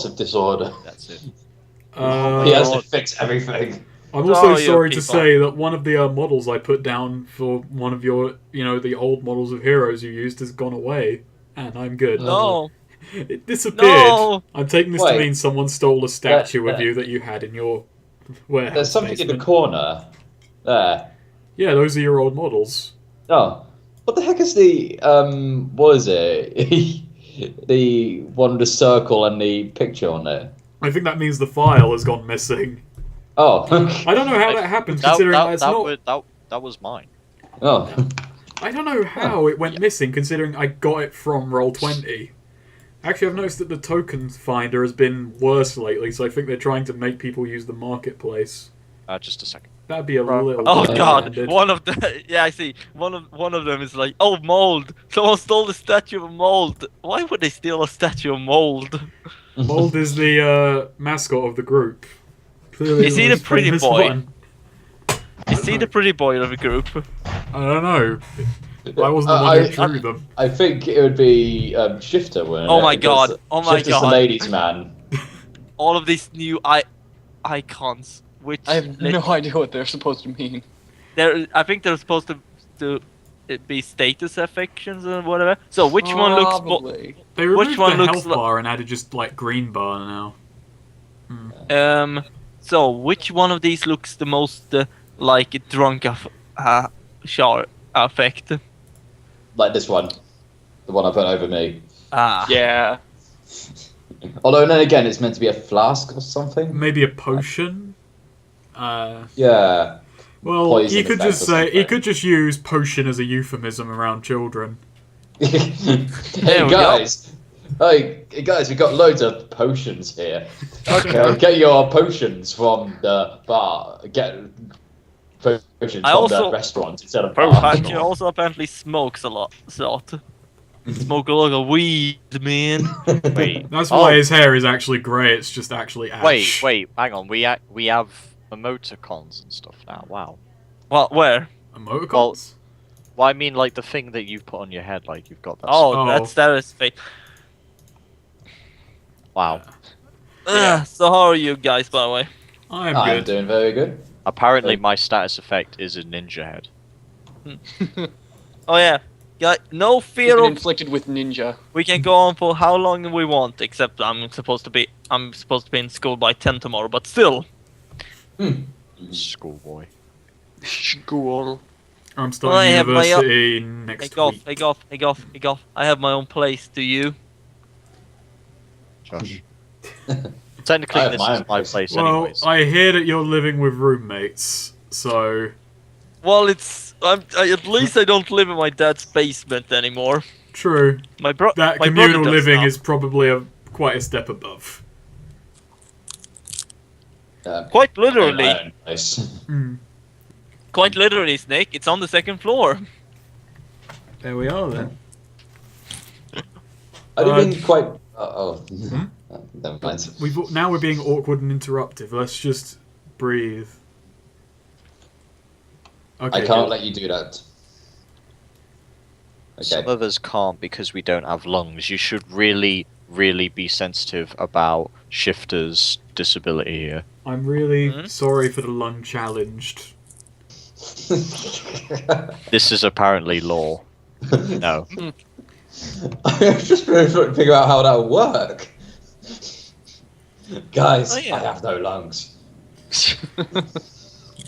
of disorder. That's it. He has to fix everything. I'm also sorry to say that one of the models I put down for one of your, the old models of heroes you used has gone away, and I'm good. No. It disappeared. No. I'm taking this to mean someone stole a statue of you that you had in your warehouse. There's something basement. in the corner. There. Yeah, those are your old models. Oh. What the heck is the, what is it? The one with the circle and the picture on it? I think that means the file has gone missing. Oh. I don't know how that happens, considering it's not... That was mine. Oh. I don't know how it went missing, considering I got it from Roll20. Actually, I've noticed that the token finder has been worse lately, so I think they're trying to make people use the marketplace. Just a second. That'd be a little... Oh god, one of the... Yeah, I see. One of them is like, oh, mold! Someone stole the statue of mold! Why would they steal a statue of mold? Mold is the mascot of the group. Clearly Is he the pretty boy? One. Is he the pretty boy of the group? I don't know. I wasn't the one who drew them. I think it would be Shifter, wouldn't it? Oh my god, oh my Shifter's the god. ladies' man. All of these new icons, which... I have no idea what they're supposed to mean. I think they're supposed to be status affections or whatever. So which one looks... They removed which one the looks health bar and added just, like, green bar now. So which one of these looks the most like drunk shower effect? Like this one. The one I put over me. Ah. Yeah. Although then again, it's meant to be a flask or something. Maybe a potion? Yeah. Well, Poison you could effect just or say... something. You could just use potion as a euphemism around children. Hey guys! Hey guys, we've got loads of potions here. Okay, get your potions from the bar. Get potions from the restaurant instead of bar. I can also apparently smokes a lot. Smoke a lot of weed, man. Wait. That's why his hair is actually grey. It's just actually ash. Wait, hang on. We have emoticons and stuff now. Wow. Well, where? Emoticons? Well, I mean, like the thing that you've put on your head, like you've got that. Oh, that is fake. Wow. So how are you guys, by the way? I'm good. Doing very good. Apparently, my status effect is a ninja head. Oh yeah. No fear of inflicted with ninja. We can go on for how long we want, except I'm supposed to be in school by 10 tomorrow, but still. Schoolboy. School. I'm starting university next week. Hey Goth. I have my own place. Do you? Josh. Technically, this is my place anyways. Well, I hear that you're living with roommates, so... Well, at least I don't live in my dad's basement anymore. True. That communal living is probably quite a step above. Quite literally. Mm. Quite literally, Snake. It's on the second floor. There we are then. I didn't quite. Never mind. Now we're being awkward and interruptive. Let's just breathe. Okay, I can't let you do that. Okay. Some of us can't because we don't have lungs. You should really, really be sensitive about Shifter's disability here. I'm really sorry for the lung challenged. This is apparently law. No. I'm just trying to figure out how that would work. Guys, I have no lungs.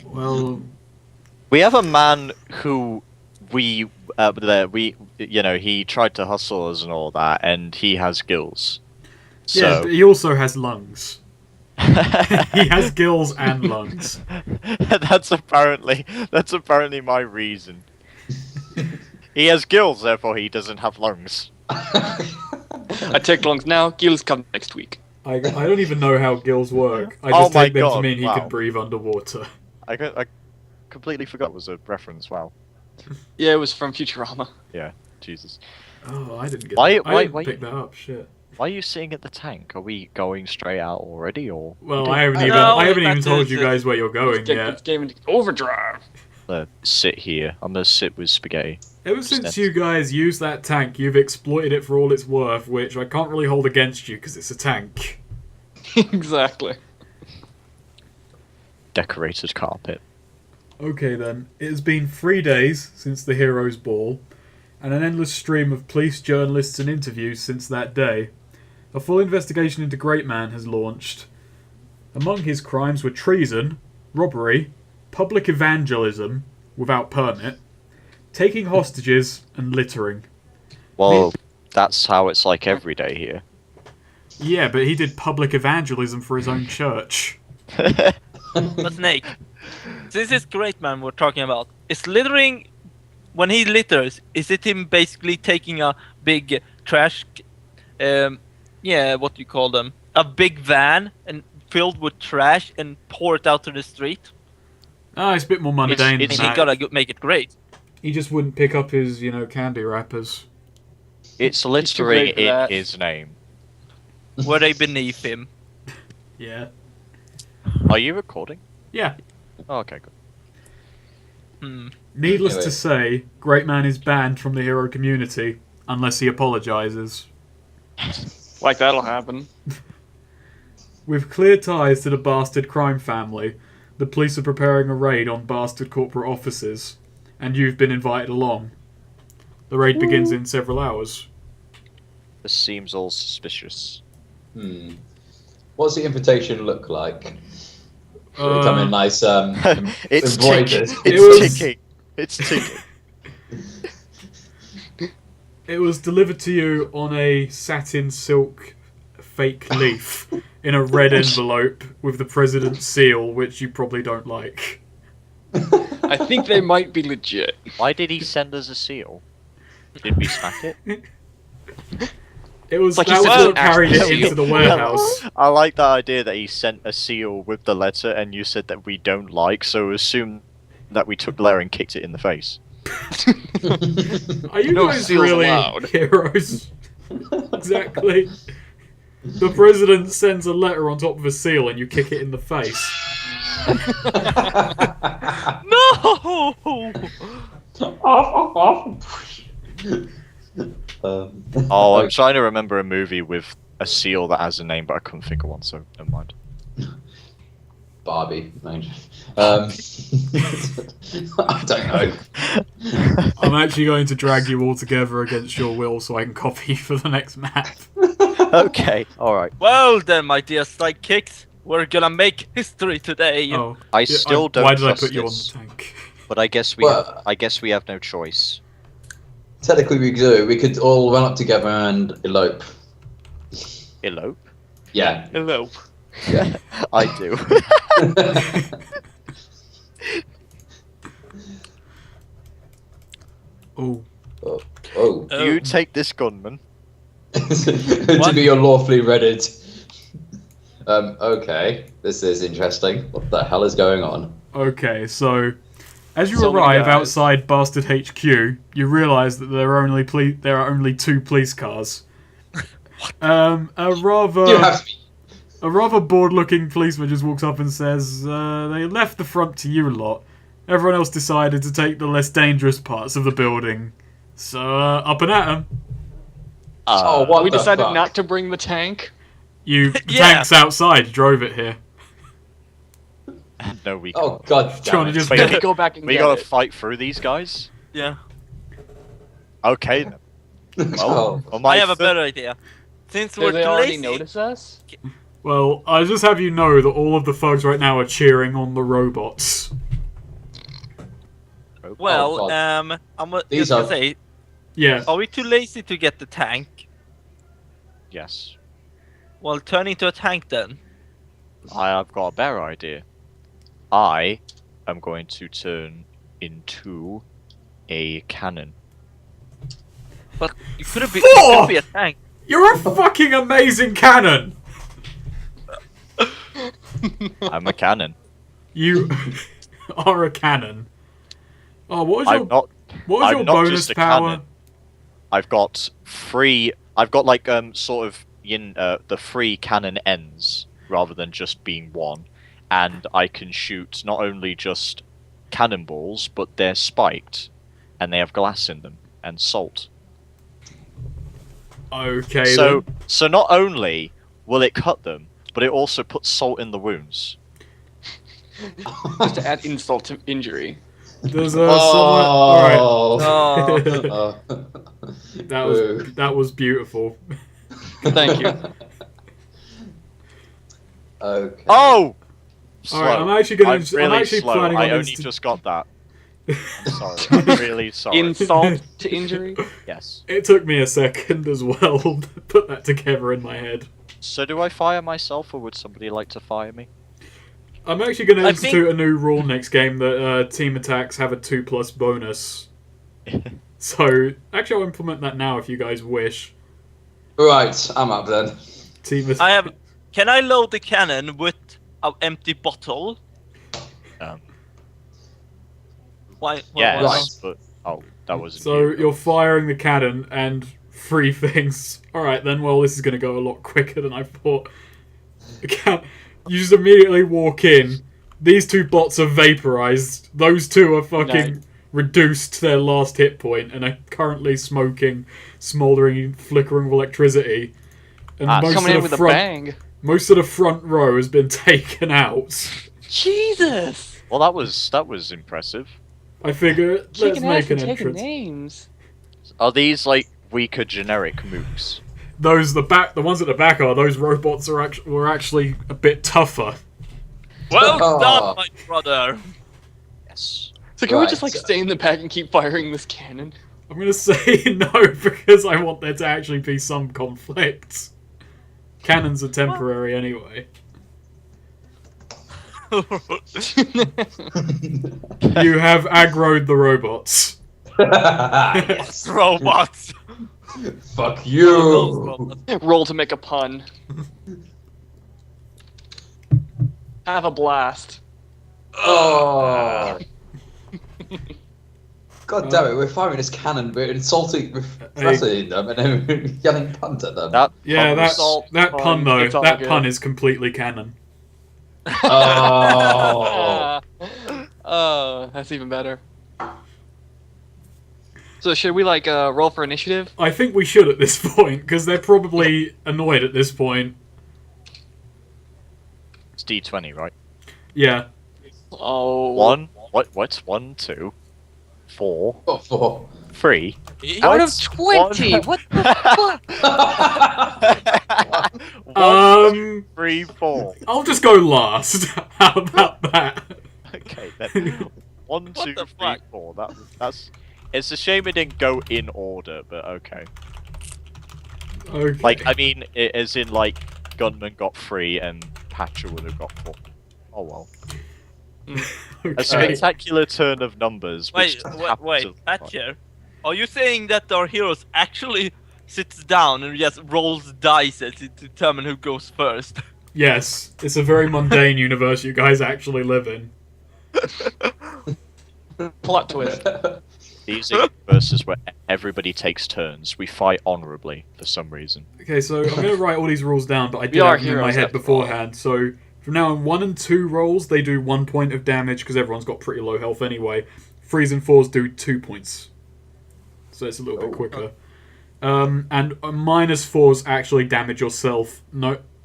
Well, we have a man who he tried to hustle us and all that, and he has gills. So... Yeah, but he also has lungs. He has gills and lungs. That's apparently my reason. He has gills, therefore he doesn't have lungs. I take lungs now, gills come next week. I don't even know how gills work. I just take them to mean he can breathe underwater. I completely forgot it was a reference, wow. Yeah, it was from Futurama. Yeah, Jesus. Oh, I didn't get I didn't pick that up, shit. Why are you sitting at the tank? Are we going straight out already, or...? Well, I haven't even told you guys where you're going yet. It's game into overdrive. Sit here. I'm gonna sit with spaghetti. Ever since you guys used that tank, you've exploited it for all it's worth, which I can't really hold against you because it's a tank. Exactly. Decorated carpet. Okay then, it has been 3 days since the Heroes Ball, and an endless stream of police, journalists and interviews since that day. A full investigation into Great Man has launched. Among his crimes were treason, robbery, public evangelism without permit, taking hostages and littering. Well, that's how it's like every day here. Yeah, but he did public evangelism for his own church. But Snake, since it's Great Man we're talking about, is littering, when he litters, is it him basically taking a big trash, what do you call them? A big van and filled with trash and pour it out to the street? Ah, it's a bit more mundane And than he that. gotta make it great. He just wouldn't pick up his, candy wrappers. It's too littering great for in that. his name. Were they beneath him? Yeah. Are you recording? Yeah. Oh, okay, good. Needless Anyway. to say, Great Man is banned from the hero community, unless he apologises. Like that'll happen. With clear ties to the Bastard crime family, the police are preparing a raid on Bastard corporate offices, and you've been invited along. The raid begins in several hours. This seems all suspicious. What's the invitation look like? Should it come in nice, It's embroidered? ticking. It was- It's ticking. It's ticking. It was delivered to you on a satin silk fake leaf in a red envelope with the president's seal, which you probably don't like. I think they might be legit. Why did he send us a seal? Did we smack it? It was Like he that was said, what carried it actually. into the warehouse. I like the idea that he sent a seal with the letter, and you said that we don't like, so assume that we took the letter and kicked it in the face. Are you No guys seals really allowed. heroes? Exactly. The president sends a letter on top of a seal and you kick it in the face. No! Oh, I'm trying to remember a movie with a seal that has a name, but I couldn't think of one, so never mind. Barbie. Mind. I don't know. I'm actually going to drag you all together against your will so I can copy you for the next map. Okay, alright. Well then, my dear sidekicks, we're gonna make history today. Oh, I yeah, still don't Why did I trust put you on this, the tank? but I guess Well- we have no choice. Technically, we could do it. We could all run up together and elope. Elope? Yeah. Hello. Yeah. I do. Oh, Oh. You take this gunman. To be your lawfully wedded. Okay. This is interesting. What the hell is going on? okay, so as you So many arrive guys. outside Bastard HQ, you realise that there are only two police cars. A You have to be. rather bored-looking policeman just walks up and says, they left the front to you lot. Everyone else decided to take the less dangerous parts of the building. So, up and at 'em. Oh, what We the decided fuck? not to bring the tank. The Yeah. tank's outside, you drove it here. No, we Oh can't. god Trying damn to it. just Wait, Let me go back and we get gotta it. fight through these guys? Yeah. Okay then. Oh. Well, my I have a fir- better idea. Since Do we're they too already lazy, notice us? Well, I just have you know that all of the thugs right now are cheering on the robots. well, Oh, God. I'm These just gonna are- say, Yeah. are we too lazy to get the tank? Yes. Well, turn into a tank then. I've got a better idea. I am going to turn into a cannon. But you could be a tank. You're a fucking amazing cannon! I'm a cannon. You are a cannon. Oh, what was I'm your, not. what was I'm your not bonus just a power? cannon. I've got three. I've got like sort of the three cannon ends rather than just being one, and I can shoot not only just cannonballs, but they're spiked, and they have glass in them and salt. Okay, So then. so not only will it cut them, but it also puts salt in the wounds. Just to add insult to injury. There's someone. Alright. Oh. That was beautiful. Thank you. Okay. Oh! Slow. Alright, I'm actually I'm really slow. planning I on only just got that. Sorry. I'm really sorry. Insult to injury? Yes. It took me a second as well to put that together in my head. So do I fire myself, or would somebody like to fire me? I'm actually going to I institute a new rule next game that team attacks have a 2+ bonus. So, actually I'll implement that now if you guys wish. Right, I'm up then. Team I have. Can I load the cannon with an empty bottle? Why? Yes, Right. but that wasn't. So you. you're firing the cannon and 3 things. Alright then, well this is going to go a lot quicker than I thought. You just immediately walk in. These 2 bots are vaporized. Those 2 are fucking reduced to their last hit point and are currently smoking, smouldering, flickering of electricity. And Coming in with a bang. most of the front row has been taken out. Jesus! Well, that was impressive. I figure, let's Kicking ass make an and taking entrance. names. Are these like weaker generic mooks? The ones at the back those robots were actually a bit tougher. Well done, my brother. Yes. So can we Right, just like so- stay in the back and keep firing this cannon? I'm gonna say no because I want there to actually be some conflict. Cannons are temporary anyway. You have aggroed the robots. Yes. Robots. Fuck you. Roll to make a pun. Have a blast. Oh. God damn it, we're firing this cannon, we're insulting, we're threatening them, and then we're yelling punt at them. That Yeah, Assault, that pun though, it's all that good. pun is completely canon. Oh. Oh, that's even better. So should we like roll for initiative? I think we should at this point because they're probably annoyed at this point. it's D20, right? Yeah. Oh, One. What's 1, 2, 4, Oh, four. 3. out of What? 20. What the fuck? 1, 2, 3, 4. I'll just go last. How about that? Okay, then 1, 2, 3, the fuck? 4. That's. It's a shame it didn't go in order, but okay. Okay. Like, I mean, as in like, Gunman got 3 and Patcher would have got 4. Oh well. A okay. spectacular turn of numbers. Which Wait, just wait, happened wait, to- Patcher. Are you saying that our heroes actually sits down and just rolls dice to determine who goes first? Yes, it's a very mundane universe you guys actually live in. Plot twist. These are versus where everybody takes turns. We fight honorably for some reason. Okay, so I'm going to write all these rules down, but I did are have them in my heroes head after all. beforehand. So from now on, 1 and 2 rolls, they do 1 point of damage because everyone's got pretty low health anyway. 3s and 4s do 2 points. So it's a little bit quicker. And -4s actually damage yourself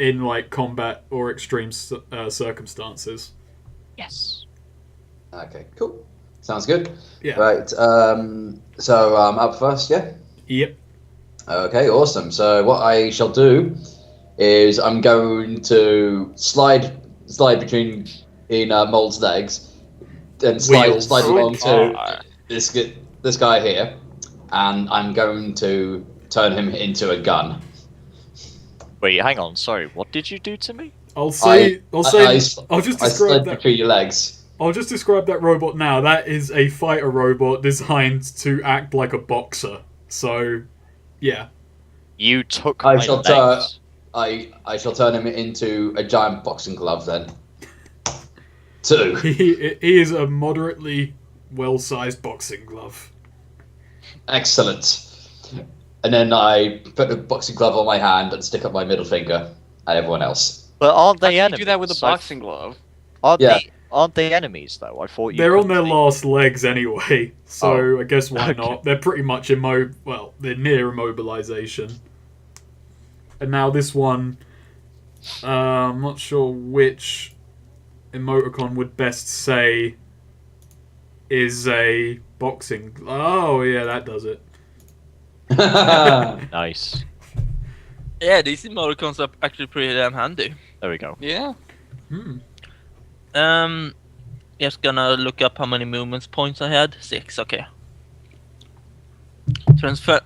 in like combat or extreme circumstances. Yes. Okay, cool. Sounds good. Yeah. Right, so up first, yeah? Yep. Okay, awesome. So what I shall do is I'm going to slide between Mold's legs and slide Wheels. along to this guy here, and I'm going to turn him into a gun. Wait, hang on. Sorry, what did you do to me? I'll just I describe slid that. between your legs. I'll just describe that robot now. That is a fighter robot designed to act like a boxer. So, yeah. You took I my shall legs. I shall turn him into a giant boxing glove then. 2. He is a moderately well-sized boxing glove. Excellent. And then I put the boxing glove on my hand and stick up my middle finger at everyone else. But aren't How they can you enemies? do that with a I- boxing glove? Yeah. Aren't they enemies though? I thought you. They're on couldn't their be. last legs anyway, so Oh. I guess why Okay. not? They're pretty much they're near immobilization. And now this one, I'm not sure which emoticon would best say is a boxing. Oh yeah, that does it. Nice. Yeah, these emoticons are actually pretty damn handy. There we go. Yeah. Just gonna look up how many movements points I had. 6, okay. Transfer.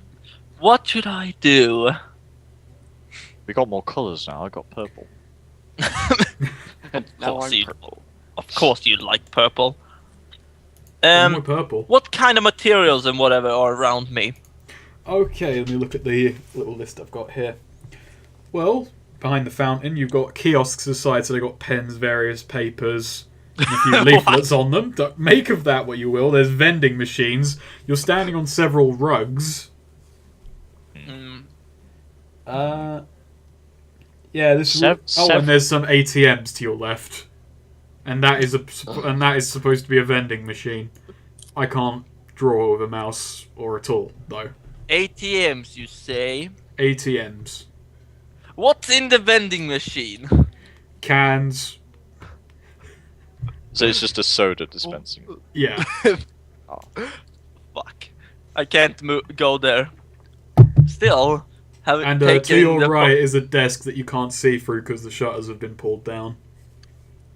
What should I do? We got more colours now. I got purple. Of course you like purple. More purple. What kind of materials and whatever are around me? Okay, let me look at the little list I've got here. Well, behind the fountain, you've got kiosks aside, so they've got pens, various papers, and a few leaflets on them. Make of that what you will. There's vending machines. You're standing on several rugs. Yeah, this is... and there's some ATMs to your left. And that is supposed to be a vending machine. I can't draw with a mouse or a tool, though. ATMs, you say? ATMs. What's in the vending machine? Cans. So it's just a soda dispensing. Yeah. Fuck. I can't go there. Still, haven't And taken to your the right is a desk that you can't see through because the shutters have been pulled down.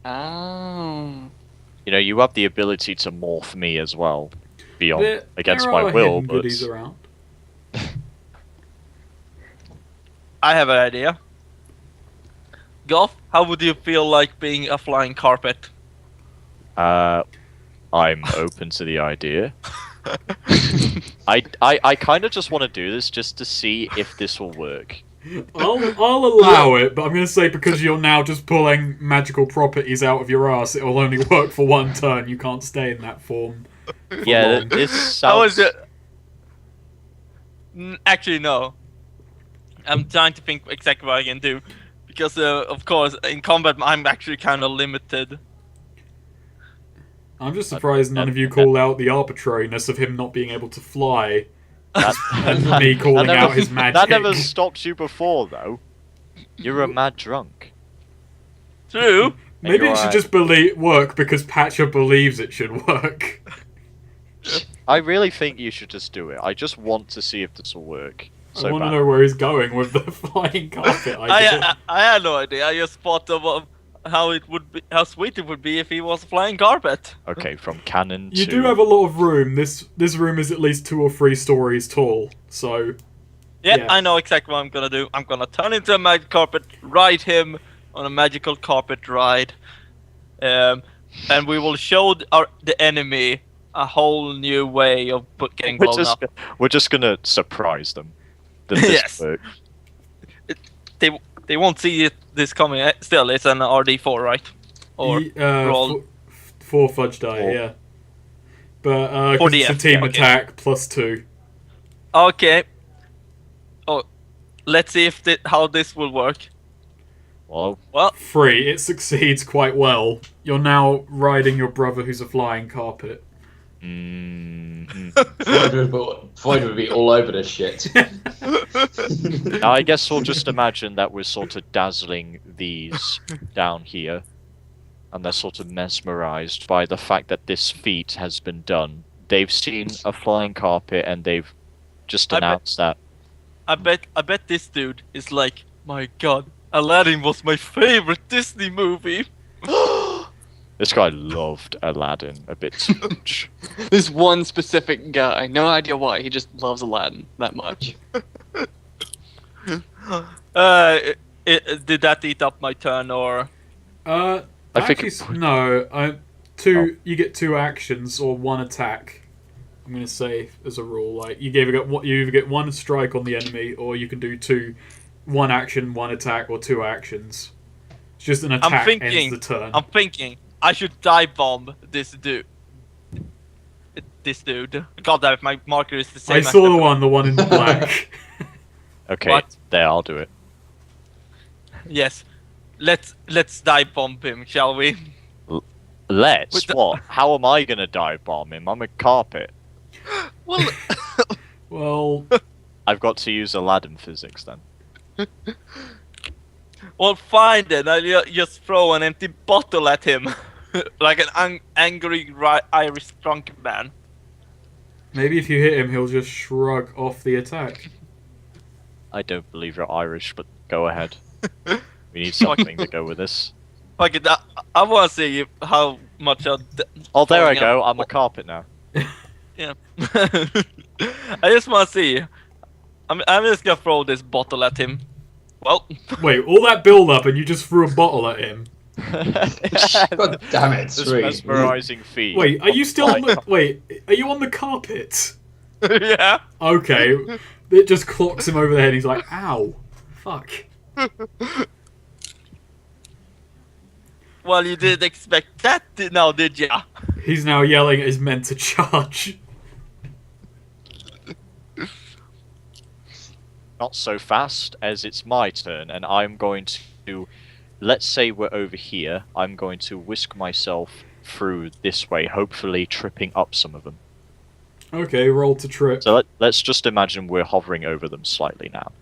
Oh. You know, you have the ability to morph me as well, beyond against there my are will. hidden But goodies around. I have an idea. Goth, how would you feel like being a flying carpet? I'm open to the idea. I kind of just want to do this just to see if this will work. I'll allow it, but I'm going to say because you're now just pulling magical properties out of your ass, it will only work for one turn. You can't stay in that form. Yeah, long. this How sounds... is it? Actually, no. I'm trying to think exactly what I can do. Because, of course, in combat, I'm actually kind of limited. I'm just surprised none of you call out the arbitrariness of him not being able to fly. And me calling out his magic. That never stopped you before, though. You're a mad drunk. True. Maybe it should just work because Patcher believes it should work. I really think you should just do it. I just want to see if this will work. I want to know where he's going with the flying carpet idea. I had no idea. I just thought of how it would be, how sweet it would be if he was a flying carpet. Okay, from cannon to... You do have a lot of room. This room is at least 2 or 3 stories tall, so... Yeah, I know exactly what I'm gonna do. I'm gonna turn into a magic carpet, ride him on a magical carpet ride, and we will show the enemy a whole new way of getting blown up. We're just gonna surprise them. That this Yes. work. They won't see this coming. Still, it's an RD4, right? Or roll. 4 fudge die, 4. yeah. But cause it's a team attack plus 2. Okay. Oh, let's see if how this will work. Well, 3. It succeeds quite well. You're now riding your brother who's a flying carpet. Floyd would be all over this shit. now I guess we'll just imagine that we're sort of dazzling these down here, and they're sort of mesmerized by the fact that this feat has been done. They've seen a flying carpet and they've just announced that. I bet this dude is like, my god, Aladdin was my favorite Disney movie. This guy loved Aladdin a bit too much. This one specific guy, no idea why, he just loves Aladdin that much. Did that eat up my turn, or? I think no. You get 2 actions or 1 attack. I'm gonna say as a rule, like you either get 1 strike on the enemy, or you can do 1 action, 1 attack, or 2 actions. It's just an attack ends the turn. I'm thinking I should dive bomb this dude. God damn it, my marker is the same. I saw the one in black. Okay, What? there, I'll do it. Yes, let's dive bomb him, shall we? Let's? What? How am I gonna dive bomb him? I'm a carpet. Well, Well, I've got to use Aladdin physics then. Well, fine then. I'll just throw an empty bottle at him. Like an angry Irish drunk man. Maybe if you hit him, he'll just shrug off the attack. I don't believe you're Irish, but go ahead. We need something to go with this. Fuck it, I want to see how much I'll... Oh, there I go. I'm a carpet now. Yeah. I just want to see. I'm just gonna throw this bottle at him. Well... Wait, all that build-up and you just threw a bottle at him? God damn it, This Sweed. mesmerizing feat. Wait, are you still on the... Wait, are you on the carpet? Yeah. Okay. It just clocks him over the head and he's like, ow. Fuck. Well, you didn't expect that now, did ya? He's now yelling at his men to charge. Not so fast, as it's my turn, and I'm going to... Let's say we're over here. I'm going to whisk myself through this way, hopefully tripping up some of them. Okay, roll to trip. So let's just imagine we're hovering over them slightly now.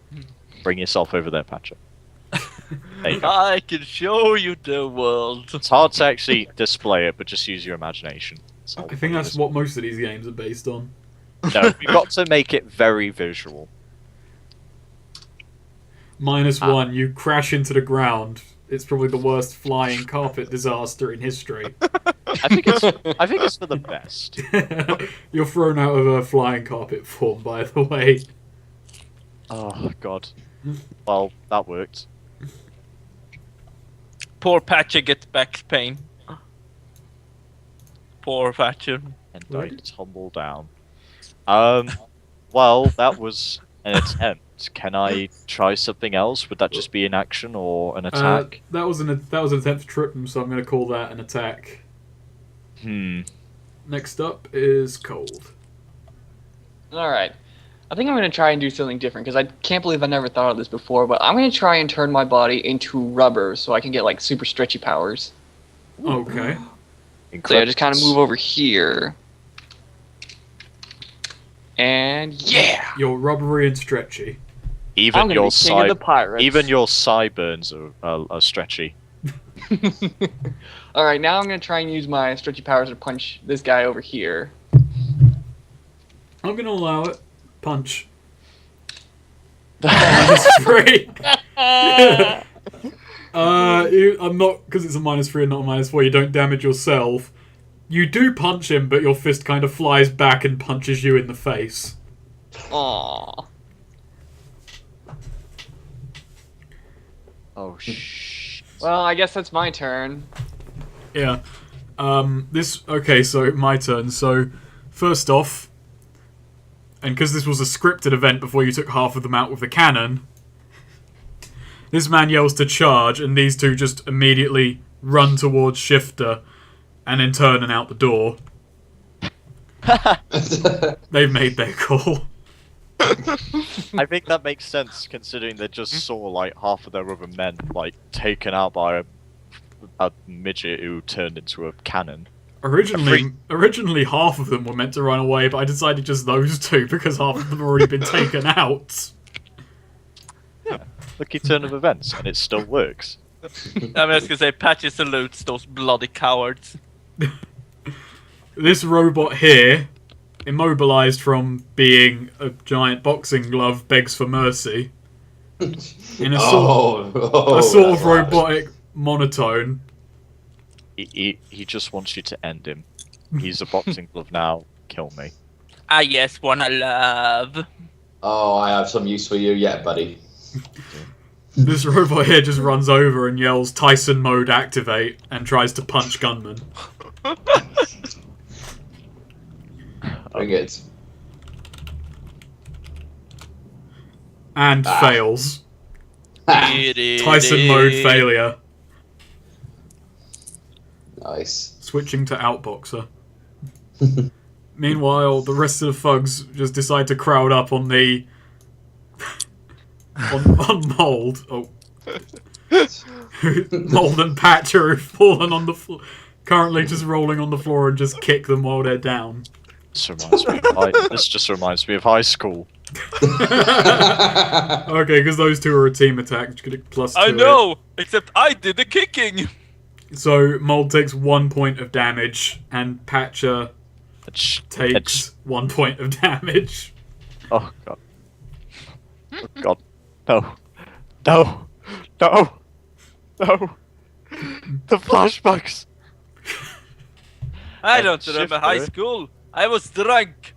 Bring yourself over there, Patrick. There you go. I can show you the world. It's hard to actually display it, but just use your imagination. I think that's what most of these games are based on. No, we've got to make it very visual. -1, you crash into the ground. It's probably the worst flying carpet disaster in history. I think it's for the best. You're thrown out of a flying carpet form, by the way. Oh god. Well, that worked. Poor Patcher gets back pain. Poor Patcher. And I tumble down. Well, that was an attempt. Can I try something else? Would that just be an action or an attack? That was an attempt to trip him, so I'm going to call that an attack. Next up is Cold. Alright. I think I'm going to try and do something different, because I can't believe I never thought of this before, but I'm going to try and turn my body into rubber so I can get, like, super stretchy powers. Okay. So I just kind of move over here. And yeah! You're rubbery and stretchy. Even I'm gonna your be king of the pirates. even your sideburns are stretchy. Alright, now I'm going to try and use my stretchy powers to punch this guy over here. I'm going to allow it. Punch. -3. I'm not, because it's a -3 and not a -4, you don't damage yourself. You do punch him, but your fist kind of flies back and punches you in the face. Aww. Oh shh. Well, I guess that's my turn. Yeah. Okay, so my turn. So, first off, and because this was a scripted event before you took half of them out with the cannon, this man yells to charge, and these two just immediately run towards Shifter, and then turn and out the door. They've made their call. I think that makes sense considering they just saw like half of their other men like taken out by a midget who turned into a cannon. Originally half of them were meant to run away, but I decided just those two because half of them had already been taken out. Yeah, lucky turn of events, and it still works. I'm just gonna say, Patchy salutes those bloody cowards. This robot here, immobilized from being a giant boxing glove, begs for mercy. In a sort of robotic monotone. He just wants you to end him. He's a boxing glove now. Kill me. I just wanna love. Oh, I have some use for you yet, buddy. This robot here just runs over and yells Tyson mode activate and tries to punch Gunman. Bring it. And fails. Tyson mode failure. Nice. Switching to outboxer. Meanwhile, the rest of the thugs just decide to crowd up on the... on Mold. Oh. Mold and Patcher have fallen on the floor. Currently just rolling on the floor and just kick them while they're down. This just reminds me of high school. Okay, because those two are a team attack, which could plus 2. I know, except I did the kicking. So Mold takes 1 point of damage, and Patcher It's- takes 1 point of damage. Oh god. Oh god. No. No. No. No. The flashbacks. I don't remember high Shifter. school. I was drunk.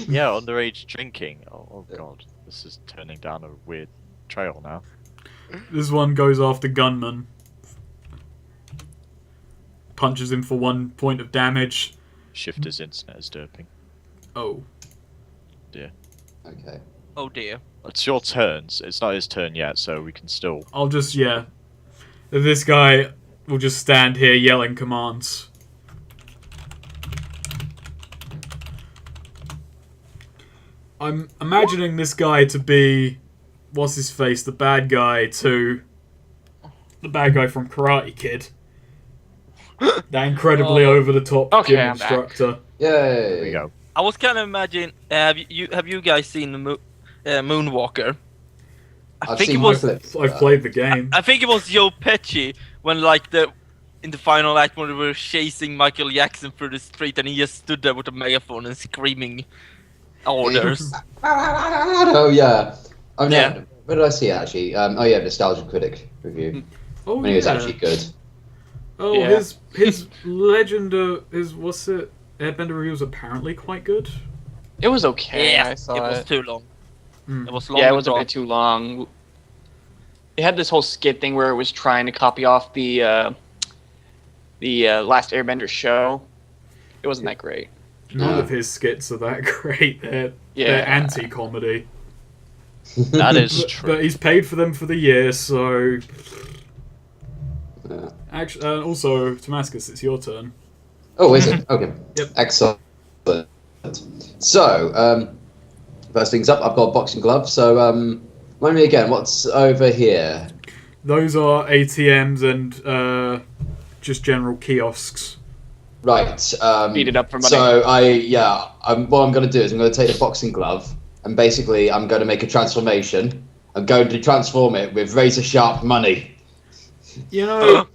Yeah, underage drinking. Oh god. This is turning down a weird trail now. This one goes after Gunman. Punches him for 1 point of damage. Shifter's internet is derping. Oh. Okay. Oh dear. It's your turn. It's not his turn yet, so we can still. I'll just, yeah. This guy will just stand here yelling commands. I'm imagining this guy to be... What's his face? The bad guy to... The bad guy from Karate Kid. That incredibly over-the-top Okay, gym I'm back. instructor. Yay! There we go. I was kind of imagining. Have you guys seen the Moonwalker? I I've think seen it was. clips of I've that. played the game. I think it was Joe Pesci when in the final act when we were chasing Michael Jackson through the street and he just stood there with a megaphone and screaming orders. Oh yeah. Oh no. Yeah. Where did I see it actually? Oh yeah, Nostalgia Critic review. Oh, When he was yeah. actually good. Oh, Yeah. his Legend of... what's it? Airbender review was apparently quite good. It was okay. Yeah, I it saw was it. too long. Mm. It was long. Yeah, it and was a drawn. bit too long. It had this whole skit thing where it was trying to copy off the Last Airbender show. It wasn't that great. None No. of his skits are that great. They're Yeah. anti-comedy. That is But true. he's paid for them for the year, so... Yeah. Actually, also, Temascos, it's your turn. Oh, is it? Okay. Yep. Excellent. So, first things up, I've got a boxing glove. So, remind me again, what's over here? Those are ATMs and just general kiosks. Right. Beat it up for money. So, what I'm going to do is I'm going to take the boxing glove and basically I'm going to make a transformation. I'm going to transform it with razor sharp money. You know,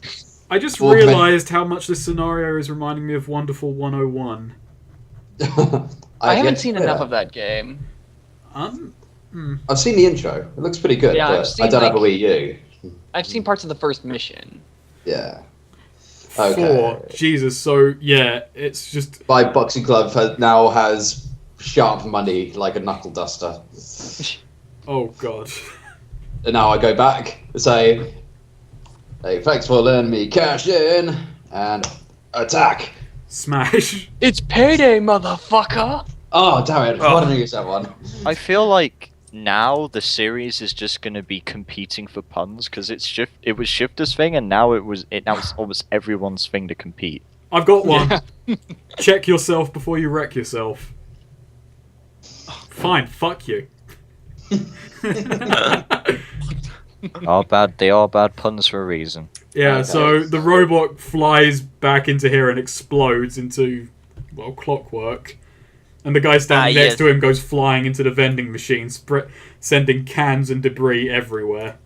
I just Augment- realised how much this scenario is reminding me of Wonderful 101. I haven't seen enough of that game. I've seen the intro. It looks pretty good, Yeah, I've but seen, I don't have a like- Wii U. I've seen parts of the first mission. Yeah. 4. Okay. Jesus, so, yeah, it's just... My boxing glove now has sharp money like a knuckle duster. Oh, God. And now I go back and say, hey, thanks for letting me cash in and attack. Smash. It's payday, motherfucker! Oh, damn it. Oh. Why didn't I use that one? I feel like now the series is just going to be competing for puns because it was Shifter's thing, and now it's almost everyone's thing to compete. I've got one. Check yourself before you wreck yourself. Fine, fuck you. They are bad puns for a reason. Yeah, Okay. so the robot flies back into here and explodes into, well, clockwork. And the guy standing next yes. to him goes flying into the vending machine, sending cans and debris everywhere.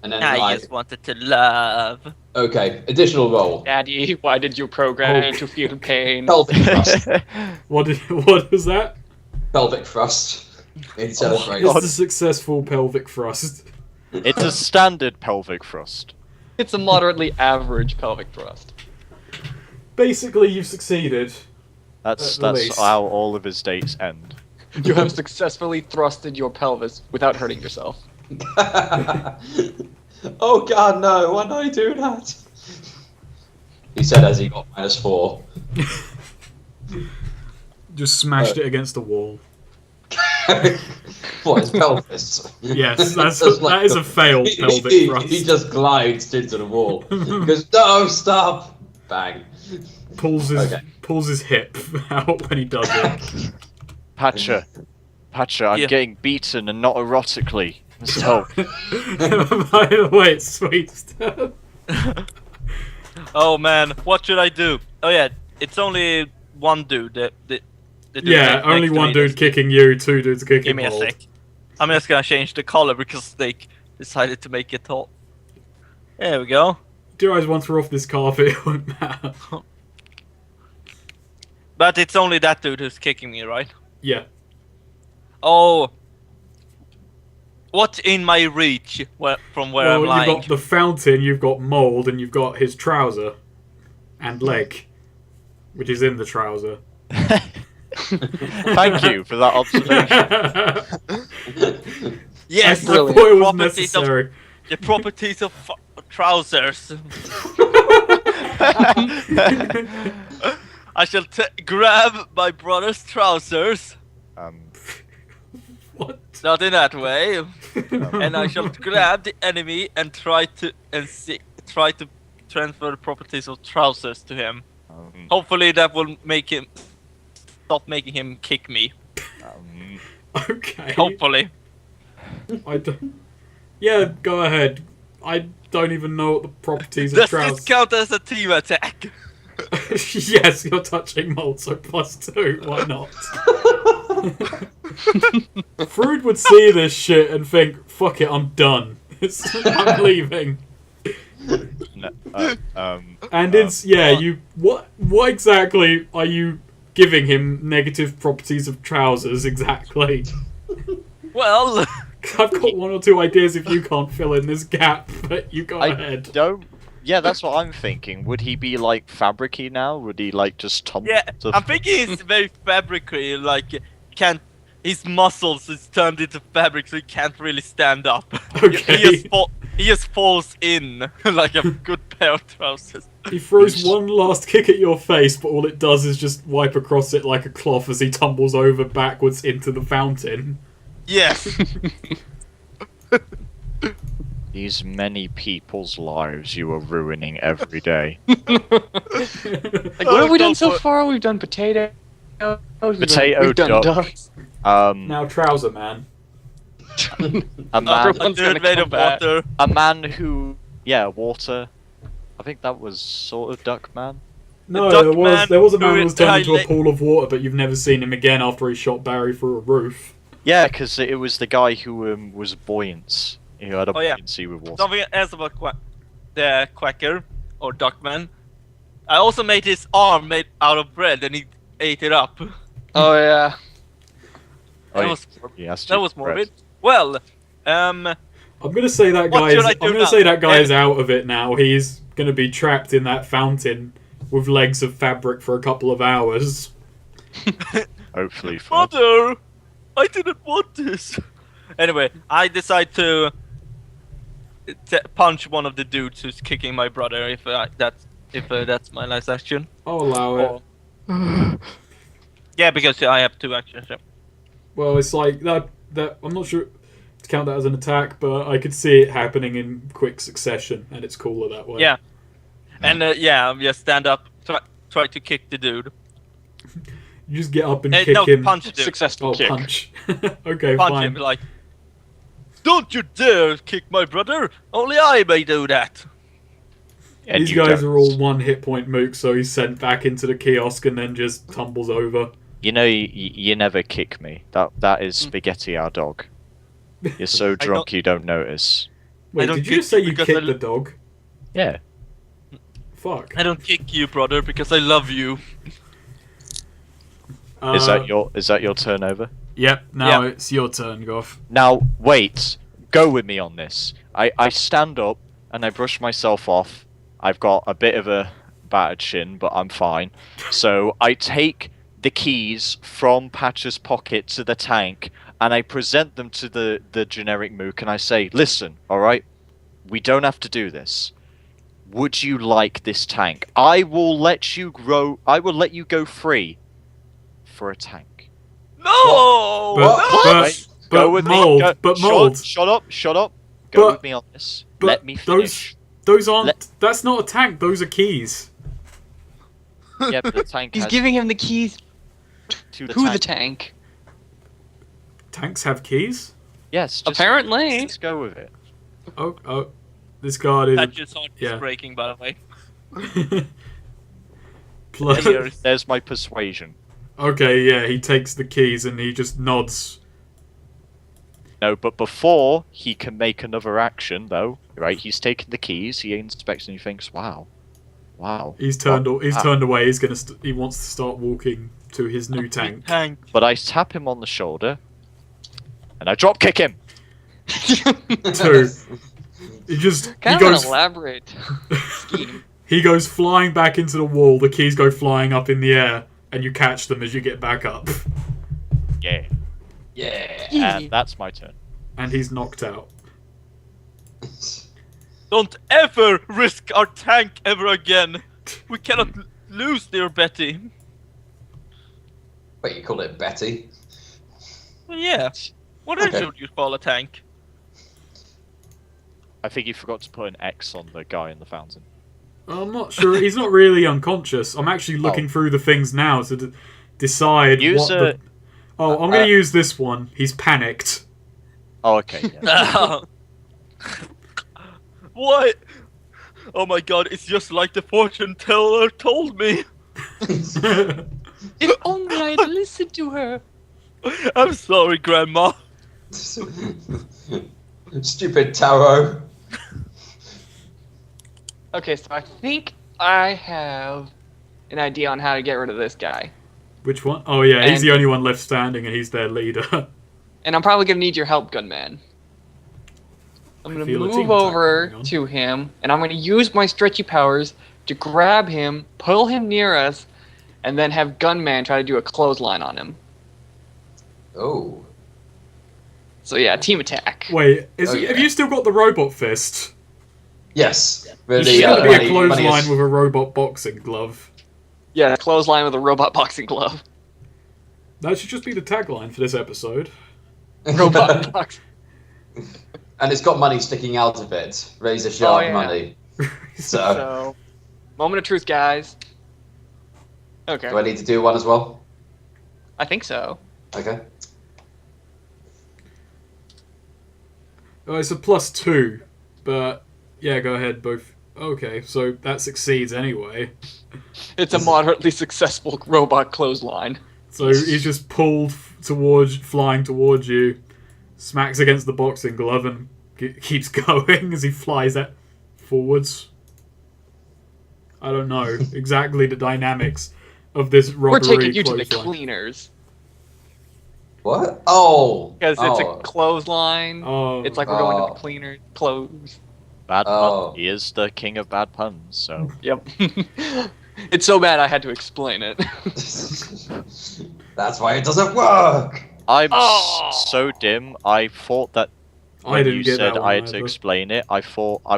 And then I just wanted to love. okay, additional roll. Daddy, why did you program Oh. to feel pain? Pelvic thrust. What was that? Pelvic thrust. In celebration. It's the successful pelvic thrust. It's a standard pelvic thrust. It's a moderately average pelvic thrust. Basically, you've succeeded. That's At least. how all of his dates end. You have successfully thrusted your pelvis without hurting yourself. Oh god, no, why did I do that? He said as he got -4. Just smashed it against the wall. What, his pelvis? Yes, Just that is a failed pelvic thrust. He just glides into the wall. He goes, no, stop! Bang. Pulls his Okay. pulls his hip out when he does it. Patcher, I'm Yeah. getting beaten and not erotically. Must help. By the way, it's Sweed stuff. Oh man, what should I do? Oh yeah, it's only one dude. the dude Yeah, next only to one me dude that's- kicking you, 2 dudes kicking Give me a Mold. sec. I'm just gonna change the color because Snake decided to make it tall. There we go. Do guys once we're off this carpet, it won't matter. But it's only that dude who's kicking me, right? Yeah. Oh. What's in my reach from where I'm Well, lying? you've got the fountain, you've got Mold, and you've got his trouser. And leg. Which is in the trouser. Thank you for that observation. Yes, I thought it was properties of- necessary. the properties of trousers. I shall grab my brother's trousers. What? Not in that way. And I shall grab the enemy and try to transfer the properties of trousers to him. Hopefully that will make him stop making him kick me. Okay. Hopefully. I don't... Yeah, go ahead. I don't even know what the properties of Does trousers... this count as a team attack? Yes, you're touching Mold, so +2. Why not? Frood would see this shit and think, fuck it, I'm done. I'm leaving. And it's you. What exactly are you giving him? Negative properties of trousers, exactly. Well, I've got 1 or 2 ideas if you can't fill in this gap, but you go I ahead. don't. Yeah, that's what I'm thinking. Would he be like fabricy now? Would he like just tumble? yeah, to- I'm thinking he's very fabricy. Like, can't his muscles is turned into fabric, so he can't really stand up. Okay. He just falls in like a good pair of trousers. He throws one last kick at your face, but all it does is just wipe across it like a cloth as he tumbles over backwards into the fountain. Yes. These many people's lives you are ruining every day. Like, what have we done so far? We've done potato. Potato, we've done duck. ducks. Now, Trouser Man. A man, Everyone's Dude gonna made come of back. water. a man who, water. I think that was sort of Duck Man. No, Duck there was a man who who was is turned into a highly- pool of water, but you've never seen him again after he shot Barry through a roof. Yeah, because it was the guy who was buoyant. He had a Oh, yeah. buoyancy with water. Something else about the Quacker or Duckman. I also made his arm made out of bread, and he ate it up. Oh yeah. Oh, That yeah. was He has to that eat was bread. morbid. Well, I'm gonna say that What guy should is. I I'm do gonna now? say that guy is out of it now. He's gonna be trapped in that fountain with legs of fabric for a couple of hours. Hopefully, for Mother, I didn't want this. Anyway, I decide to punch one of the dudes who's kicking my brother. If that's my last action. I'll allow it. Yeah, because I have 2 actions. Yeah. Well, it's like that. I'm not sure to count that as an attack, but I could see it happening in quick succession, and it's cooler that way. Yeah. And I'm just stand up, try to kick the dude. You just get up and kick No, him. punch the dude. Successful Oh, kick. punch. Okay, Punch fine. him like. Don't you dare kick my brother! Only I may do that. And These you guys don't. are all 1 hit point mooks, so he's sent back into the kiosk and then just tumbles over. You know, you never kick me. That is Spaghetti, our dog. You're so drunk you don't notice. Wait, don't did you kick say you you because kicked I- the dog? Yeah. Fuck. I don't kick you, brother, because I love you. Is that your turn over? Yep, now Yeah. it's your turn, Goth. Now, wait. Go with me on this. I stand up and I brush myself off. I've got a bit of a battered shin, but I'm fine. So I take the keys from Patch's pocket to the tank and I present them to the generic mook and I say, listen, alright? We don't have to do this. Would you like this tank? I will let you go free for a tank. No! Go with Mold, me. Go, but Mold. Shut up. Go But- with me on this. but Let me finish. Those aren't. Let- That's not a tank. Those are keys. Yeah, but the tank He's has giving him the keys to to the tank. Tanks have keys. Yes, just, Apparently. let's go with it. Oh, this card is Patch's heart is Yeah. breaking, by the way. plus. Years. There's my persuasion. Okay, yeah, he takes the keys and he just nods. No, but before he can make another action, though, right? He's taken the keys. He inspects and he thinks, "Wow, wow." He's turned away. He wants to start walking to his new tank. But I tap him on the shoulder, and I drop kick him. 2. He just Kind he of goes an elaborate scheme. he goes flying back into the wall. The keys go flying up in the air, and you catch them as you get back up. Yeah. Yeah. And that's my turn. And he's knocked out. Don't ever risk our tank ever again. We cannot lose, dear Betty. Wait, you call it Betty? Well, yeah. What else Okay. would you call a tank? I think he forgot to put an X on the guy in the fountain. I'm not sure. He's not really unconscious. I'm actually looking through the things now to decide Use what the... Oh, I'm going to use this one. He's panicked. Oh, okay. Yeah. What? Oh my god, it's just like the fortune teller told me. If only I'd listened to her. I'm sorry, Grandma. Stupid tarot. Okay, so I think I have an idea on how to get rid of this guy. Which one? Oh, yeah, he's And- the only one left standing, and he's their leader. And I'm probably going to need your help, Gunman. I'm going to feel a team move attack over going on. to him, and I'm going to use my stretchy powers to grab him, pull him near us, and then have Gunman try to do a clothesline on him. Oh. So yeah, team attack. Wait, Oh, have yeah. you still got the robot fist? Yes. There's Really, going to be money- a money clothesline is- with a robot boxing glove. Yeah, clothesline with a robot boxing glove. That should just be the tagline for this episode. Robot boxing. And it's got money sticking out of it. Razor sharp yeah. money. So, So, moment of truth, guys. Okay, do I need to do one as well? I think so. Okay. Oh, it's a +2, but yeah, go ahead, both. Okay, so that succeeds anyway. It's a moderately successful robot clothesline. So he's just pulled flying towards you, smacks against the boxing glove, and keeps going as he flies forwards. I don't know exactly the dynamics of this We're robbery taking you to the clothesline. cleaners. What? Oh. Because it's Oh. a clothesline. Oh, It's like we're going to Oh. the cleaner clothes. Bad Oh. pun. He is the king of bad puns, so... Yep. It's so bad I had to explain it. That's why it doesn't work. I'm Oh. so dim, I thought that I when didn't you get said that one I had to either. explain it, I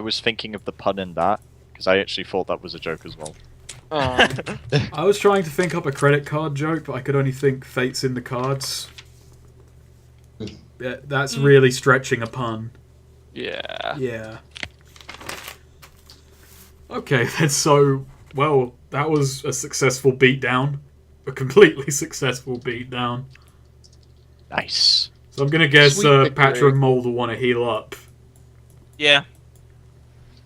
was thinking of the pun in that, because I actually thought that was a joke as well. I was trying to think up a credit card joke, but I could only think fates in the cards. Yeah, that's really stretching a pun. Yeah. Yeah. Okay, then so, well, that was a successful beatdown. A completely successful beatdown. Nice. So I'm going to guess Sweet victory. Patra and Mole will want to heal up. Yeah.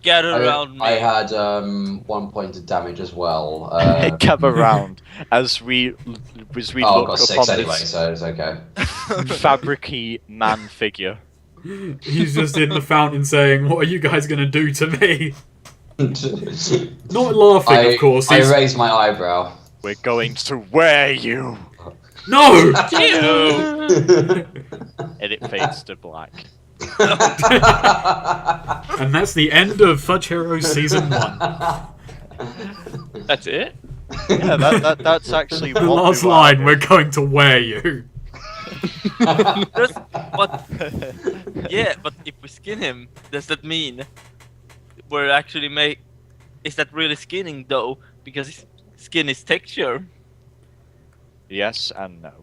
Gather around me. I had 1 point of damage as well. Gather round as we oh, look I've got 6 upon anyway, this so it's okay. fabric-y man figure. He's just in the fountain saying, "What are you guys going to do to me?" Not laughing, of course. I He's, raised my eyebrow. We're going to wear you! no! Ew. And it fades to black. And that's the end of Fudge Heroes Season 1. That's it? Yeah, that's actually The what last we were- line, we're going to wear you. But yeah, but if we skin him, does that mean we're actually is that really skinning though? Because his skin is texture. Yes and no.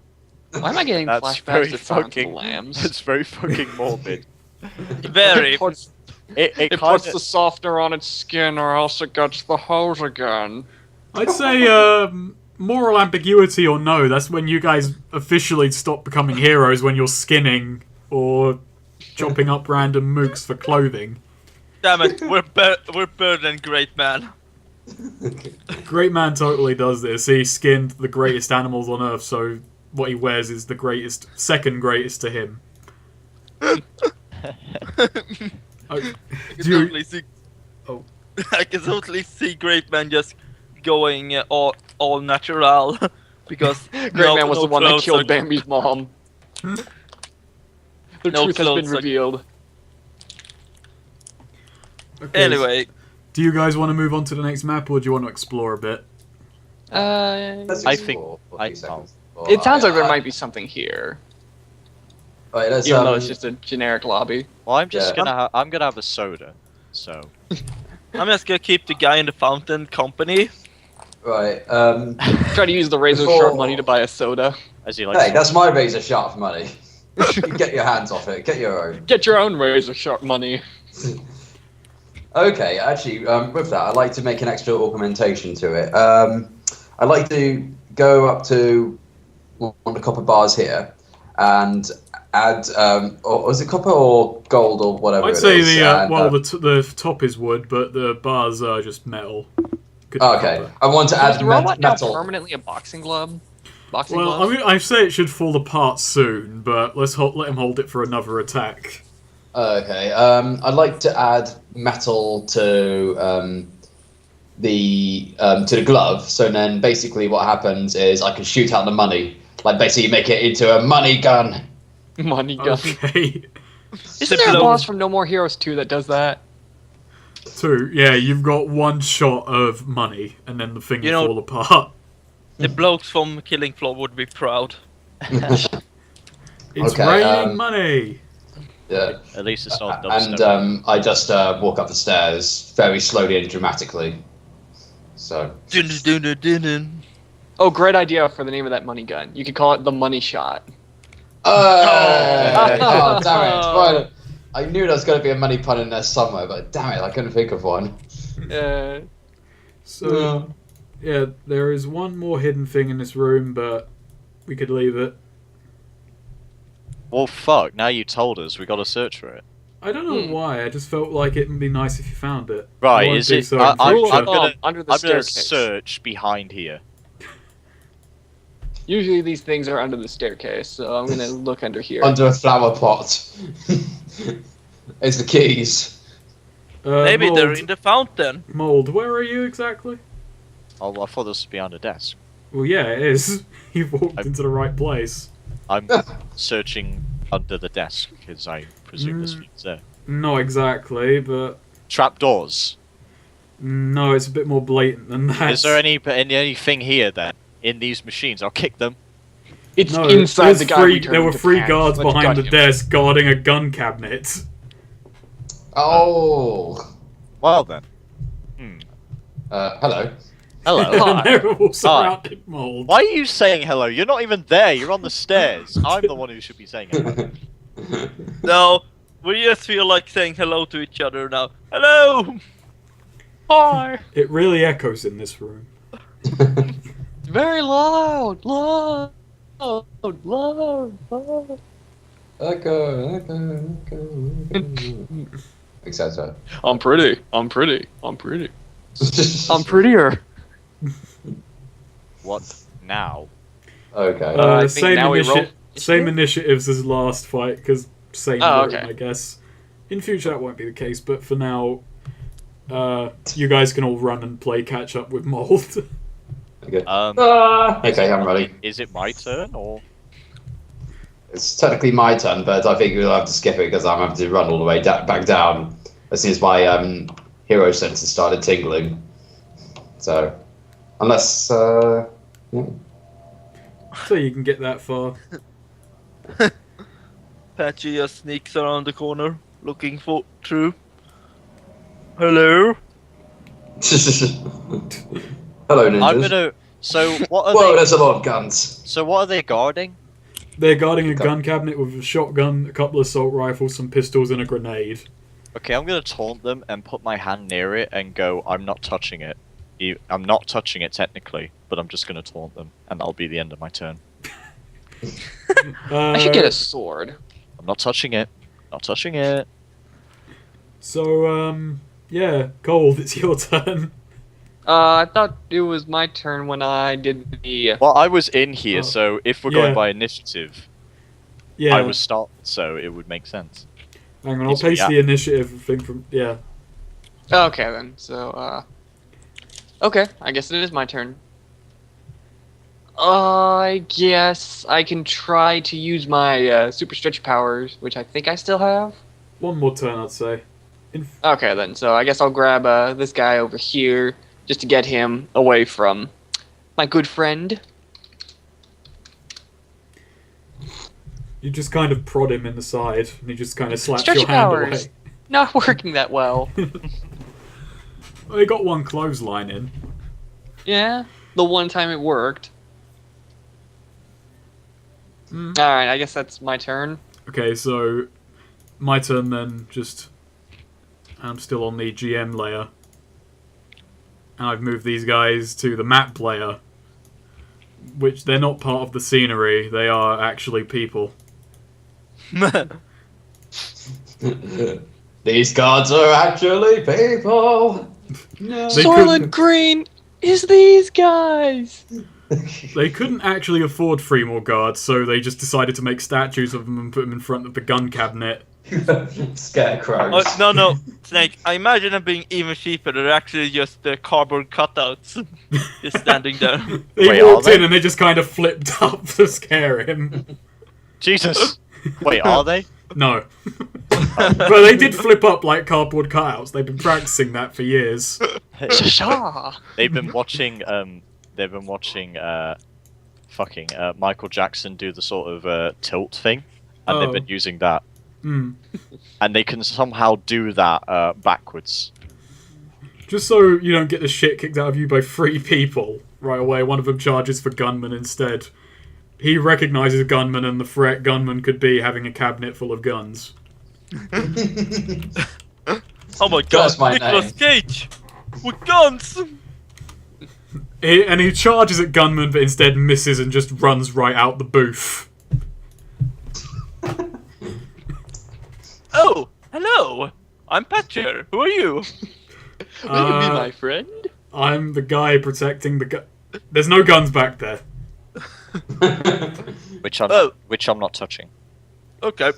Why am I getting That's flashbacks very to Silence of the fucking... Lambs? That's very fucking morbid. Very. It puts, It it kind puts the softener on its skin or else it gets the hose again. I'd say moral ambiguity or no. That's when you guys officially stop becoming heroes, when you're skinning or chopping up random mooks for clothing. Damn it, we're better than Great Man. Great Man totally does this. He skinned the greatest animals on Earth, so what he wears is the greatest, second greatest to him. I can totally see. Oh. I can totally see Great Man just going all natural because Great Man was the one that killed Bambi's mom. The truth has been revealed. Okay, Anyway, do you guys want to move on to the next map, or do you want to explore a bit? I think it sounds like there might be something here, Right, let's, even though it's just a generic lobby. Well, I'm just I'm gonna have a soda. So I'm just gonna keep the guy in the fountain company. Right. Try to use the razor sharp money to buy a soda. as he likes. Hey, that's my razor sharp money. Get your hands off it. Get your own. Get your own razor sharp money. Okay, actually, with that, I'd like to make an extra augmentation to it. I'd like to go up to one of the copper bars here and add, or is it copper or gold or whatever I'd it say is? the top is wood, but the bars are just metal. Could be Okay, copper. I want to Is add the robot now metal. permanently a boxing glove? Boxing Well, glove? I say it should fall apart soon, but let him hold it for another attack. Okay, I'd like to add metal to the glove. So then, basically, what happens is I can shoot out the money. Like basically, make it into a money gun. Money gun. Okay. Isn't there a boss from No More Heroes 2 that does that? 2. Yeah, you've got one shot of money, and then the thing will fall apart. The blokes from Killing Floor would be proud. It's Okay, raining money. Yeah. At least it's not And dubstep. I just walk up the stairs very slowly and dramatically. So. Dun, dun, dun, dun, dun. Oh, great idea for the name of that money gun. You could call it the Money Shot. Oh, damn it! Well, I knew there was going to be a money pun in there somewhere, but damn it, I couldn't think of one. So, yeah, there is one more hidden thing in this room, but we could leave it. Well, fuck! Now you told us, we got to search for it. I don't know why. I just felt like it would be nice if you found it. Right? I won't Is do it? so in I'm future. Under the gonna staircase. search behind here. Usually these things are under the staircase, so I'm gonna look under here. Under a flower pot. It's the keys. Maybe they're Mold. in the fountain. Mold, where are you exactly? Oh, I thought this was behind a desk. Well, yeah, it is. You've walked into the right place. I'm searching under the desk because I presume this means there. Not exactly, but Trapdoors. no, it's a bit more blatant than that. Is there anything here then in these machines? I'll kick them. It's No, inside there's the guy. we there turned were to 3 Pan. guards Let's behind gut the him. desk guarding a gun cabinet. Oh. Well then. Hello. Hello. And they're all surrounded Mold. Why are you saying hello? You're not even there. You're on the stairs. I'm the one who should be saying hello. No, we just feel like saying hello to each other now. Hello! Hi! It really echoes in this room. Very loud, loud, loud. Echo. Etc. I'm pretty. I'm prettier. What now? Okay. I think now we roll- Same initiatives as last fight, because same room, okay. I guess. In future that won't be the case, but for now, you guys can all run and play catch up with Mold. Okay. Okay, I'm ready. Is it my turn or? It's technically my turn, but I think we'll have to skip it because I'm having to run all the way back down as soon as my hero senses started tingling. So, unless So you can get that far. Patchy just sneaks around the corner, looking for through. Hello? Hello, ninjas. I'm gonna. So what are Whoa, they? there's a lot of guns. So what are they guarding? They're guarding a gun cabinet with a shotgun, a couple of assault rifles, some pistols, and a grenade. Okay, I'm gonna taunt them and put my hand near it and go. I'm not touching it. I'm not touching it technically, but I'm just gonna taunt them, and that'll be the end of my turn. I should get a sword. I'm not touching it. Not touching it. So, yeah, Cold, it's your turn. I thought it was my turn when I did the. Well, I was in here, Oh. so if we're Yeah. going by initiative, Yeah. I was start, so it would make sense. Hang on, I'll It's- paste yeah. the initiative thing from. Yeah. Okay then. So okay, I guess it is my turn. I guess I can try to use my super stretch powers, which I think I still have. One more turn, I'd say. Okay then, so I guess I'll grab this guy over here just to get him away from my good friend. You just kind of prod him in the side, and he just kind of slaps Stretch your hand powers. away. Not working that well. Well, he got one clothesline in. Yeah, the one time it worked. Alright, I guess that's my turn. Okay, so my turn then. Just I'm still on the GM layer, and I've moved these guys to the map layer, which they're not part of the scenery. They are actually people. These gods are actually people. No. They Soylent Green is these guys! They couldn't actually afford 3 more guards, so they just decided to make statues of them and put them in front of the gun cabinet. Scarecrows. No, Snake. I imagine them being even cheaper. They're actually just the cardboard cutouts, just standing there. They Wait, walked are they? in and they just kind of flipped up to scare him. Jesus! Wait, are they? No. But they did flip up like cardboard cutouts. They've been practicing that for years. Shasha! They've been watching. Fucking Michael Jackson do the sort of tilt thing, and they've been using that. Mm. And they can somehow do that backwards. Just so you don't get the shit kicked out of you by 3 people right away, one of them charges for Gunman instead. He recognises Gunman, and the threat Gunman could be having a cabinet full of guns. Oh my god, That's my Nicolas name. Cage! With guns! And he charges at Gunman, but instead misses and just runs right out the booth. Oh, hello! I'm Patcher. Who are you? Will you be my friend? I'm the guy protecting the gun. There's no guns back there. Which I'm not touching. Okay.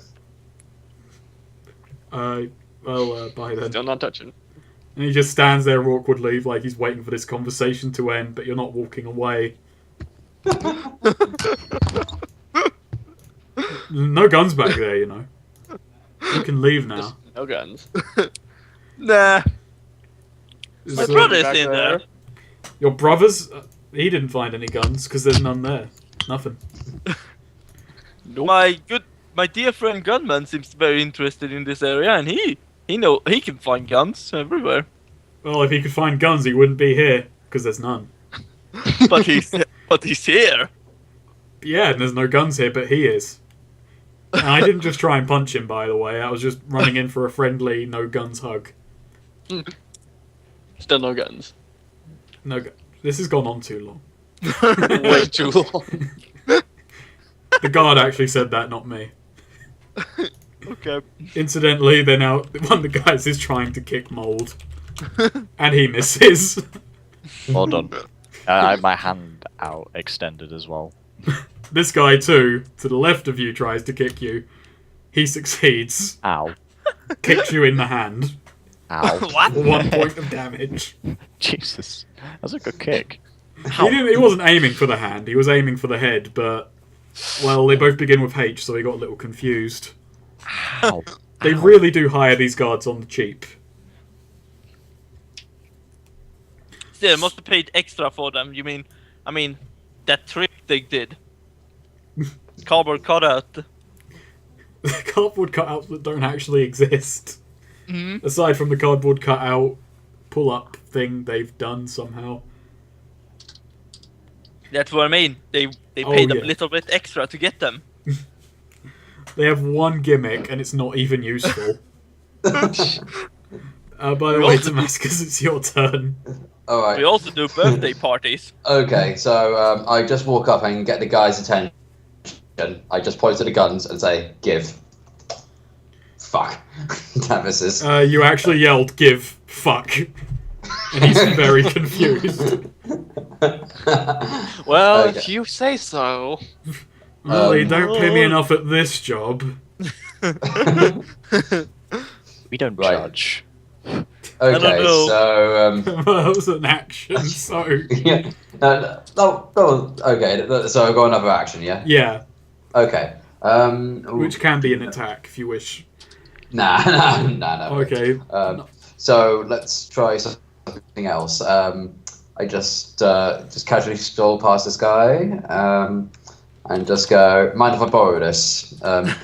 Bye then. Still not touching. And he just stands there awkwardly, like he's waiting for this conversation to end, but you're not walking away. No guns back there, you know. You can leave now. No guns. Nah. My So- brother's back in there. Your brother's? He didn't find any guns, because there's none there. Nothing. My dear friend Gunman seems very interested in this area, and he can find guns everywhere. Well, if he could find guns, he wouldn't be here, because there's none. But he's here. Yeah, and there's no guns here, but he is. And I didn't just try and punch him, by the way. I was just running in for a friendly, no guns hug. Still no guns. No, this has gone on too long. Way too long. The guard actually said that, not me. Okay. Incidentally, they're now one of the guys is trying to kick Mold, and he misses. Well done. I have my hand out extended as well. This guy too, to the left of you, tries to kick you. He succeeds. Ow. Kicks you in the hand. Ow. What? 1 point of damage. Jesus. That's a good kick. He wasn't aiming for the hand. He was aiming for the head, but well, they both begin with H, so he got a little confused. Ow. They really do hire these guards on the cheap. Still, must have paid extra for them. I mean, that trick they did. Cardboard cutout. Cardboard cutouts that don't actually exist. Mhm. Aside from the cardboard cutout pull-up thing they've done somehow. That's what I mean. They Oh, paid a yeah. little bit extra to get them. They have one gimmick, and it's not even useful. By the We way, also- Temascos, it's your turn. Alright. We also do birthday parties. Okay, so I just walk up and get the guy's attention. I just point to the guns and say, give. Fuck. That misses. You actually yelled, give, fuck. He's very confused. Well, Okay. if you say so. Really, don't pay me enough at this job. We don't Right. judge. Okay, know. so That was an action, so... yeah, no, okay. So I've got another action, yeah. Yeah, Okay. which can be an attack if you wish. Nah. Okay. So let's try something else. I just casually stroll past this guy, and just go, mind if I borrow this? I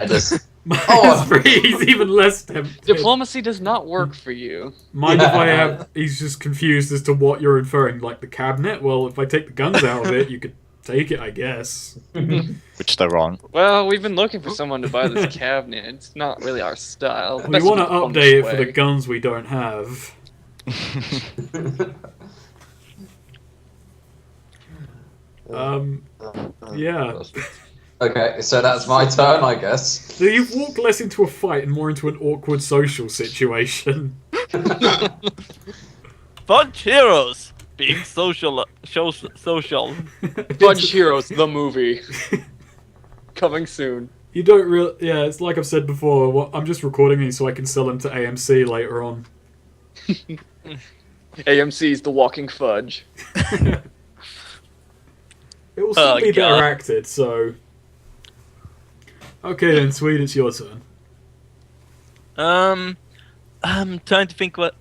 just. It's free, he's even less tempted. Diplomacy does not work for you. Mind if I have... He's just confused as to what you're inferring. Like the cabinet? Well, if I take the guns out of it, you could take it, I guess. Which they're wrong. Well, we've been looking for someone to buy this cabinet. It's not really our style. We want to update it for the guns we don't have. Yeah. Okay, so that's my turn, I guess. So you've walked less into a fight and more into an awkward social situation. Fudge Heroes being social. Social. Fudge Heroes, the movie. Coming soon. You don't really... Yeah, it's like I've said before, I'm just recording these so I can sell them to AMC later on. AMC's The Walking Fudge. It will still Oh, be God. better acted, so... Okay then, Sweed, it's your turn. I'm trying to think what.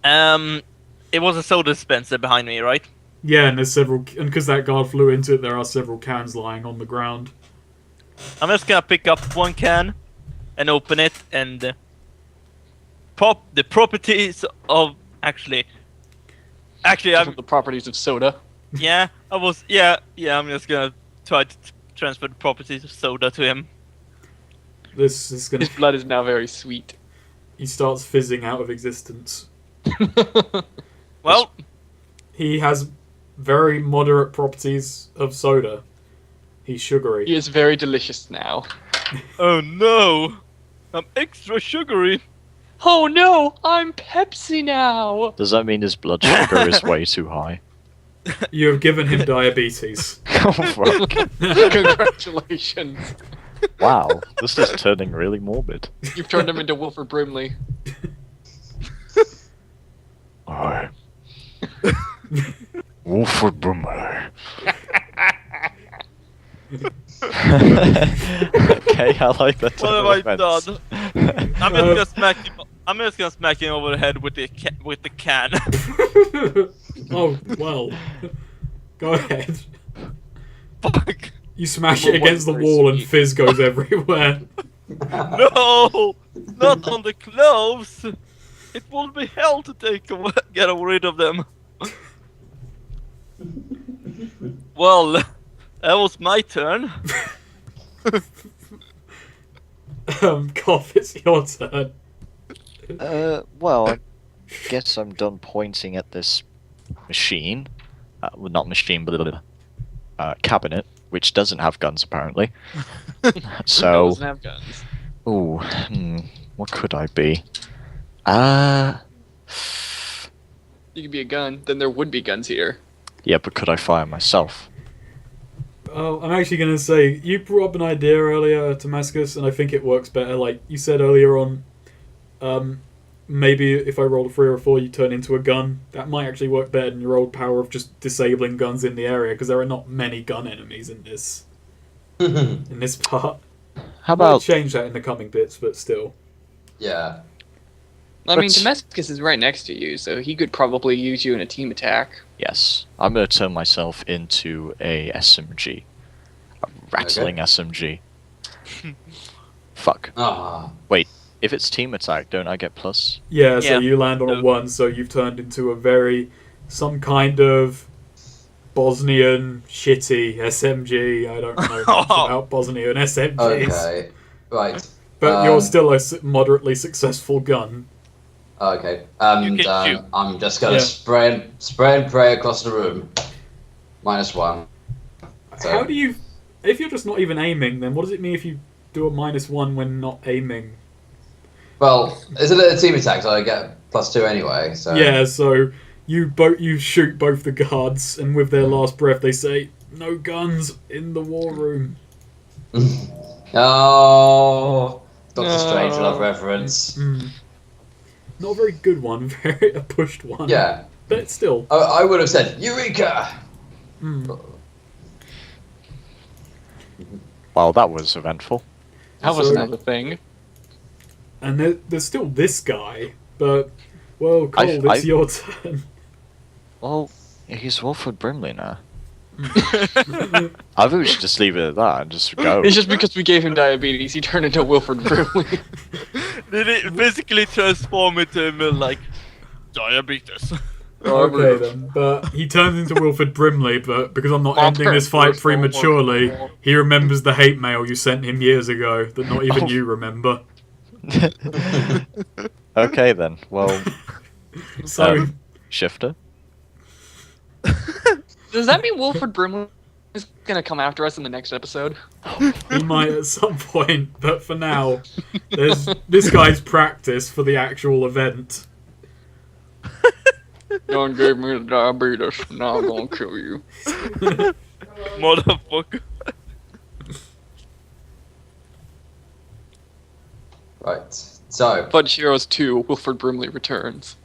It was a soda dispenser behind me, right? Yeah, and there's several... And because that guard flew into it, there are several cans lying on the ground. I'm just gonna pick up one can and open it and pop the properties of actually I'm The properties of soda. I'm just gonna try to transfer the properties of soda to him. This is gonna... His blood is now very sweet. He starts fizzing out of existence. Well, He has very moderate properties of soda. He's sugary. He is very delicious now. oh no, I'm extra sugary. Oh no, I'm Pepsi now! Does that mean his blood sugar is way too high? You have given him diabetes. Oh, fuck. Congratulations. Wow, this is turning really morbid. You've turned him into Wilford Brimley. Hi. Wolford Brumley. Okay, I like that. What have I done? I'm just gonna smack him over the head with the can. Oh, well. Go ahead. Fuck. You smash Number it against the one, wall and sweet. fizz goes everywhere. No, not on the clothes. It will be hell to get rid of them. Well, that was my turn. Goth, it's your turn. Well, I guess I'm done pointing at this machine. Well, not machine, but cabinet, which doesn't have guns apparently. So, Doesn't have guns. ooh, what could I be? You could be a gun, then there would be guns here. Yeah, but could I fire myself? Oh, I'm actually going to say, you brought up an idea earlier, Temascos, and I think it works better. Like you said earlier on, maybe if I roll a 3 or a 4, you turn into a gun. That might actually work better than your old power of just disabling guns in the area, because there are not many gun enemies in this part. How Might about change that in the coming bits, but still. Yeah. I mean, Let's- Temascos is right next to you, so he could probably use you in a team attack. yes? I'm gonna turn myself into a SMG, a rattling SMG. Fuck. Ah. If it's team attack, don't I get plus? Yeah, so Yeah. you land on a No. 1, so you've turned into some kind of Bosnian shitty SMG. I don't know much about Bosnian SMGs. Okay. Right. But you're still a moderately successful gun. Okay. You And can shoot. I'm just gonna Yeah. spray and pray across the room. -1. So- How do you... If you're just not even aiming, then what does it mean if you do a -1 when not aiming? Well, isn't it a team attack? So I get +2 anyway. So Yeah, so you shoot both the guards, and with their last breath, they say, "No guns in the war room." Oh, Doctor No. Strangelove reference. Not a very good one, very a pushed one. Yeah, But still. I would have said Eureka. Wow, that was eventful. That was So- another thing. And there's still this guy, but, well, Cole, it's your turn. Well, he's Wilford Brimley now. I think we should just leave it at that and just go. It's just because we gave him diabetes, he turned into Wilford Brimley. Did it physically transform into him like diabetes? Okay then, but he turns into Wilford Brimley, but because I'm not Mom ending this fight turns prematurely, Wilford. he remembers the hate mail you sent him years ago that not even Oh. you remember. Okay then. Well, So, Shifter. Does that mean Wilford Brimley is gonna come after us in the next episode? he might at some point, but for now, there's this guy's practice for the actual event. John gave me the diabetes, now I'm gonna kill you. Motherfucker. Right. So Fudge Heroes 2, Wilford Brimley returns.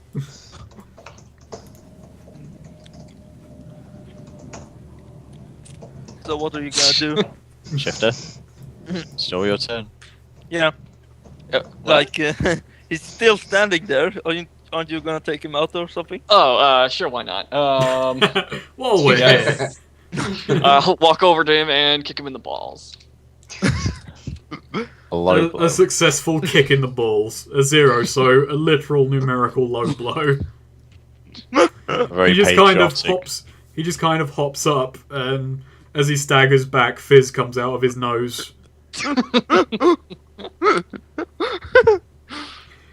So what are you gonna do? Shifter. Still your turn. Yeah, like he's still standing there. Aren't you gonna take him out or something? Oh, sure, why not? Whoa, wait. Yes. I'll walk over to him and kick him in the balls. A low blow. A successful kick in the balls. A 0, so a literal numerical low blow. Very He just kind of patriotic. hops. He just kind of hops up, and as he staggers back, fizz comes out of his nose.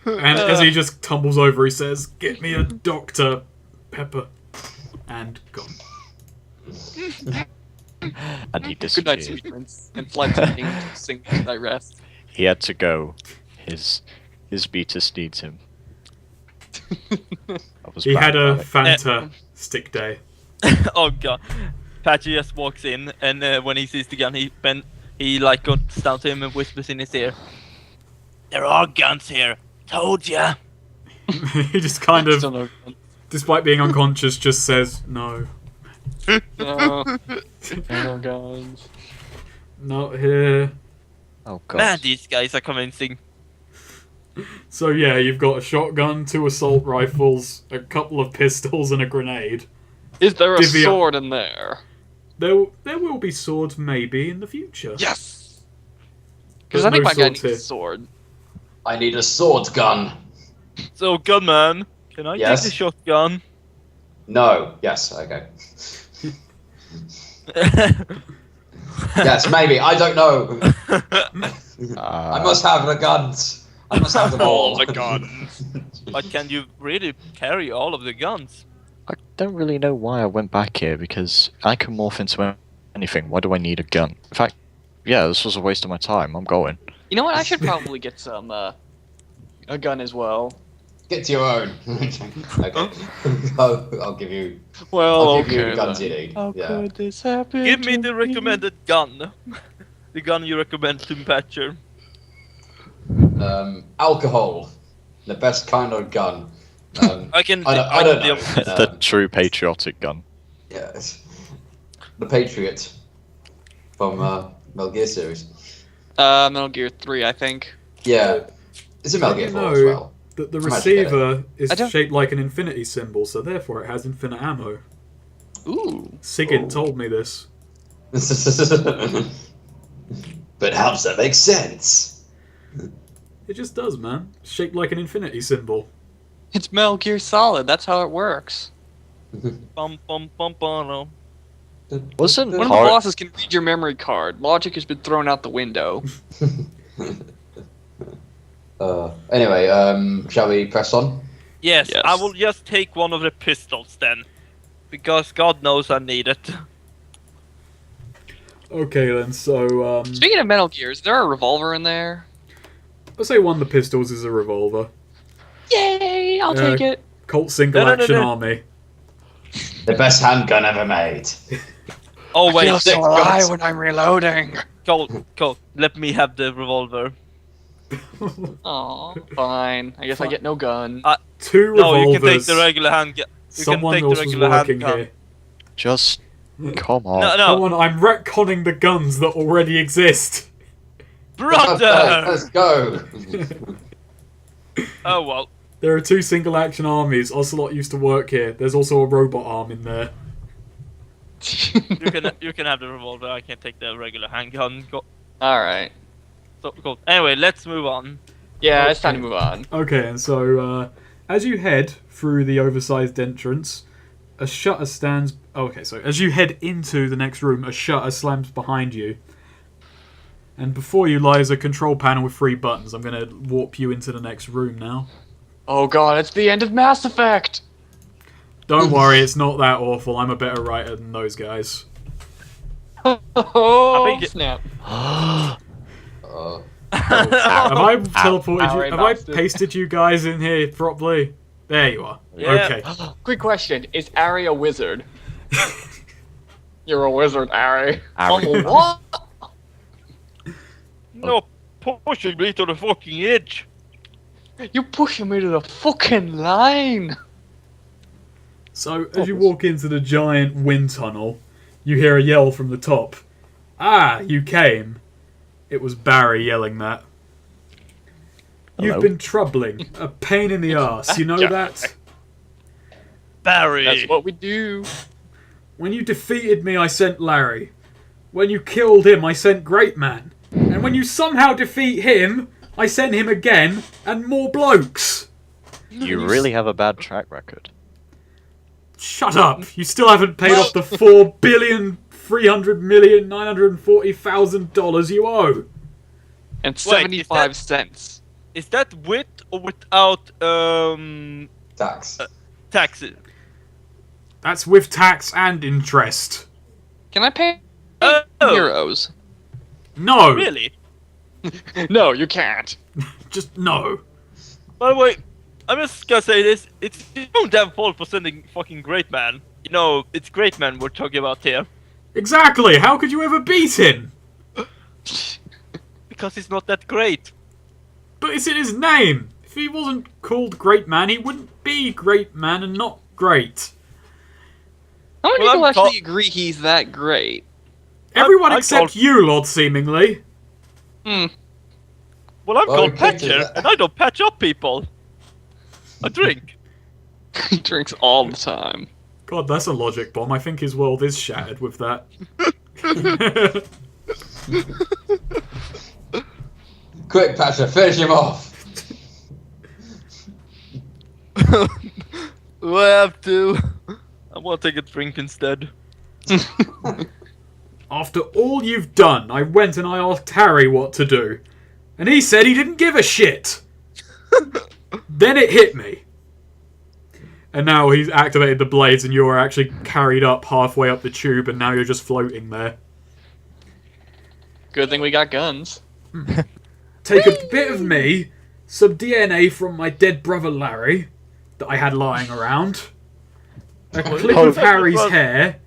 And as he just tumbles over, he says, "Get me a Dr. Pepper." And gone. And he Good night, disappeared. sweet prince. And flight to king to sing thy rest. He had to go. His Beatus needs him. That was He bad, had a Alec. Fanta stick day. Oh god. Patchy just walks in, and when he sees the gun, he like goes down to him and whispers in his ear, "There are guns here. Told ya." He just kind of, Still no despite being unconscious, just says, "No, No. No guns. not here." Oh god. Man, these guys are convincing. So yeah, you've got a shotgun, 2 assault rifles, a couple of pistols, and a grenade. Is there a Divvy up. sword in there? There will be swords maybe in the future. Yes! Because There's I think no my guy swords needs a here. sword. I need a sword gun. So, Gunman, can I Yes? take the shotgun? No. Yes. Okay. Yes. Maybe. I don't know. I must have the guns. I must have them all. All the guns. But can you really carry all of the guns? I don't really know why I went back here because I can morph into anything. Why do I need a gun? In fact, yeah, this was a waste of my time. I'm going. You know what? I should probably get some, a gun as well. Get to your own. Okay. I'll give you. Well, I'll give you okay. the guns then. you need. How Yeah. could this happen? Give me to the recommended gun. The gun you recommend to Patcher. Alcohol. The best kind of gun. I can. I don't know. The true patriotic gun. Yes. The Patriot from Metal Gear series. Metal Gear 3, I think. Yeah. It's a Metal Gear 4 as well. The Imagine receiver is I don't- shaped like an infinity symbol, so therefore it has infinite ammo. Ooh. Sigint Oh. told me this. But how does that make sense? It just does, man. Shaped like an infinity symbol. It's Metal Gear Solid, that's how it works. Bum bum bum bum. Wasn't One of the bosses can read your memory card. Logic has been thrown out the window. Anyway, shall we press on? Yes, Yes. I will just take one of the pistols then, because God knows I need it. Okay then, so Speaking of Metal Gear, is there a revolver in there? I'll say one of the pistols is a revolver. Yay! I'll take it. Colt single action army. The best handgun ever made. Oh wait, Feel so alive when I'm reloading. Colt, let me have the revolver. Aw, fine. I guess I get no gun. 2 No, revolvers. you can take the regular handgun. You Someone can take else the was regular working handgun. here. Just come on. No, Come no, on, I'm retconning the guns that already exist. brother. Let's go. Oh well. There are 2 single action armies. Ocelot used to work here. There's also a robot arm in there. You can have the revolver. I can take the regular handgun. Alright. So cool. Anyway, let's move on. Yeah, it's time to move on. Okay, and so as you head through the oversized entrance, a shutter stands... Oh, okay, so as you head into the next room, a shutter slams behind you. And before you lies a control panel with 3 buttons. I'm going to warp you into the next room now. Oh god, it's the end of Mass Effect! Don't worry, it's not that awful. I'm a better writer than those guys. Oh, snap. Have I teleported you? Harry Have I bastard. pasted you guys in here properly? There you are. Yeah. Okay. Quick question, is Ari a wizard? You're a wizard, Ari. Ari. Oh, what? No, pushing me to the fucking edge. You're pushing me to the fucking line! So, as you walk into the giant wind tunnel, you hear a yell from the top. Ah, you came. It was Barry yelling that. You've Hello? been troubling. A pain in the arse, you know that? Barry. That's what we do. When you defeated me, I sent Larry. When you killed him, I sent Great Man. And when you somehow defeat him, I send him again, and more blokes. You really have a bad track record. Shut up! You still haven't paid off the $4,300,940,000 you owe. And Wait, 75 cents. Is that with or without Tax. taxes? That's with tax and interest. Can I pay Oh, euros? No! really? No, you can't. Just no. By the way, I'm just gonna say this. It's your own damn fault for sending fucking Great Man. You know, it's Great Man we're talking about here. Exactly! How could you ever beat him? Because he's not that great. But it's in his name! If he wasn't called Great Man, he wouldn't be Great Man and not great. How many Well, people I'm actually agree he's that great? Everyone I'm except called- you, Lord, seemingly. Well, I'm Well, called we can't do Patcher, that. and I don't patch up people. I drink. He drinks all the time. God, that's a logic bomb. I think his world is shattered with that. Quick, Pasha, finish him off. Do I have to? I want to take a drink instead. After all you've done, I went and I asked Harry what to do. And he said he didn't give a shit. Then it hit me. And now he's activated the blades and you're actually carried up halfway up the tube and now you're just floating there. Good thing we got guns. Take a bit of me, some DNA from my dead brother Larry that I had lying around, a clip of Harry's hair,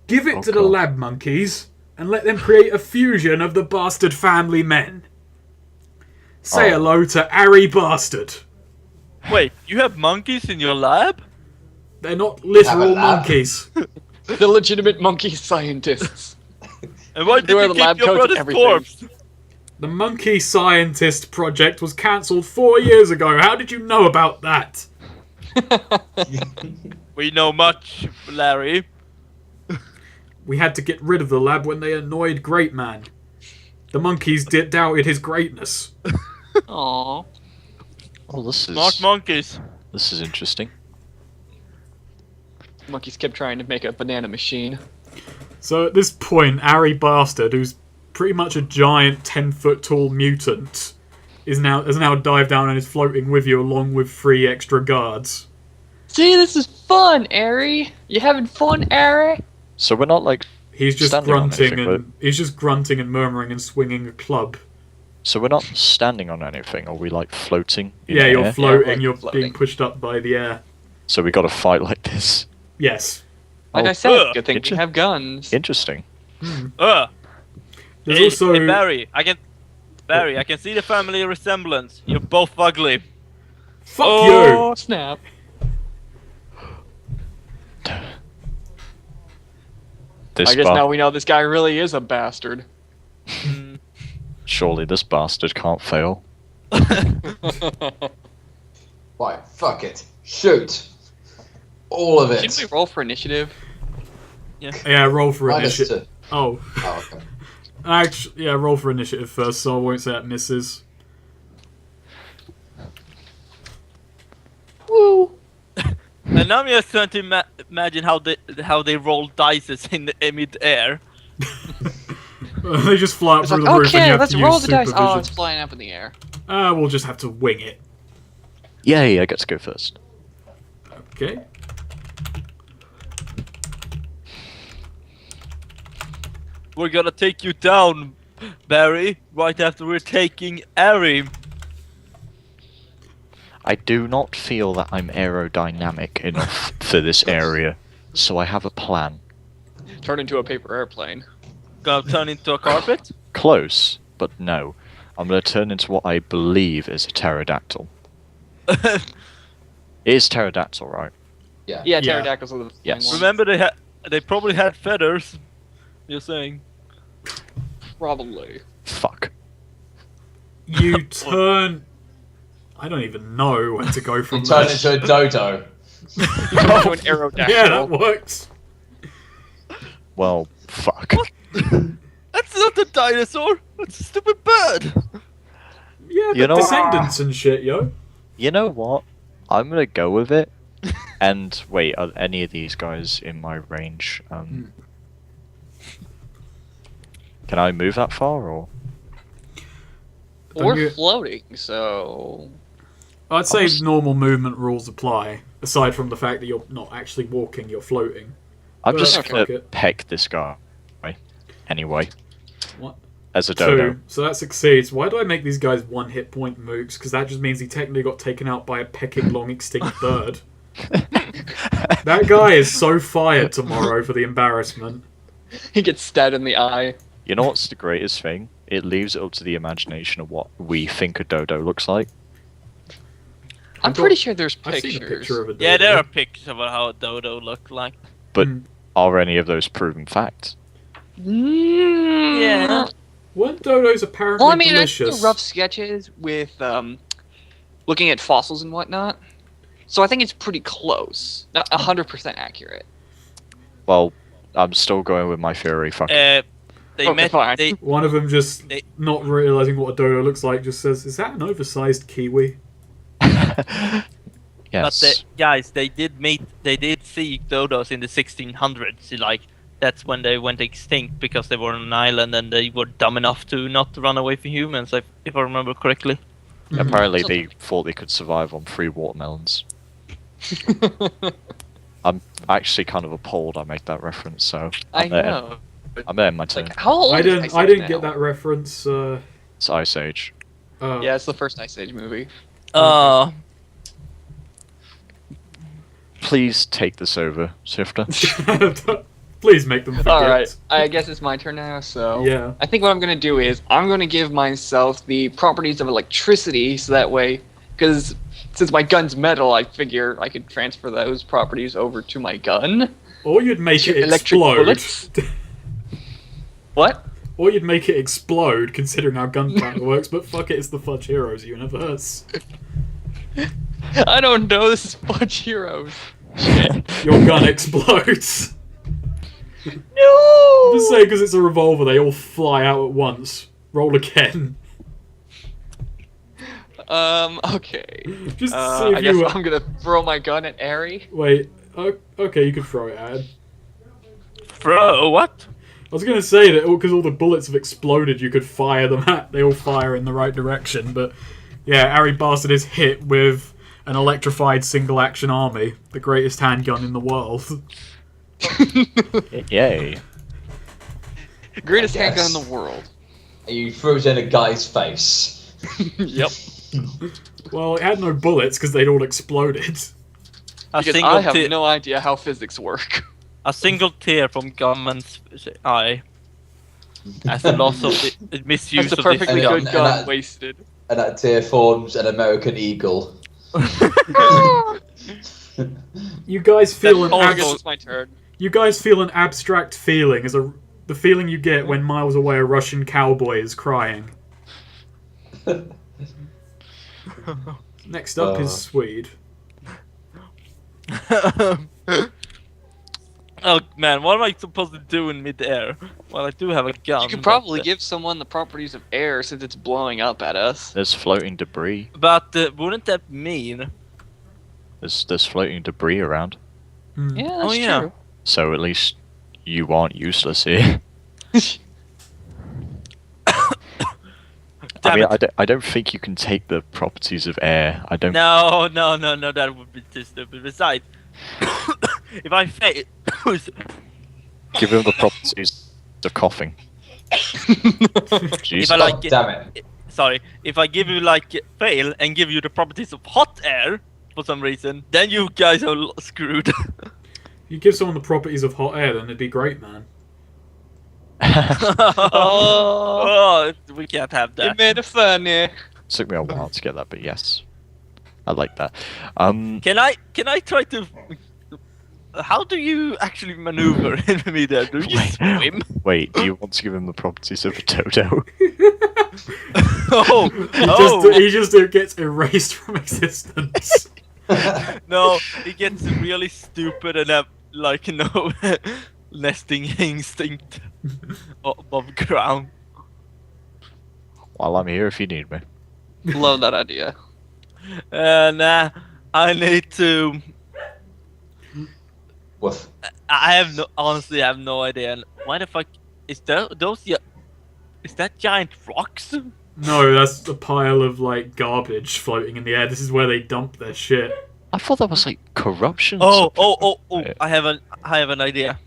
give it to the God. lab monkeys, and let them create a fusion of the bastard family men. Say hello to Harry Bastard. Wait, you have monkeys in your lab? They're not literal lab? monkeys. The legitimate monkey scientists. And why did They wear you the lab keep your coats and brother's everything. corpse? The Monkey Scientist project was cancelled 4 years ago. How did you know about that? We know much, Larry. We had to get rid of the lab when they annoyed Great Man. The monkeys doubted his greatness. Aww. Oh, this Smart monkeys. is interesting. Monkeys kept trying to make a banana machine. So at this point, Harry Bastard, who's pretty much a giant 10-foot tall mutant, has now dived down and is floating with you along with 3 extra guards. See, this is fun, Ari. You having fun, Ari? So we're not like. He's just Standing on grunting anything, and he's just grunting and murmuring and swinging a club. So we're not standing on anything, are we like floating in Yeah, you're air? floating, Yeah, we're you're floating. being pushed up by the air. So we gotta fight like this. Yes. Like Oh, I said, ugh. good thing we have guns. Interesting. There's Hey, also... hey, Barry, I can see the family resemblance. You're both ugly. Fuck Oh, snap. This I guess ba- now we know this guy really is a bastard. Surely this bastard can't fail. Right, fuck it. Shoot. All of Should we it. roll for initiative? you! Yeah, roll for Minus initiative. 2. Oh. Oh, okay. Actually, yeah, roll for initiative first, so I won't say that misses. Woo! And now I'm just trying to imagine how they roll dice in mid-air. They just fly up It's through like, the roof and you okay, have let's to roll use the dice. Oh, supervision. it's flying up in the air. We'll just have to wing it. Yay, I get to go first. Okay. We're gonna take you down, Barry, right after we're taking Ari. I do not feel that I'm aerodynamic enough for this area, so I have a plan. Turn into a paper airplane. Gonna turn into a carpet? Close, but no. I'm gonna turn into what I believe is a pterodactyl. It is pterodactyl, right? Yeah. Yeah, Yeah. pterodactyls are the flying Yes. ones. Remember they probably had feathers. You're saying. Probably. Fuck. You turn... I don't even know where to go from You turn there. into a dodo. You turn into an aerodactyl. Yeah, that works. Well, fuck. That's not a dinosaur. That's a stupid bird. Yeah, You the know- descendants and shit, yo. You know what? I'm gonna go with it. And wait, are any of these guys in my range? Can I move that far, or? We're you- floating, so... I'd say Obviously- normal movement rules apply, aside from the fact that you're not actually walking, you're floating. I'm Well, just fuck gonna it. peck this guy. Anyway. What? As a dodo. 2. So that succeeds. Why do I make these guys 1 hit point mooks? Because that just means he technically got taken out by a pecking long extinct bird. That guy is so fired tomorrow for the embarrassment. He gets stabbed in the eye. You know what's the greatest thing? It leaves it up to the imagination of what we think a dodo looks like. I'm got- pretty sure there's I've pictures. seen a picture of a dodo. Yeah, there are pictures of how a dodo looked like. But Hmm. are any of those proven facts? Yeah. Weren't dodos apparently Well, I mean, I delicious? see rough sketches with looking at fossils and whatnot. So I think it's pretty close. Not 100% accurate. Well, I'm still going with my theory. Fuck it. They Okay, met. fine. They One of them just They- not realizing what a dodo looks like just says, "Is that an oversized kiwi?" But Yes. guys, they did meet. They did see dodos in the 1600s. Like that's when they went extinct because they were on an island and they were dumb enough to not run away from humans. If I remember correctly. Apparently So- they thought they could survive on 3 watermelons. I'm actually kind of appalled I made that reference, so I I'm there. know. I'm there in my turn. Like, how old I is didn't. Ice I Age didn't now? get that reference. It's Ice Age. Yeah, it's the first Ice Age movie. Please take this over, Sifter. Please make them forget. Alright, I guess it's my turn now, so... Yeah. I think what I'm going to do is, I'm going to give myself the properties of electricity, so that way... Because since my gun's metal, I figure I could transfer those properties over to my gun. Or you'd make Shoot it electric explode. bullets? What? Or you'd make it explode, considering how gunpowder works. But fuck it, it's the Fudge Heroes universe. I don't know, this is Fudge Heroes. Shit. Your gun explodes. No! Just say because it's a revolver, they all fly out at once. Roll again. Okay. Just see I if guess you. I'm gonna throw my gun at Ari. Wait. Okay, you could throw it at him. Throw what? I was going to say that because all the bullets have exploded, you could fire them at. They all fire in the right direction, but yeah, Ari Bastard is hit with an electrified single-action army, the greatest handgun in the world. Yay. Greatest I handgun guess. in the world. And you threw it in a guy's face. Yep. Well, it had no bullets because they'd all exploded. A Because single I have tear, no idea how physics work. a single tear from Gunman's eye. As a loss of the misuse That's a of this perfectly gun. good gun that- wasted. And that tear forms an American eagle. You guys feel an Oh, I abs- guess it's my turn. You guys feel an abstract feeling as the feeling you get when miles away a Russian cowboy is crying. Next up is Sweed. Oh man, what am I supposed to do in midair? Well, I do have a gun. You could probably but, give someone the properties of air since it's blowing up at us. There's floating debris. But wouldn't that mean? There's floating debris around. Hmm. Yeah, Oh, that's yeah. true. So at least you aren't useless here. I Damn mean, it. I don't think you can take the properties of air. I don't. No, that would be too stupid. Besides, if I fail, Give him the properties of coughing. if Jesus. I like, God damn it. sorry, if I give you like fail and give you the properties of hot air for some reason, then you guys are screwed. You give someone the properties of hot air, then it'd be great, man. Oh, we can't have You that. made it funny. Took me a while to get that, but yes, I like that. Can I try to? How do you actually maneuver in midair? Do you swim? Wait, do you want to give him the properties of a dodo? Oh, He just gets erased from existence. no, he gets really stupid and have like no nesting instinct above ground. Well, I'm here if you need me. Love that idea. Nah, I need to. Woof. Honestly, I have no idea. And why the fuck is is that giant rocks? No, that's a pile of like garbage floating in the air. This is where they dump their shit. I thought that was like corruption. Oh, Right. I have an idea.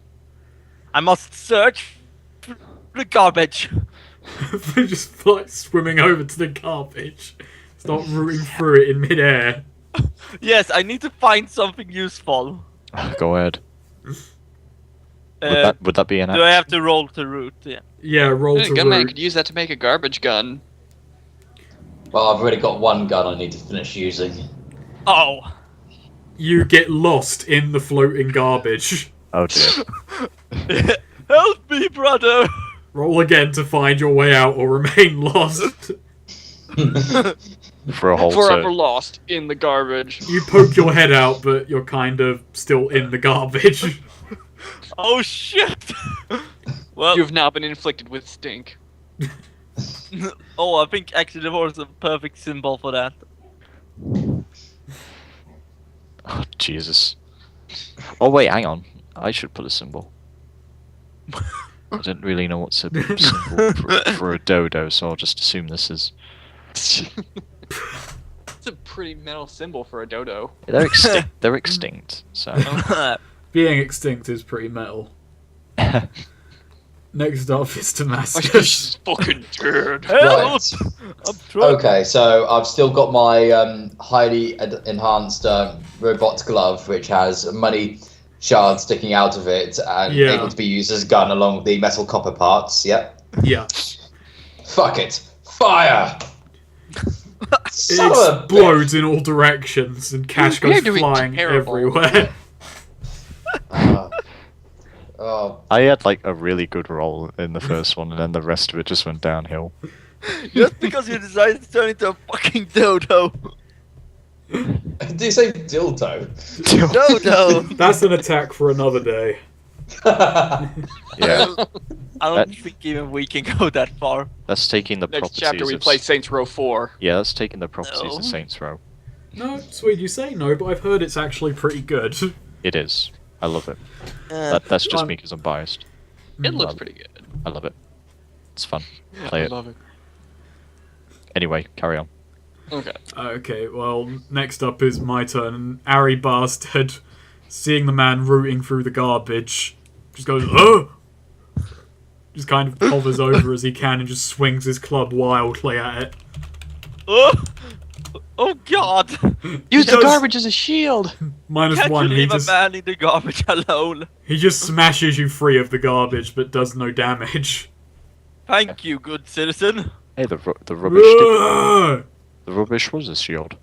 I must search for the garbage. Just like swimming over to the garbage. Start rooting through it in midair. Yes, I need to find something useful. Go ahead. Would that be an Do I action? have to roll to root? Yeah. Yeah, roll to Gunman root. could use that to make a garbage gun. Well, I've already got one gun I need to finish using. Oh. You get lost in the floating garbage. Oh dear. Help me, brother! Roll again to find your way out or remain lost. For a whole Forever turn. lost in the garbage. You poke your head out, but you're kind of still in the garbage. Oh shit! Well, You've now been inflicted with stink. oh, I think actually there was a perfect symbol for that. Oh Jesus. Oh wait, hang on. I should put a symbol. I don't really know what's a symbol for a dodo, so I'll just assume this is. It's a pretty metal symbol for a dodo. They're extinct. They're extinct. So. Being extinct is pretty metal. Next up is Temascos. This fucking turd. Help! Right. I'm trying. Okay, so I've still got my highly enhanced robot glove, which has money shards sticking out of it and Yeah. able to be used as a gun along with the metal copper parts. Yep. Yeah. Fuck it. Fire! It Son of a explodes in all directions and cash We're goes doing flying terrible. everywhere. bitch. Oh, I had like a really good roll in the first one, and then the rest of it just went downhill. Just because you decided to turn into a fucking dodo. do you say dildo? Dodo! That's an attack for another day. Yeah, I don't think even we can go that far. that's taking the Next properties chapter we of. play Saints Row 4. Yeah, that's taking the properties No. of Saints Row. No, Sweet, you say no, but I've heard it's actually pretty good. It is. I love it. That's just me because I'm biased. It looks Um, pretty good. I love it. It's fun. Play I it. love it. Anyway, carry on. Okay. Okay, well, next up is my turn. And Ari Bastard, seeing the man rooting through the garbage, just goes, oh! just kind of hovers over as he can and just swings his club wildly at it. Oh God! Use the does- garbage as a shield. Minus Can't one, you he leave a just man in the garbage alone? he just smashes you free of the garbage, but does no damage. Thank you, good citizen. Hey, the rubbish. Ugh! The rubbish was a shield.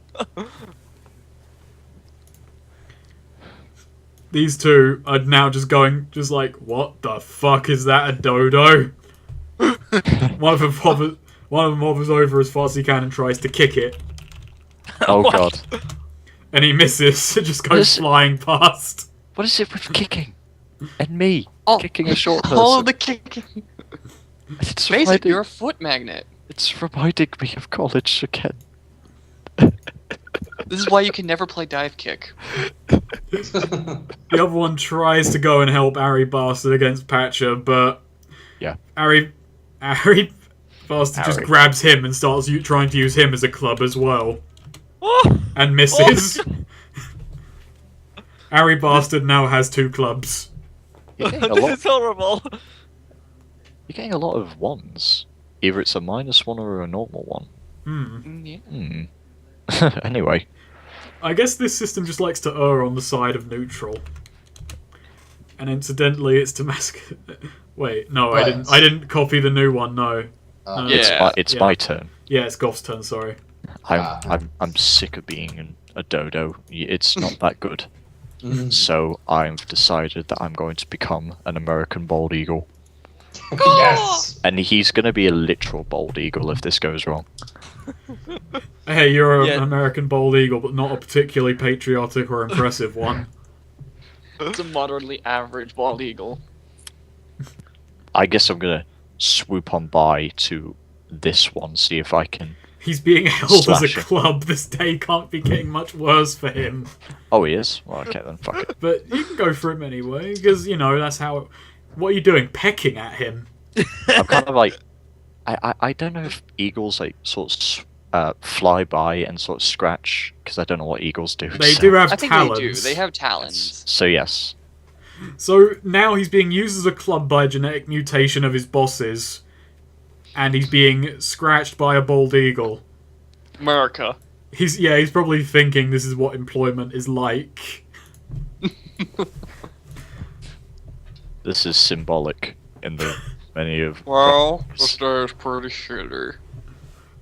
These two are now just going, just like, what the fuck is that, a dodo? One of them hovers over as fast as he can and tries to kick it. Oh What? God. And he misses, it just goes Yes. flying past. What is it with kicking? And me Oh, kicking a short person. All of the kicking. It's Basically, reminding, you're a foot magnet. it's reminding me of college again. This is why you can never play dive kick. The other one tries to go and help Harry Bastard against Patcher, but Yeah. Harry Bastard just Harry. grabs him and starts trying to use him as a club as well, Oh, and misses. Harry Bastard now has 2 clubs. You're getting a this lot. is horrible. You're getting a lot of ones. Either it's a -1 or a normal one. Yeah. Anyway, I guess this system just likes to err on the side of neutral. And incidentally, it's Temascos. Wait, no, Right. I didn't copy the new one. No. No. Yeah. it's yeah. my turn. Yeah, it's Goth's turn. Sorry. I'm sick of being a dodo. It's not that good. Mhm. So I've decided that I'm going to become an American bald eagle, Yes. and he's going to be a literal bald eagle if this goes wrong. Hey, you're an Yeah. American bald eagle, but not a particularly patriotic or impressive one. It's a moderately average bald eagle. I guess I'm going to swoop on by to this one, see if I can. He's being held as a Slashing. club. This day can't be getting much worse for him. Oh, he is. Well, okay then. Fuck it. But you can go for him anyway, because, you know, that's how... What are you doing? Pecking at him? I'm kind of like, I don't know if eagles like sort of fly by and sort of scratch, because I don't know what eagles do. They so. do have I think talons. they do. They have talons. So yes, So now he's being used as a club by a genetic mutation of his bosses, and he's being scratched by a bald eagle. America. He's probably thinking this is what employment is like. this is symbolic in the many of. Well, this day is pretty shitty.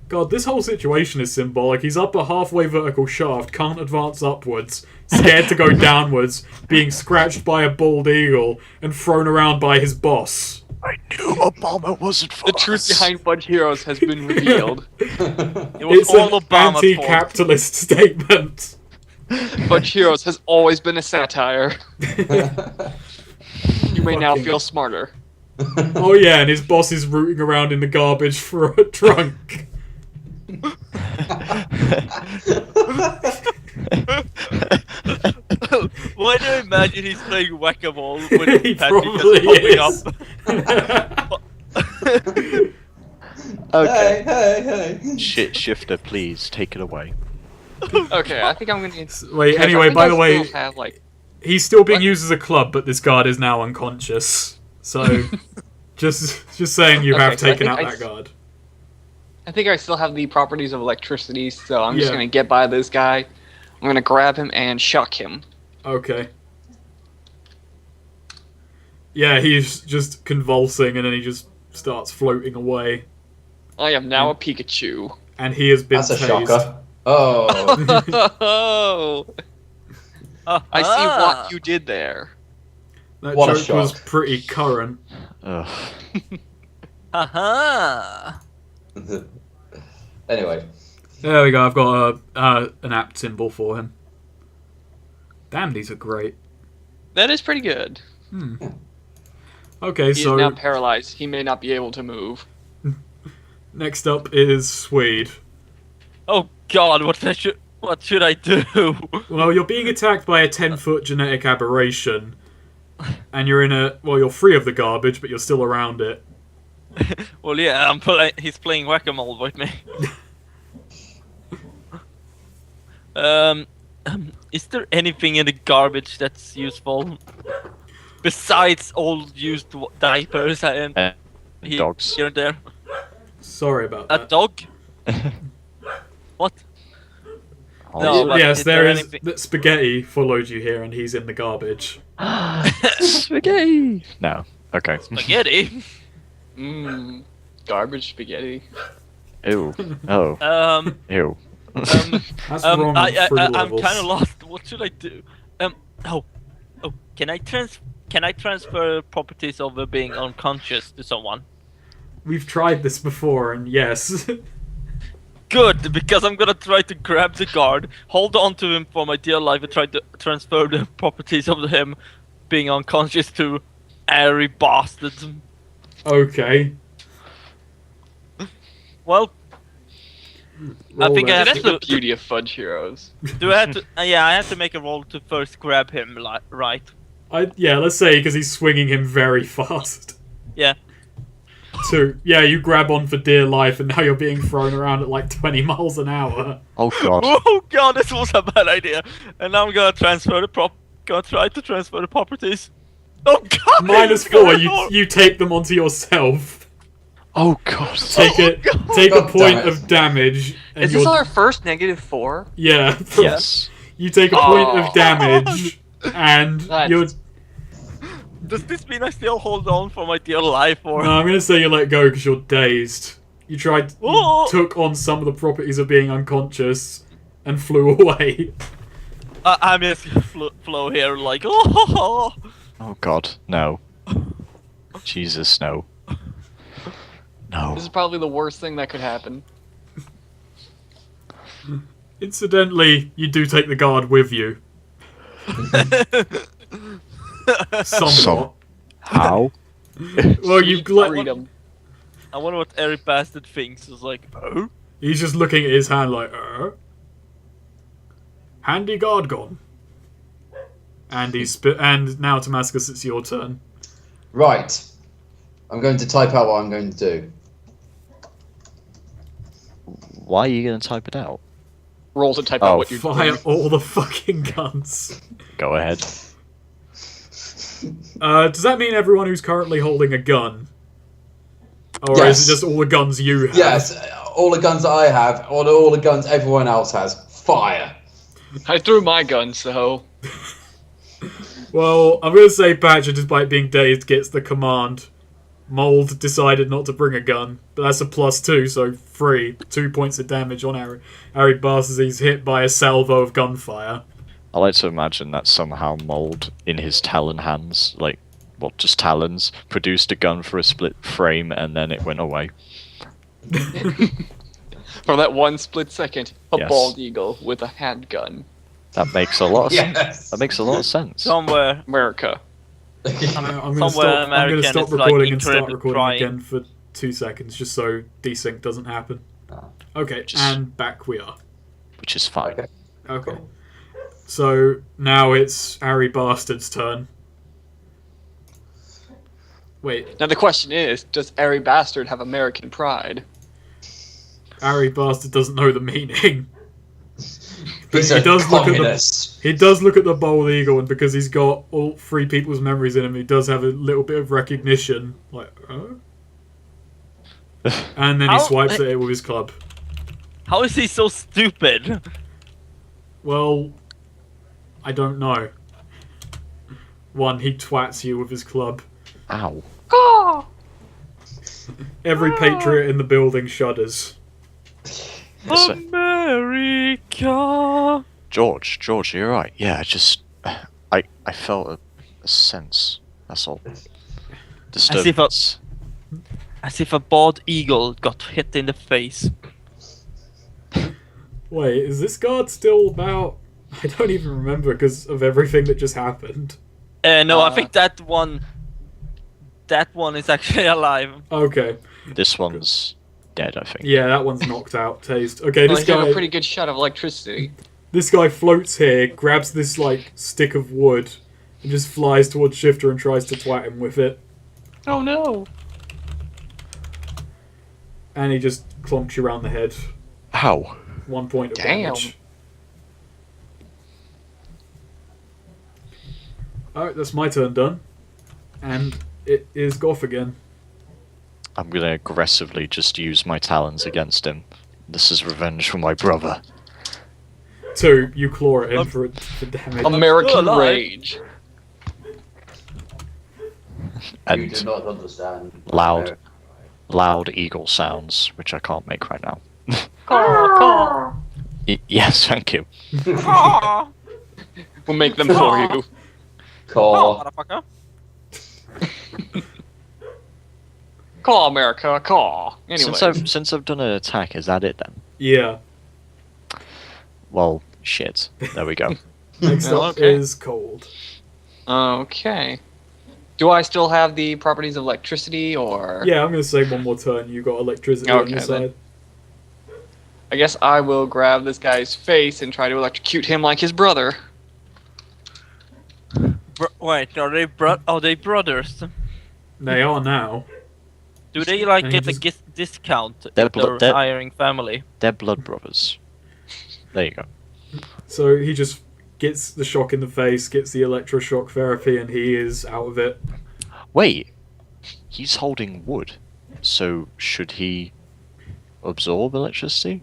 God, this whole situation is symbolic. He's up a halfway vertical shaft, can't advance upwards, scared to go downwards, being scratched by a bald eagle, and thrown around by his boss. I knew Obama wasn't for The truth behind Fudge Heroes has been revealed. It was It's all an Obama's fault. anti-capitalist statement. Fudge Heroes has always been a satire. You may now Fucking- feel smarter. Oh yeah, and his boss is rooting around in the garbage for a trunk. Why do you imagine he's playing whack-a-mole with He Patrick probably just is. popping up? Okay. Hey. Shit shifter, please take it away. Okay, I think I'm gonna. Wait, I anyway, think by I the way, still have, like, he's still being What? used as a club, but this guard is now unconscious. So, just saying you Okay, have so I taken think out I- that guard. I think I still have the properties of electricity, so I'm just Yeah. gonna get by this guy. I'm gonna grab him and shock him. Okay. Yeah, he's just convulsing, and then he just starts floating away, I am now a Pikachu. and he has been That's a tased. shocker. Oh. Oh, I see Ah. what you did there. That What a joke was shock. pretty current. Ugh. Aha! Anyway. There we go. I've got an apt symbol for him. Damn, these are great. That is pretty good. Okay, He is so now paralyzed. He may not be able to move. next up is Sweed. Oh God, what should I do? Well, you're being attacked by a 10-foot genetic aberration, and you're free of the garbage, but you're still around it. Well, yeah, he's playing whack-a-mole with me. Is there anything in the garbage that's useful? Besides old used diapers and Dogs. Here and there. Sorry about A that. dog? What? Oh. No, but Yes, is there there is. anything- That Spaghetti followed you here, and he's in the garbage. Spaghetti. No. Okay. Spaghetti? Mmm. Garbage spaghetti. Ew. Oh. Ew. That's wrong on 3 I'm levels. kind of lost. What should I do? Oh, can I transfer properties of being unconscious to someone? We've tried this before, and yes. Good, because I'm gonna try to grab the guard, hold on to him for my dear life, and try to transfer the properties of him being unconscious to airy bastards. Okay. Well, I think I have That's to. the beauty of Fudge Heroes. Do I have to? Yeah, I have to make a roll to first grab him, right? Yeah, let's say because he's swinging him very fast. Yeah. So yeah, you grab on for dear life, and now you're being thrown around at like 20 miles an hour. Oh god. Oh god, this was a bad idea. And now I'm gonna transfer the gonna try to transfer the properties. Oh god! -4. You take them onto yourself. Oh god. Take a God point damn it. of damage. And Is this our first -4? Yeah. Yes. You take a point Oh. of damage, and That's- you're. Does this mean I still hold on for my dear life, or? No, I'm gonna say you let go because you're dazed. You Oh. took on some of the properties of being unconscious, and flew away. I'm just flow here like, oh. Oh god. No. Jesus, no. No. This is probably the worst thing that could happen. Incidentally, you do take the guard with you. Somewhat. How? Well, you Freedom. I wonder what Eric Bastard thinks. It's like, oh? He's just looking at his hand like, handy guard gone. And and now Temascos, it's your turn. Right. I'm going to type out what I'm going to do. Why are you gonna type it out? Roll to type Oh, out what you're Fire doing. all the fucking guns. Go ahead. Does that mean everyone who's currently holding a gun? Or Yes. is it just all the guns you have? Yes, all the guns that I have, or all the guns everyone else has. Fire. I threw my gun, so... Well, I'm going to say Patcher, despite being dazed, gets the command. Mold decided not to bring a gun, but that's a +2, so 3. 2 points of damage on Harry Bars as he's hit by a salvo of gunfire. I like to imagine that somehow Mold, in his talon hands, like, well, just talons, produced a gun for a split frame and then it went away. For that one split second, a Yes. bald eagle with a handgun. That makes a lot of sense. Yes. That makes a lot of sense. Somewhere. America. I'm going to Somewhere stop, American stop is, like, recording and start incredibly recording trying. again for 2 seconds, just so desync doesn't happen. Okay, Just- and back we are. Which is fine. Okay. Okay. So now it's Harry Bastard's turn. Wait, Now the question is, does Airy Bastard have American pride? Harry Bastard doesn't know the meaning. He's he a does look at the communist. he does look at the bald eagle, and because he's got all 3 people's memories in him, he does have a little bit of recognition. Like, and then he How- swipes at it with his club. How is he so stupid? Well, I don't know. 1, he twats you with his club. Ow. Every patriot in the building shudders. Yes, America. George, you're right. Yeah, I felt a sense. That's all. Disturbance. As if a bald eagle got hit in the face. Wait, is this guard still about? I don't even remember because of everything that just happened. No, I think that one is actually alive. Okay. This one's dead, I think. Yeah, that one's knocked out. Taste. Okay, Well, this he have a guy. pretty good shot of electricity. This guy floats here, grabs this like stick of wood, and just flies towards Shifter and tries to twat him with it. Oh no! And he just clonks you around the head. Ow. 1 point of Damn. damage. Alright, that's my turn done. And it is Goth again. I'm gonna aggressively just use my talons against him. This is revenge for my brother. 2, you claw at him for damage. American rage. You And do not understand. loud eagle sounds, which I can't make right now. Caw, Yes, thank you. caw. We'll make them for you. Caw. Motherfucker. Caw, America, caw. Anyway. Since I've done an attack, is that it then? Yeah. Well, shit. There we go. Next Oh, up okay. is cold. Okay. Do I still have the properties of electricity, or...? Yeah, I'm going to say one more turn. You got electricity on your Okay, then. side. I guess I will grab this guy's face and try to electrocute him like his brother. Wait, are they brothers? They are now. Do they like And he get a discount They're if they're they're- hiring family? They're blood brothers. There you go. So he just gets the shock in the face, gets the electroshock therapy, and he is out of it. Wait, he's holding wood. So should he absorb electricity?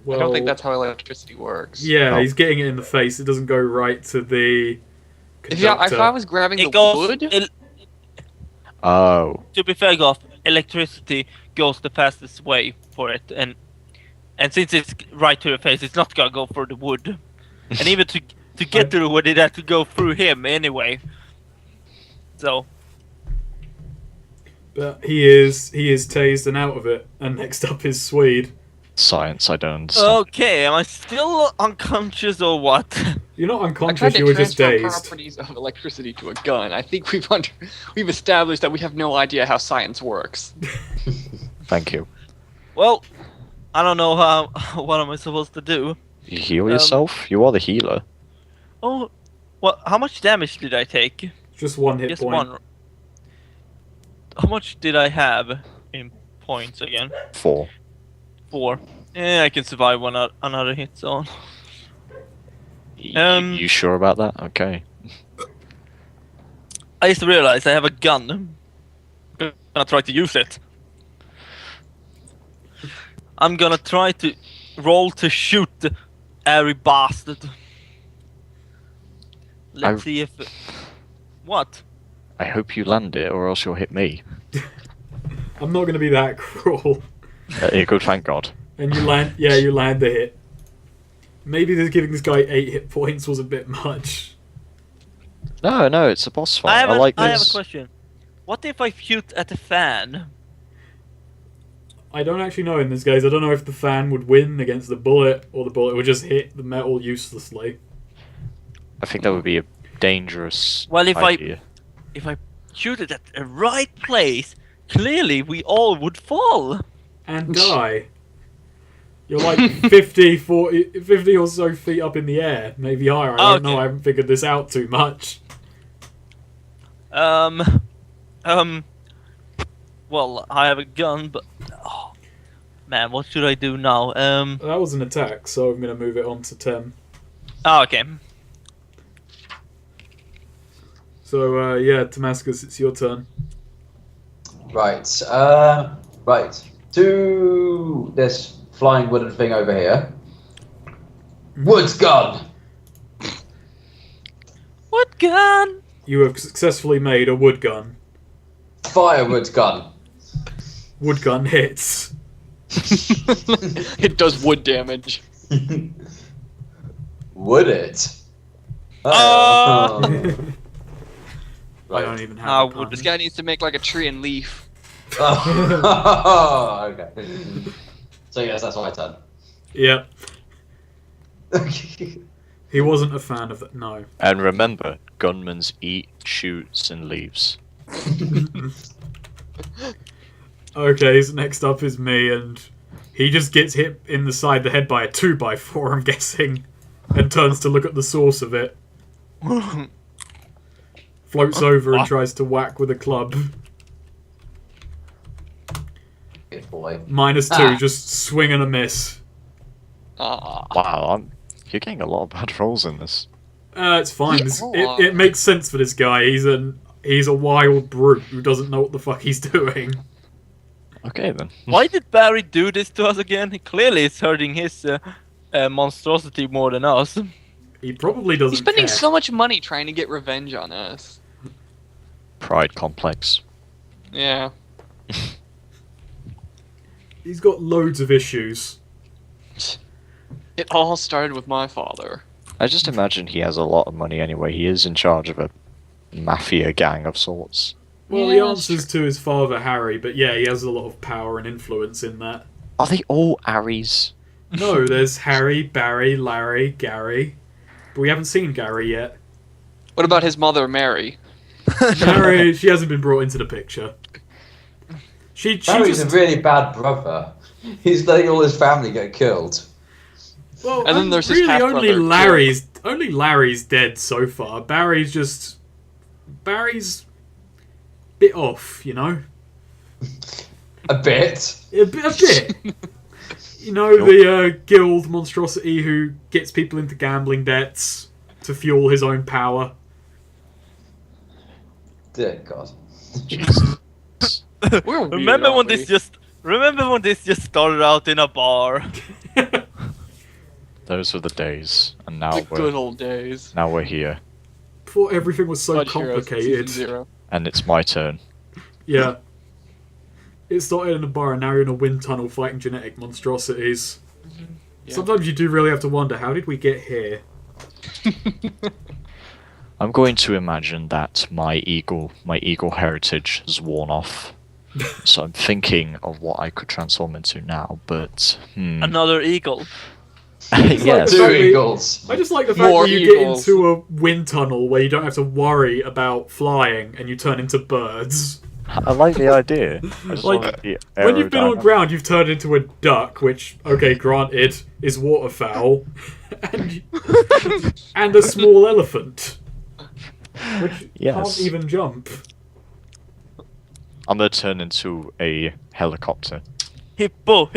Well, I don't think that's how electricity works. Yeah, Oh. he's getting it in the face. It doesn't go right to the If conductor. I was grabbing the It goes. wood... Oh, To be fair, Goth, electricity goes the fastest way for it, and since it's right to your face, it's not gonna go for the wood. And even to get to the wood, it has to go through him anyway. So But he is tased and out of it. And next up is Sweed. science, I don't understand. okay, am I still unconscious or what? You're not I tried unconscious. to You were just transfer dazed. properties of electricity to a gun. I think we've established that we have no idea how science works. Thank you. Well, I don't know how. What am I supposed to do? You heal yourself? You are the healer. Oh, well, how much damage did I take? Just one hit Just point. one. How much did I have in points again? 4. 4. Yeah, I can survive another hit zone. You sure about that? Okay. I just realized I have a gun. I'm gonna try to use it. I'm gonna try to roll to shoot the airy bastard. Let's see if... What? I hope you land it, or else you'll hit me. I'm not going to be that cruel. Yeah, good, thank God. And you land. Yeah, you land the hit. Maybe giving this guy 8 hit points was a bit much. No, it's a boss fight. I have a this. question. What if I shoot at a fan? I don't actually know in this case. I don't know if the fan would win against the bullet, or the bullet would just hit the metal uselessly. I think that would be a dangerous Well, if idea. if I shoot it at the right place, clearly we all would fall. And die. You're like 50 or so feet up in the air. Maybe higher. I don't know. I haven't figured this out too much. Well, I have a gun, but... Oh, man, what should I do now? That was an attack, so I'm going to move it on to 10. Oh, okay. So, yeah, Temascos, it's your turn. Right. Right. To this flying wooden thing over here. Wood gun! What gun? You have successfully made a wood gun. Firewood gun. Wood gun hits. It does wood damage. Would it? Oh! I don't even have a pun. This guy needs to make like a tree and leaf. Oh, okay. So yes, that's my turn. Yeah. He wasn't a fan of that. No. And remember, gunmans eat, shoots, and leaves. Okay, so next up is me, and he just gets hit in the side of the head by a 2x4, I'm guessing, and turns to look at the source of it. Floats over and tries to whack with a club. Good boy. -2, just swing and a miss. Wow, you're getting a lot of bad rolls in this. It's fine. Yeah. It makes sense for this guy. He's a wild brute who doesn't know what the fuck he's doing. Okay then. Why did Barry do this to us again? He clearly is hurting his monstrosity more than us. He probably doesn't He's spending care. so much money trying to get revenge on us. Pride complex. Yeah. He's got loads of issues. It all started with my father. I just imagine he has a lot of money anyway. He is in charge of a mafia gang of sorts. Well, Yeah, he that's answers to his father, Harry, but yeah, he has a lot of power and influence in that. Are they all Aries? No, there's Harry, Barry, Larry, Gary. But we haven't seen Gary yet. What about his mother, Mary? Gary, she hasn't been brought into the picture. She Barry's just... a really bad brother. He's letting all his family get killed. Well, And then there's his really half-brother, only Larry's dead so far. Barry's bit off, you know? A bit. A bit. You know, the guild monstrosity who gets people into gambling debts to fuel his own power. Dear God. We're weird, Remember when aren't we? this just started out in a bar? Those were the days, and now The good old days. we're here, Before everything was so Fudge Heroes complicated. Season 0. and it's my turn. Yeah. It started in a bar and now you're in a wind tunnel fighting genetic monstrosities. Yeah. Sometimes you do really have to wonder, how did we get here? I'm going to imagine that my eagle heritage has worn off. So I'm thinking of what I could transform into now, but Another eagle. yes. Two Exactly. eagles. I just like the fact More that you get eagles. into a wind tunnel where you don't have to worry about flying and you turn into birds. I like the idea. I just Like, want it to be When you've been on aerodynamic. ground, you've turned into a duck, which, okay, granted, is waterfowl, and a small elephant, which Yes. can't even jump. I'm gonna turn into a helicopter. Hippo.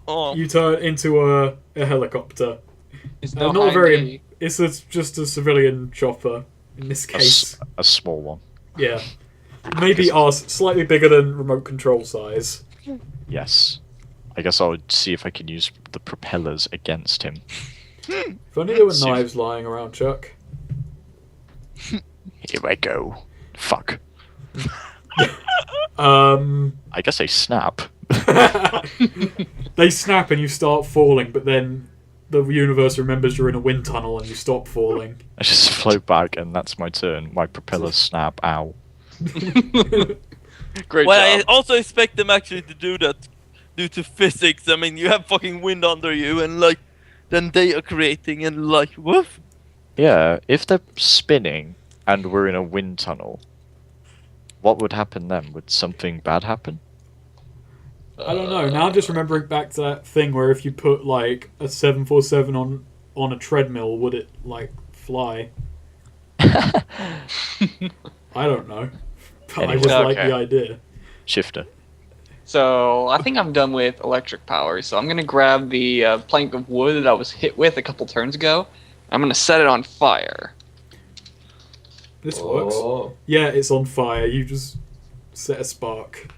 Oh. You turn into a helicopter. It's Not a very. It's just a civilian chopper in this case. A small one. Yeah, maybe ours slightly bigger than remote control size. Yes. I guess I would see if I can use the propellers against him. If only there were knives lying around, Chuck. Here I go. Fuck. I guess they snap. They snap and you start falling, but then the universe remembers you're in a wind tunnel and you stop falling. I just float back and that's my turn. My propellers snap. Ow. Great Well, I job. also expect them actually to do that due to physics. I mean, you have fucking wind under you, and like, then they are creating, and like, woof. Yeah, if they're spinning and we're in a wind tunnel, what would happen then? Would something bad happen? I don't know. Now I'm just remembering back to that thing where if you put like a 747 on a treadmill, would it like fly? I don't know. But I just Anyway. like Okay. the idea. Shifter. So I think I'm done with electric power. So I'm gonna grab the plank of wood that I was hit with a couple turns ago. I'm gonna set it on fire. This works. Oh. Yeah, it's on fire. You just set a spark.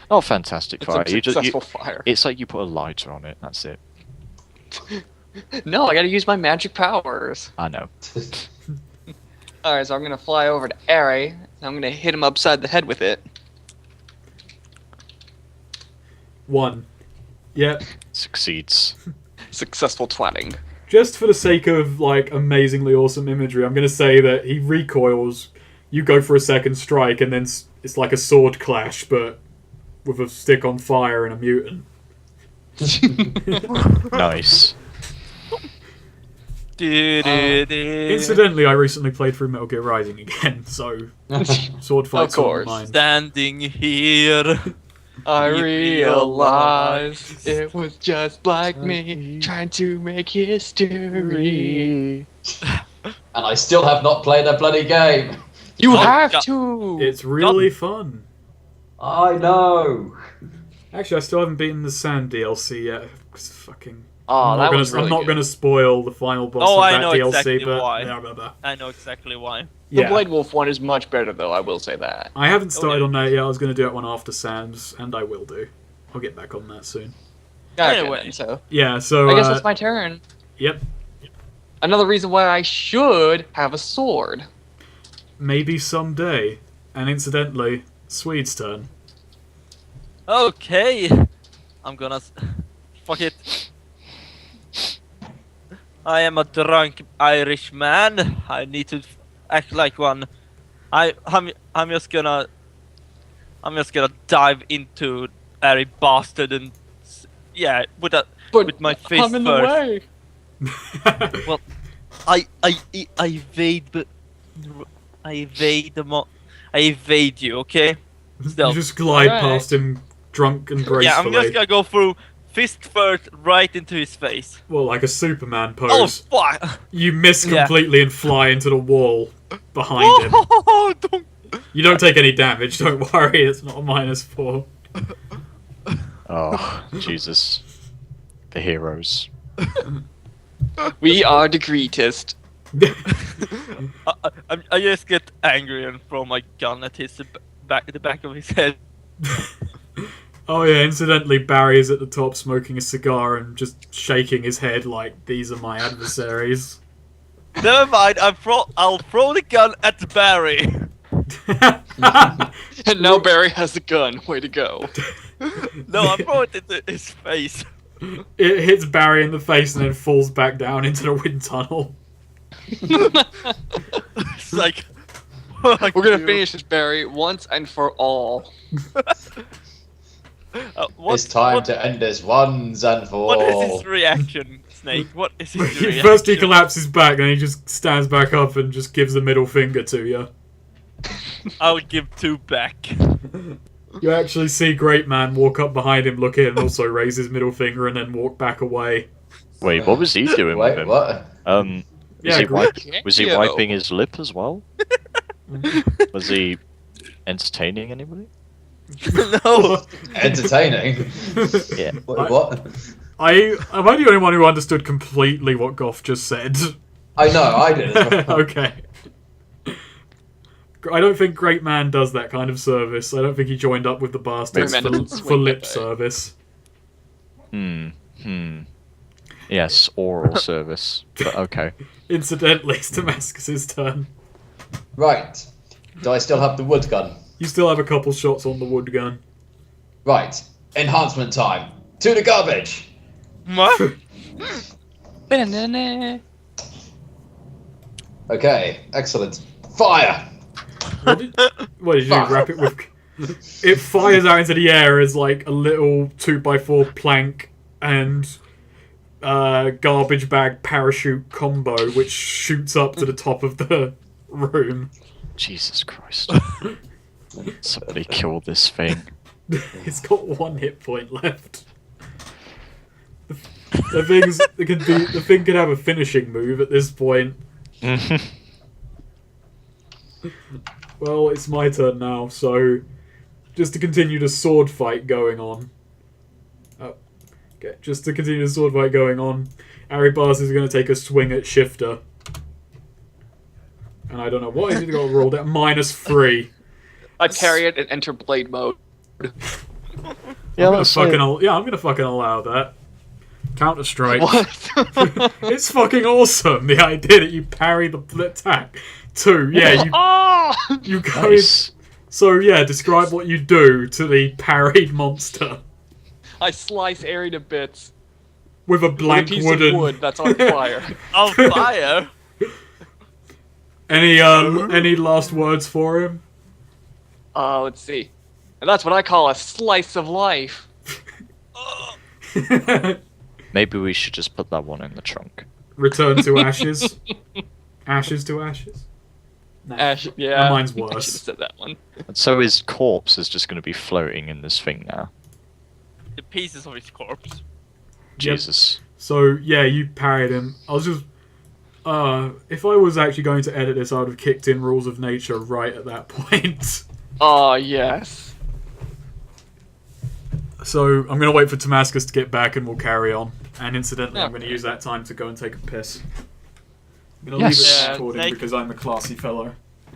Oh, fantastic It's fire. a You just, successful fire. it's like you put a lighter on it. That's it. No, I gotta use my magic powers. I know. Alright, so I'm gonna fly over to Ari, and I'm gonna hit him upside the head with it. 1. Yep. Succeeds. Successful twatting. Just for the sake of like amazingly awesome imagery, I'm gonna say that he recoils. You go for a second strike, and then it's like a sword clash, but with a stick on fire and a mutant. Nice. Incidentally, I recently played through Metal Gear Rising again, so sword fights Of on course. mine. Standing here. I You realized it was just like me, trying to make history. And I still have not played a bloody game. You Oh, have God. to! It's really fun. I know. Actually, I still haven't beaten the Sand DLC yet. 'Cause fucking. Oh, I'm that not was gonna, really I'm not good. going to spoil the final boss Oh, of I that know DLC, exactly but why. blah, blah, blah. I know exactly why. The Yeah. Blade Wolf one is much better, though, I will say that. I haven't started Okay. on that yet. I was going to do it one after Sam's, and I will do. I'll get back on that soon. Okay, Anyway. then, so Yeah, so I guess it's my turn. Yep. Another reason why I should have a sword. Maybe someday. And incidentally, Swede's turn. Okay, I'm gonna fuck it. I am a drunk Irish man. I need to act like one. I'm just gonna dive into Airy Bastard and yeah, with my face I'm in first. the way. Well, I evade, but I evade you. Okay. You just glide Alright. past him, drunk and gracefully. Yeah, I'm just gonna go through fist first, right into his face. Well, like a Superman Oh pose. fuck! You miss Yeah. completely and fly into the wall behind him. Oh, don't. You don't take any damage, don't worry, it's not a -4. Oh, Jesus. The heroes. We are the greatest. I just get angry and throw my gun at the back of his head. Oh yeah, incidentally, Barry is at the top smoking a cigar and just shaking his head like, these are my adversaries. Never mind, I'll throw the gun at Barry. And now Barry has the gun. Way to go. No, I throw it into his face. It hits Barry in the face and then falls back down into the wind tunnel. It's like, fuck We're gonna you. finish this, Barry, once and for all. It's time to end this once and for What is all. his reaction, Snake? What is his reaction? First he collapses back, then he just stands back up and just gives a middle finger to you. I'll give 2 back. You actually see Great Man walk up behind him, look in, and also raise his middle finger and then walk back away. Wait, what was he doing with Wait, him? what? Was Yeah, he, great. was he Yo. wiping his lip as well? Was he entertaining anybody? No. Entertaining. Yeah. Wait, what? Am I the only one who understood completely what Goth just said? I know, I did as well. Okay. I don't think Great Man does that kind of service. I don't think he joined up with the bastards Great Man doesn't for swing lip that way. service. Yes, oral service. But okay. Incidentally, it's Temascos' turn. Right. Do I still have the wood gun? You still have a couple shots on the wood gun. Right. Enhancement time. To the garbage. What? Okay, excellent. Fire! What did you do? Fuck. Wrap it with... It fires out into the air as like a little 2x4 plank and garbage bag parachute combo, which shoots up to the top of the room. Jesus Christ. Somebody kill this thing. It's got 1 hit point left. The thing could have a finishing move at this point. Well, it's my turn now, so just to continue the sword fight going on. Just to continue the sword fight going on, Ari Bars is going to take a swing at Shifter. And I don't know what he's got rolled at. -3. I parry it and enter blade mode. Yeah, I'm let's gonna fucking allow that. Counter Strike. What? It's fucking awesome. The idea that you parry the attack. 2. Yeah, you go. Nice. So yeah, describe what you do to the parried monster I slice Airy to bits with a with a blank piece wooden. of wood that's on fire. On fire? Any last words for him? Let's see. And that's what I call a slice of life. Maybe we should just put that one in the trunk. Return to ashes. Ashes to ashes. Nah, Ash, yeah. mine's I should have worse. said that one. And so his corpse is just going to be floating in this thing now. The pieces of his corpse. Jesus. So yeah, you parried him. I was just. If I was actually going to edit this, I would have kicked in rules of nature right at that point. Oh, yes. So I'm going to wait for Temascos to get back and we'll carry on. And incidentally, I'm Okay. going to use that time to go and take a piss. I'm going to Yes. leave it Yeah, recording Snake. because I'm a classy fellow.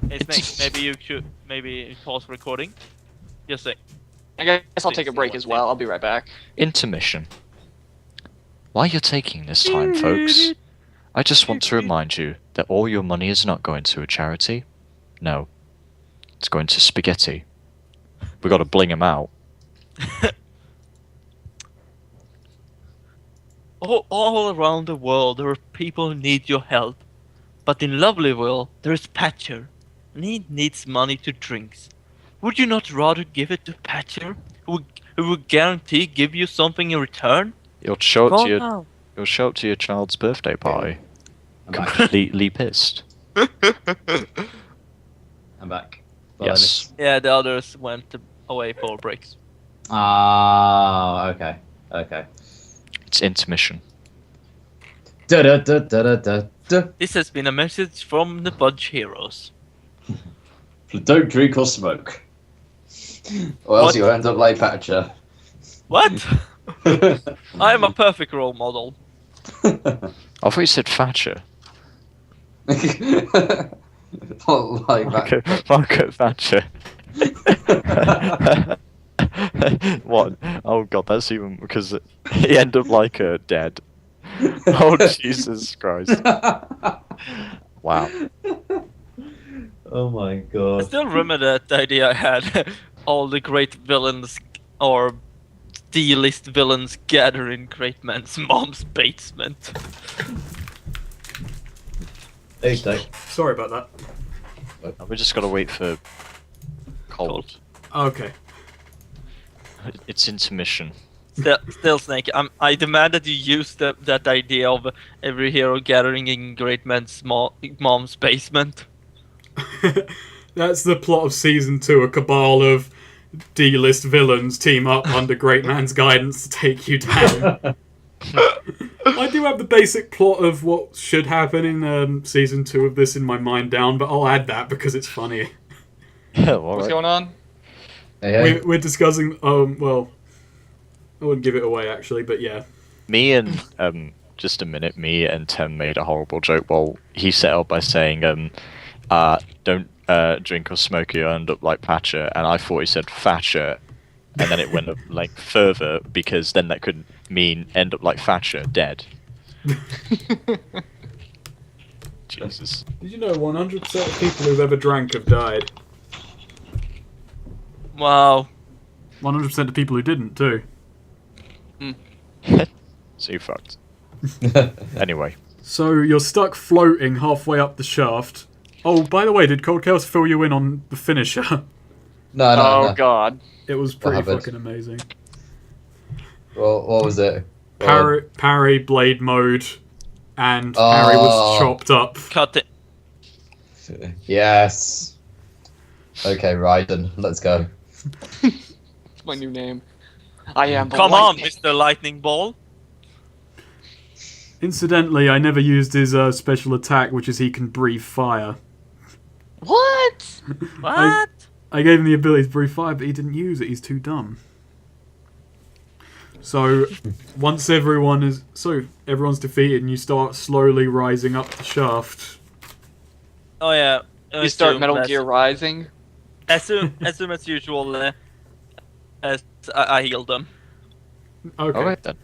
Hey Snake, maybe you should pause recording. Just say. I guess I'll take a break as well. I'll be right back. Intermission. While you're taking this time, folks, I just want to remind you that all your money is not going to a charity. No. It's going to spaghetti. We gotta bling him out. All around the world, there are people who need your help. But in Lovelyville, there is Patcher, and he needs money to drinks. Would you not rather give it to Patcher, who would guarantee give you something in return? You'll show up Go to your child's birthday party. I'm back. Completely pissed. I'm back. Yes. Yeah, the others went away for breaks. Ah, okay. Okay. It's intermission. Da da da da da da. This has been a message from the Fudge Heroes. Don't drink or smoke. Or else What? you'll end up like Patcher. What? I am a perfect role model. I thought you said Thatcher. Not like that. Margaret Thatcher. What? Oh god, that's even because he ended up like her dead. Oh Jesus Christ! Wow. Oh my I god. still remember that idea I had. All the great villains or D-list villains gather in Great Man's mom's basement. Hey, Stake. Sorry about that. We just gotta wait for cold. Okay. It's intermission. Still, Snake, I demand that you use that idea of every hero gathering in Great Man's mom's basement. That's the plot of season 2. A cabal of D-list villains team up under Great Man's guidance to take you down. I do have the basic plot of what should happen in season 2 of this in my mind down, but I'll add that because it's funny. Yeah, What's going on? Hey, hey. We're discussing. Well, I wouldn't give it away actually, but yeah. Me and just a minute. Me and Tem made a horrible joke. Well, he set up by saying, "Don't drink or smoke, you end up like Patcher," and I thought he said Thatcher, and then it went up like further because then that could mean end up like Thatcher, dead. Jesus. Did you know 100% of people who've ever drank have died? Wow. 100% of people who didn't too. So you fucked. Anyway. So you're stuck floating halfway up the shaft. Oh, by the way, did ColdChaos fill you in on the finisher? No, no, Oh no. god. It was pretty happened? fucking amazing. Well, what was it? Parry, blade mode, and Oh. Harry was chopped up. Cut it. Yes. Okay, Raiden, let's go. It's my new name. I am the Come on, lightning. Mr. Lightning Ball. Incidentally, I never used his special attack, which is he can breathe fire. What? What? I gave him the ability to breathe fire, but he didn't use it. He's too dumb. So, once everyone's defeated, and you start slowly rising up the shaft. Oh yeah. You start Metal Gear Rising? As soon as usual, as I healed them. Okay. Alright then.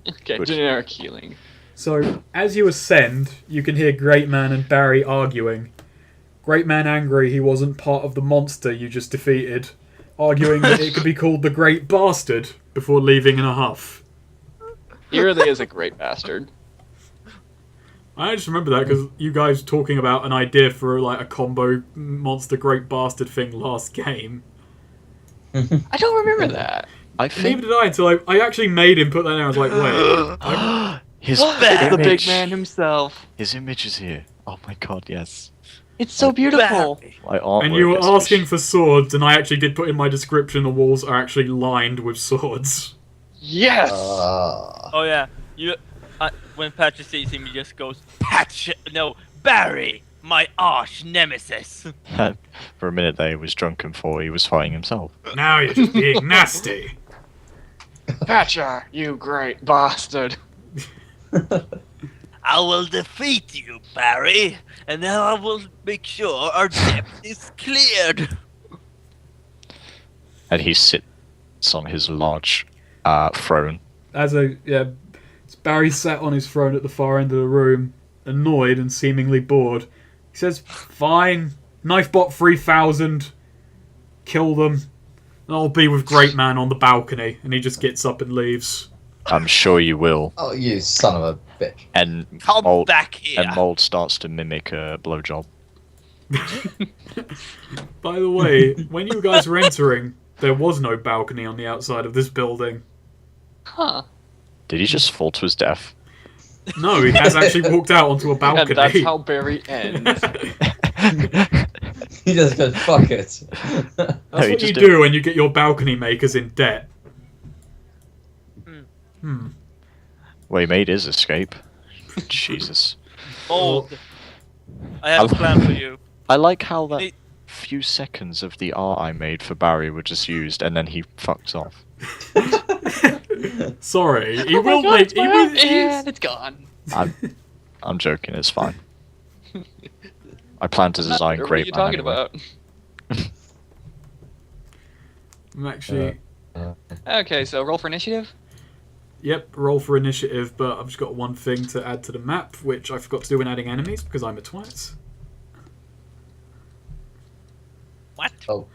Okay, Good. generic healing. So, as you ascend, you can hear Great Man and Barry arguing. Great Man angry he wasn't part of the monster you just defeated, arguing that it could be called the Great Bastard, before leaving in a huff. He really is a great bastard. I just remember that because you guys talking about an idea for like a combo monster Great Bastard thing last game. I don't remember that. I Neither think did I until I actually made him put that in. I was like, wait. his The image. big man himself. His image is here. Oh my god, yes. It's so beautiful. My artwork And you were is asking for swords, and I actually did put in my description the walls are actually lined with swords. Yes! Oh yeah. When Patcher sees him, he just goes, Barry, my arch nemesis. For a minute there, he was drunk and thought he was fighting himself. Now you're just being nasty. Patcher, you great bastard. I will defeat you, Barry, and then I will make sure our debt is cleared. And he It's on his large throne. Barry sat on his throne at the far end of the room, annoyed and seemingly bored. He says, "Fine, Knifebot 3000, kill them, and I'll be with Great Man on the balcony." And he just gets up and leaves. I'm sure you will. Oh, you son of a bitch. And Come back here. And Mold starts to mimic a blowjob. By the way, when you guys were entering, there was no balcony on the outside of this building. Huh. Did he just fall to his death? No, he has actually walked out onto a balcony. And that's how Barry ends. He just goes, fuck it. That's what you do when you get your balcony makers in debt. Well, he made his escape. Jesus. Mold. I have a plan for you. I like how that Hey. few seconds of the art I made for Barry were just used, and then he fucks off. Sorry, he Oh my will God, make. it's my art, and it's gone. I'm joking. It's fine. I plan to design What are great. you talking about? I'm actually. Okay, so roll for initiative. Yep, roll for initiative, but I've just got one thing to add to the map, which I forgot to do when adding enemies because I'm a twat. What? Oh.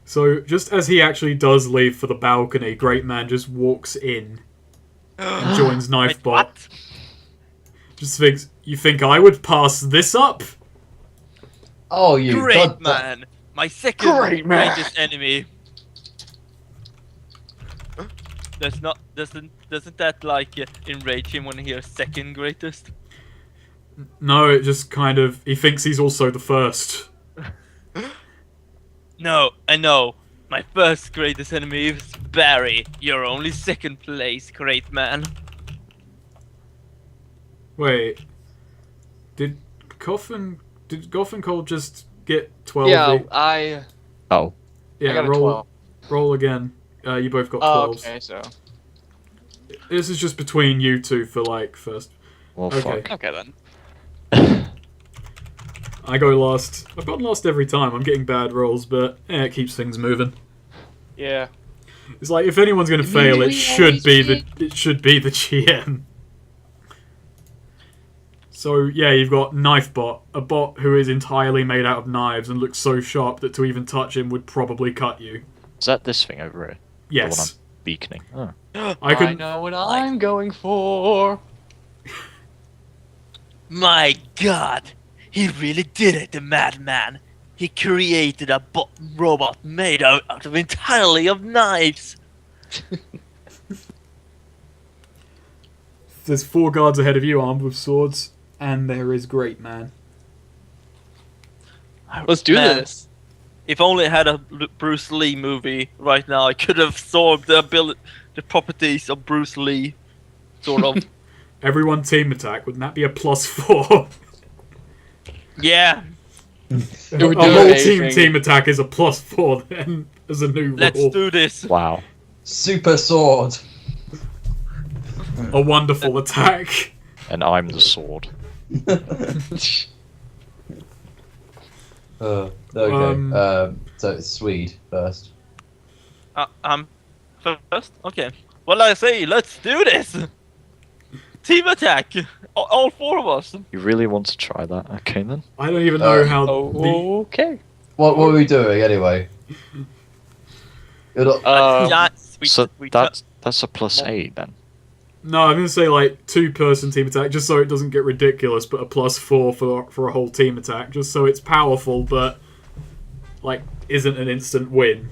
So, just as he actually does leave for the balcony, Great Man just walks in and joins Wait, Knifebot. what? Just thinks, "You think I would pass this up?" Oh, you Great god- Man. My second Great Man. greatest enemy. Doesn't that like enrage him when he hears second greatest? No, it just kind of... He thinks he's also the first. No, I know. My first greatest enemy is Barry. You're only second place, Great Man. Wait. Did Goth and Cole just get 12? Yeah, I Oh, Yeah, got a roll 12. roll again. You both got Oh, 12s. okay, so This is just between you two for, like, first. well, Okay. fuck. okay then. I go last. I've gotten last every time. I'm getting bad rolls, but it keeps things moving. Yeah. It's like, if anyone's going to fail, it should be the GM. So, yeah, you've got Knifebot, a bot who is entirely made out of knives and looks so sharp that to even touch him would probably cut you. Is that this thing over here? The one Yes. I'm beaconing. Oh. I know what I'm going for. My God, he really did it, the madman. He created a robot made out of entirely of knives. There's 4 guards ahead of you armed with swords, and there is Great Man. Let's do Man, this. If only I had a Bruce Lee movie right now, I could have solved the properties of Bruce Lee, sort of. Everyone team attack, wouldn't that be a +4? Yeah, It would A do whole anything. team attack is a +4 then, as a new let's rule. do this. Wow. Super sword. A wonderful attack. And I'm the sword. Okay. So it's Sweed first. First? Okay. Well, I say, let's do this! Team attack! All 4 of us! You really want to try that? Okay then. I don't even know how Okay. What are we doing anyway? It'll- So that's a +8 then. No, I'm gonna say like 2-person team attack, just so it doesn't get ridiculous, but a +4 for a whole team attack, just so it's powerful, but like isn't an instant win.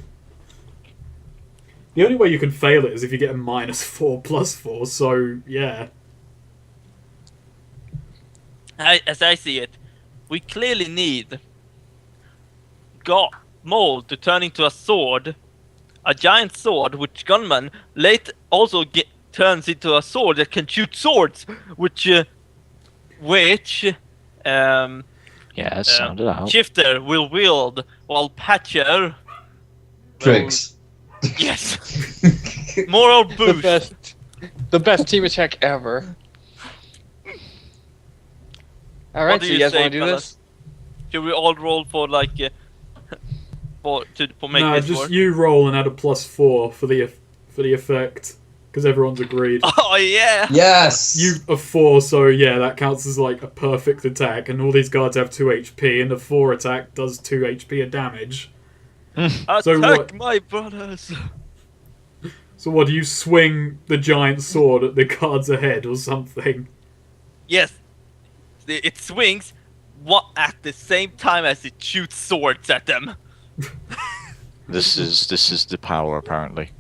The only way you can fail it is if you get a -4 +4. So yeah, As I see it, we clearly need Mold to turn into a sword, a giant sword, which Gunman also turns into a sword that can shoot swords, which Yeah, sound it out. Shifter will wield, while Patcher... Tricks. Yes! Moral boost! The best team attack ever. Alright, What do so you you guys say, want to do fellas? this? Should we all roll for like for make No, this just work? you roll and add a +4 for the effect, because everyone's agreed. Oh yeah. Yes. You a 4, so yeah, that counts as like a perfect attack, and all these guards have 2 HP, and a 4 attack does 2 HP of damage. Attack So what- my brothers. So what, do you swing the giant sword at the guards ahead or something? Yes. It swings at the same time as it shoots swords at them. This is the power apparently.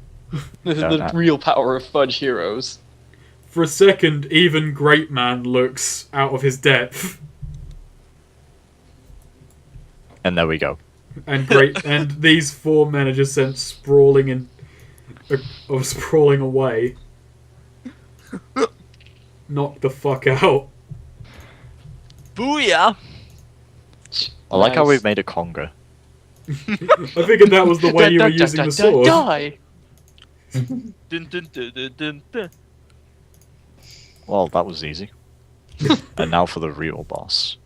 This is Yeah, the that- real power of Fudge Heroes. For a second, even Great Man looks out of his depth. And there we go. And these 4 men are just sent sprawling away. Knock the fuck out. Booyah! I like how Nice. we've made a conga. I figured that was the way you were using the sword. Die. Dun, dun, dun, dun, dun, dun. Well, that was easy. And now for the real boss.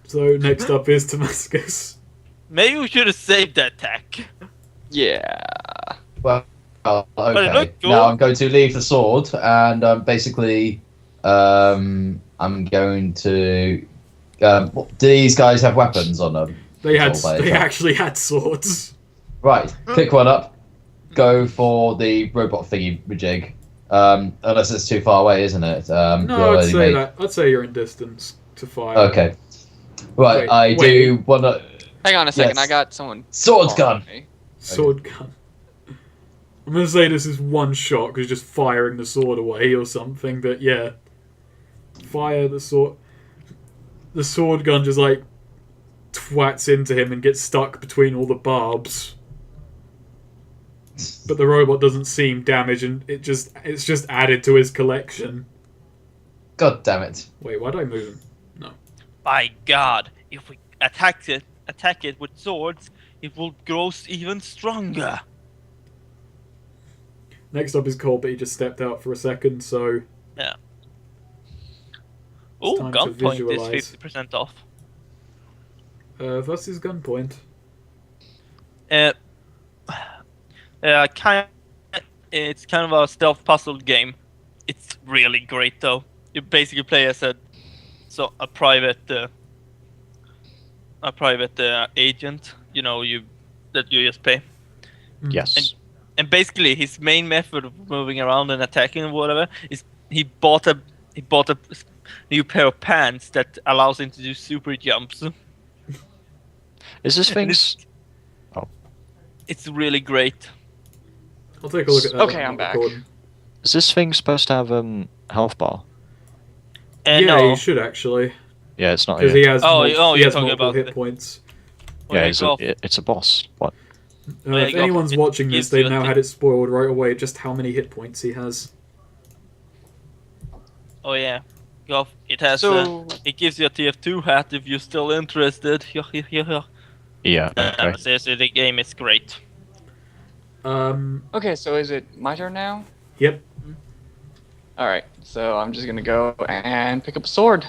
So next up is Temascos. Maybe we should have saved that attack. Yeah. Well, it okay. looked cool. Now I'm going to leave the sword, and basically, I'm going to. Do these guys have weapons on them? They Controlled by they attack. actually had swords. Right, pick one up. Go for the robot thingy majig. Unless it's too far away, isn't it? No, I'd say you're in distance to fire. Okay. Right, Wait, do want to. Hang on a second. Yes. I got someone. Sword calling gun. me. Sword gun. I'm gonna say this is one shot because just firing the sword away or something, but yeah. Fire the sword. The sword gun just like twats into him and gets stuck between all the barbs. But the robot doesn't seem damaged, and it's just added to his collection. God damn it. Wait, why did I move him? By God, if we attack it with swords, it will grow even stronger. Next up is Cole, but he just stepped out for a second, so Oh, time to gunpoint visualize. is 50% off. versus gunpoint. It's kind of a stealth puzzle game. It's really great though. You basically play as a private agent. You know, that you just pay. Yes. And basically, his main method of moving around and attacking and whatever is he bought a new pair of pants that allows him to do super jumps. Is this thing? It's really great. I'll take a look at that. Okay, when I'm back. recording. Is this thing supposed to have health bar? Yeah, No. you should actually, Yeah, it's not because here. he has Oh, he you're has talking multiple about hit the- points. Yeah, Goth. it's a boss. What? Yeah, If Goth, anyone's it watching this, gives they've you a now thing. had it spoiled right away just how many hit points he has. Oh yeah, Goth, it has. So It gives you a TF2 hat if you're still interested. Yeah. Okay. Seriously, the game is great. okay, so is it my turn now? Yep. All right, so I'm just gonna go and pick up a sword.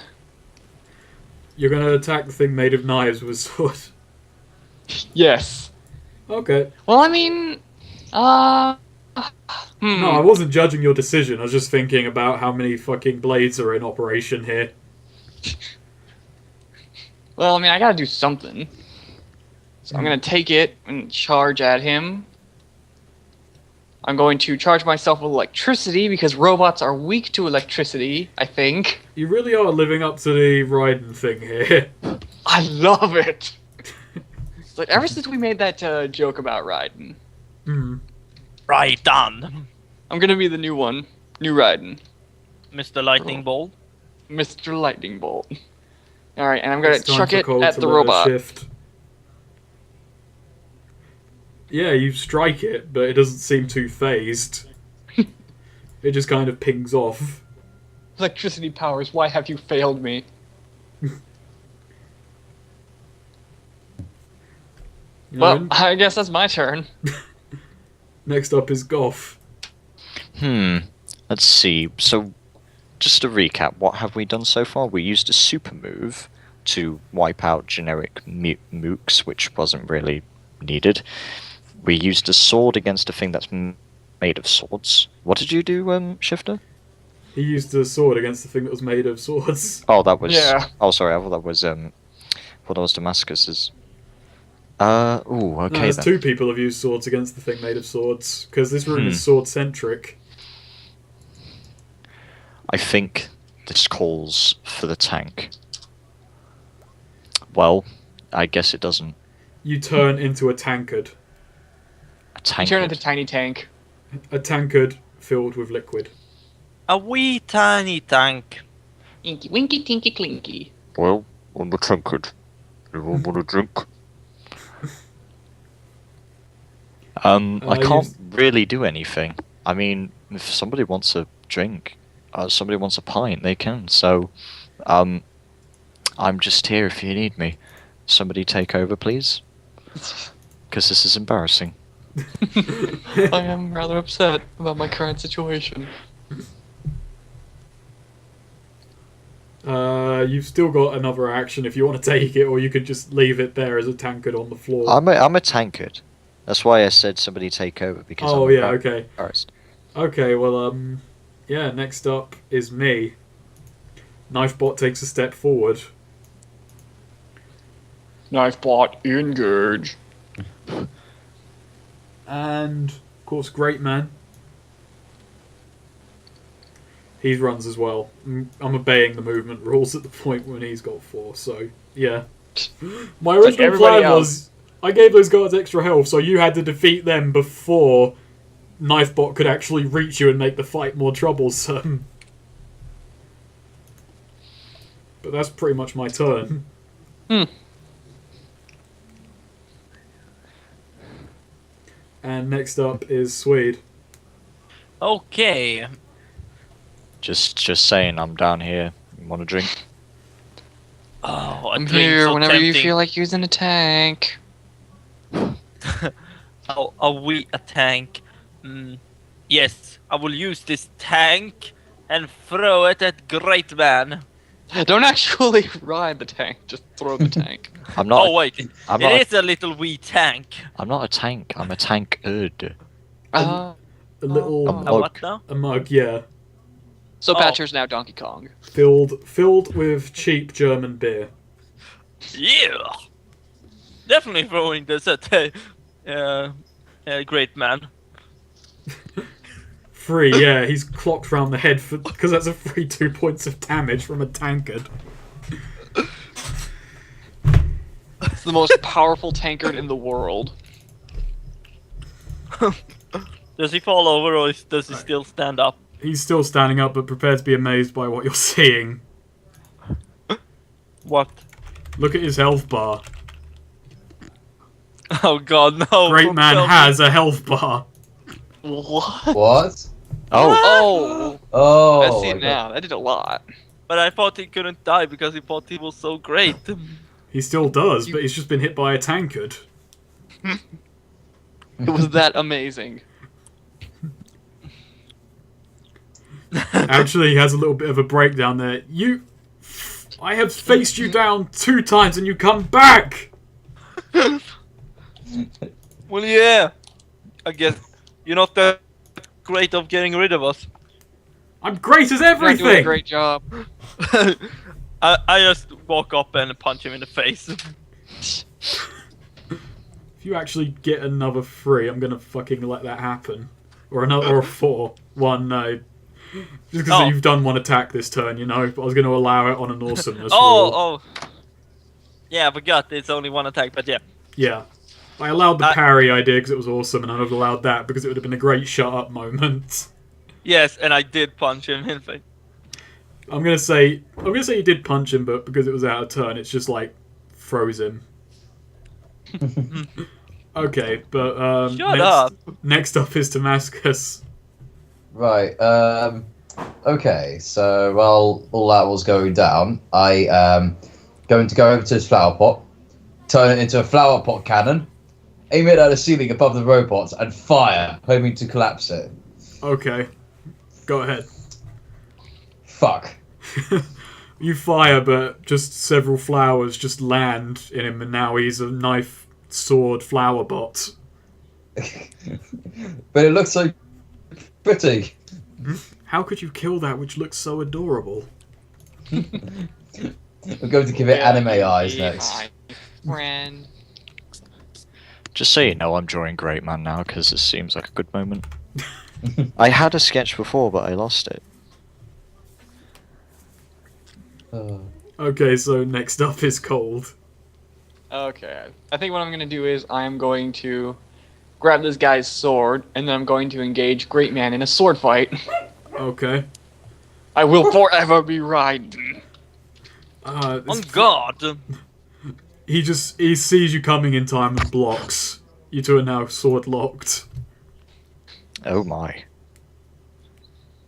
You're gonna attack the thing made of knives with a sword. Yes. Okay. Well, I mean, No, I wasn't judging your decision. I was just thinking about how many fucking blades are in operation here. Well, I mean, I gotta do something. So I'm gonna take it and charge at him. I'm going to charge myself with electricity because robots are weak to electricity, I think. You really are living up to the Raiden thing here. I love it! It's like, ever since we made that joke about Raiden, Hmm. Right done, I'm gonna be the new one. New Raiden. Mr. Lightning Bolt. Mr. Lightning Bolt. Alright, and I'm gonna It's time chuck for it Cole at to the let us robot. shift. Yeah, you strike it, but it doesn't seem too phased. It just kind of pings off. Electricity powers, why have you failed me? You know, Well, I guess that's my turn. next up is Goth. Let's see. So, just to recap, what have we done so far? We used a super move to wipe out generic mooks, which wasn't really needed. We used a sword against a thing that's made of swords. What did you do, Shifter? He used a sword against the thing that was made of swords. Oh, that was... Yeah. Oh, sorry, I thought that was, Temascos'. Ooh, okay There's then. 2 people have used swords against the thing made of swords, because this room is sword-centric. I think this calls for the tank. Well, I guess it doesn't. You turn into a tankard. A tank. Turn into tiny tank. A tankard filled with liquid. A wee tiny tank. Inky winky tinky clinky. Well, on the tankard. Anyone want a drink? I can't really do anything. I mean, if somebody wants a drink, somebody wants a pint, they can. So, I'm just here if you need me. Somebody take over, please. Because this is embarrassing. I am rather upset about my current situation. You've still got another action if you want to take it, or you could just leave it there as a tankard on the floor. I'm a tankard. That's why I said somebody take over, because Oh, I'm yeah, okay. embarrassed. Okay, well, yeah, next up is me. Knifebot takes a step forward. Knifebot, engage. And, of course, Great Man. He runs as well. I'm obeying the movement rules at the point when he's got 4, so, yeah. My Like original everybody plan was, I gave those guards extra health, so you had to defeat them before Knifebot could actually reach you and make the fight more troublesome. But that's pretty much my turn. And next up is Sweed. Okay. Just saying, I'm down here. You want a drink? Oh, I'm here whenever you feel like using a tank. Oh, are we a tank? Yes, I will use this tank and throw it at Great Man. Don't actually ride the tank, just throw the tank. I'm not. Oh wait, it is a little wee tank. I'm not a tank. I'm a tankard. A little... A A mug. what now? A mug, yeah. So Oh. Patcher's now Donkey Kong. Filled with cheap German beer. Yeah, definitely throwing this at Great Man. 3, yeah, he's clocked round the head because that's a free 2 points of damage from a tankard. It's the most powerful tankard in the world. Does he fall over or does he still stand up? He's still standing up, but prepared to be amazed by what you're seeing. What? Look at his health bar. Oh god, no! Great don't Man tell me. has a health bar. What? What? Oh, Oh! Oh, I see my it now. That did a lot. But I thought he couldn't die because he thought he was so great. He still does, but he's just been hit by a tankard. It was that amazing. Actually, he has a little bit of a breakdown there. I have faced you down 2 times and you come back! Well, yeah. I guess you're not that great of getting rid of us. I'm great as You're doing a everything! great job. I just walk up and punch him in the face. If you actually get another 3, I'm gonna fucking let that happen. Or a 4. 1, no. Just because you've done 1 attack this turn, you know, but I was gonna allow it on an awesomeness roll. Oh. Yeah, I forgot it's only 1 attack, but yeah. Yeah. I allowed the parry idea because it was awesome, and I'd have allowed that because it would have been a great shut up moment. Yes, and I did punch him in the face. I'm gonna say you did punch him, but because it was out of turn, it's just like froze him. Okay, but Shut up. Next up is Temascos. Right. Okay. So while all that was going down, I going to go over to this flower pot, turn it into a flower pot cannon, aim it at the ceiling above the robots, and fire, hoping to collapse it. Okay, go ahead. Fuck. You fire, but just several flowers just land in him, and now he's a knife sword flower bot. But it looks so pretty. How could you kill that which looks so adorable? We're going to give it anime eyes next. Friend. Just so you know, I'm drawing Great Man now because it seems like a good moment. I had a sketch before, but I lost it. Okay, so next up is Cold. Okay, I think what I'm gonna do is I'm going to grab this guy's sword, and then I'm going to engage Great Man in a sword fight. Okay. I will forever be riding. On God! He sees you coming in time and blocks. You two are now sword locked. Oh my.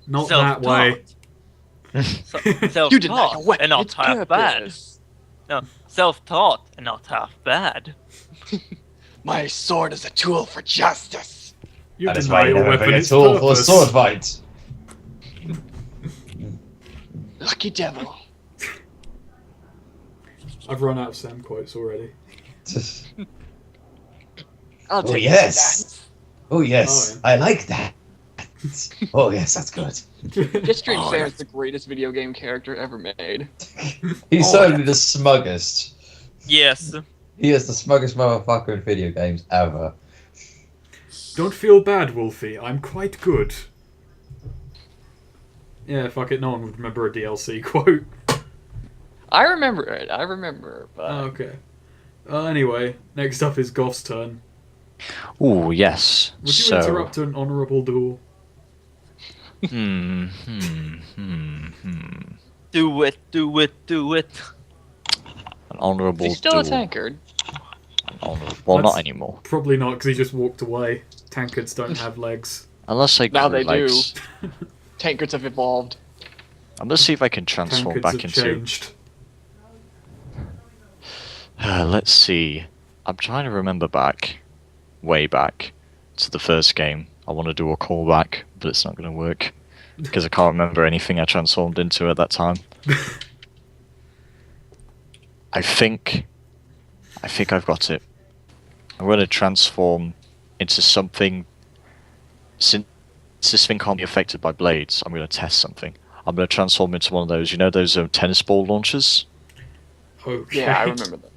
Not that way. Self-taught You did not whet and not its half bad. purpose. No, self-taught and not half bad. My sword is a tool for justice. You That is deny why you your never weapon bring a its tool for a purpose. sword fight. Lucky devil. I've run out of Sam quotes already. I'll Oh, take yes. that. Oh yes, Oh, I like that. Oh yes, that's good. Just Street Fair is the greatest video game character ever made. He's certainly the smuggest. Yes. He is the smuggest motherfucker in video games ever. Don't feel bad, Wolfie. I'm quite good. Yeah, fuck it. No one would remember a DLC quote. I remember it. But Okay. Anyway, next up is Goth's turn. Ooh, yes. Would you So. interrupt an honourable duel? Hmm. Do it, do it, do it. An honourable he's still a duel. tankard. Well, not That's- anymore. Probably not, because he just walked away. Tankards don't have legs. Unless I Now grow they legs. do. Tankards have evolved. I'm gonna see if I can transform Tankards back have into. changed. Let's see. I'm trying to remember way back to the first game. I want to do a callback, but it's not going to work because I can't remember anything I transformed into at that time. I think I've got it. I'm going to transform into something. Since this thing can't be affected by blades, I'm going to test something. I'm going to transform into one of those, you know, those tennis ball launchers? Okay. Yeah, I remember that.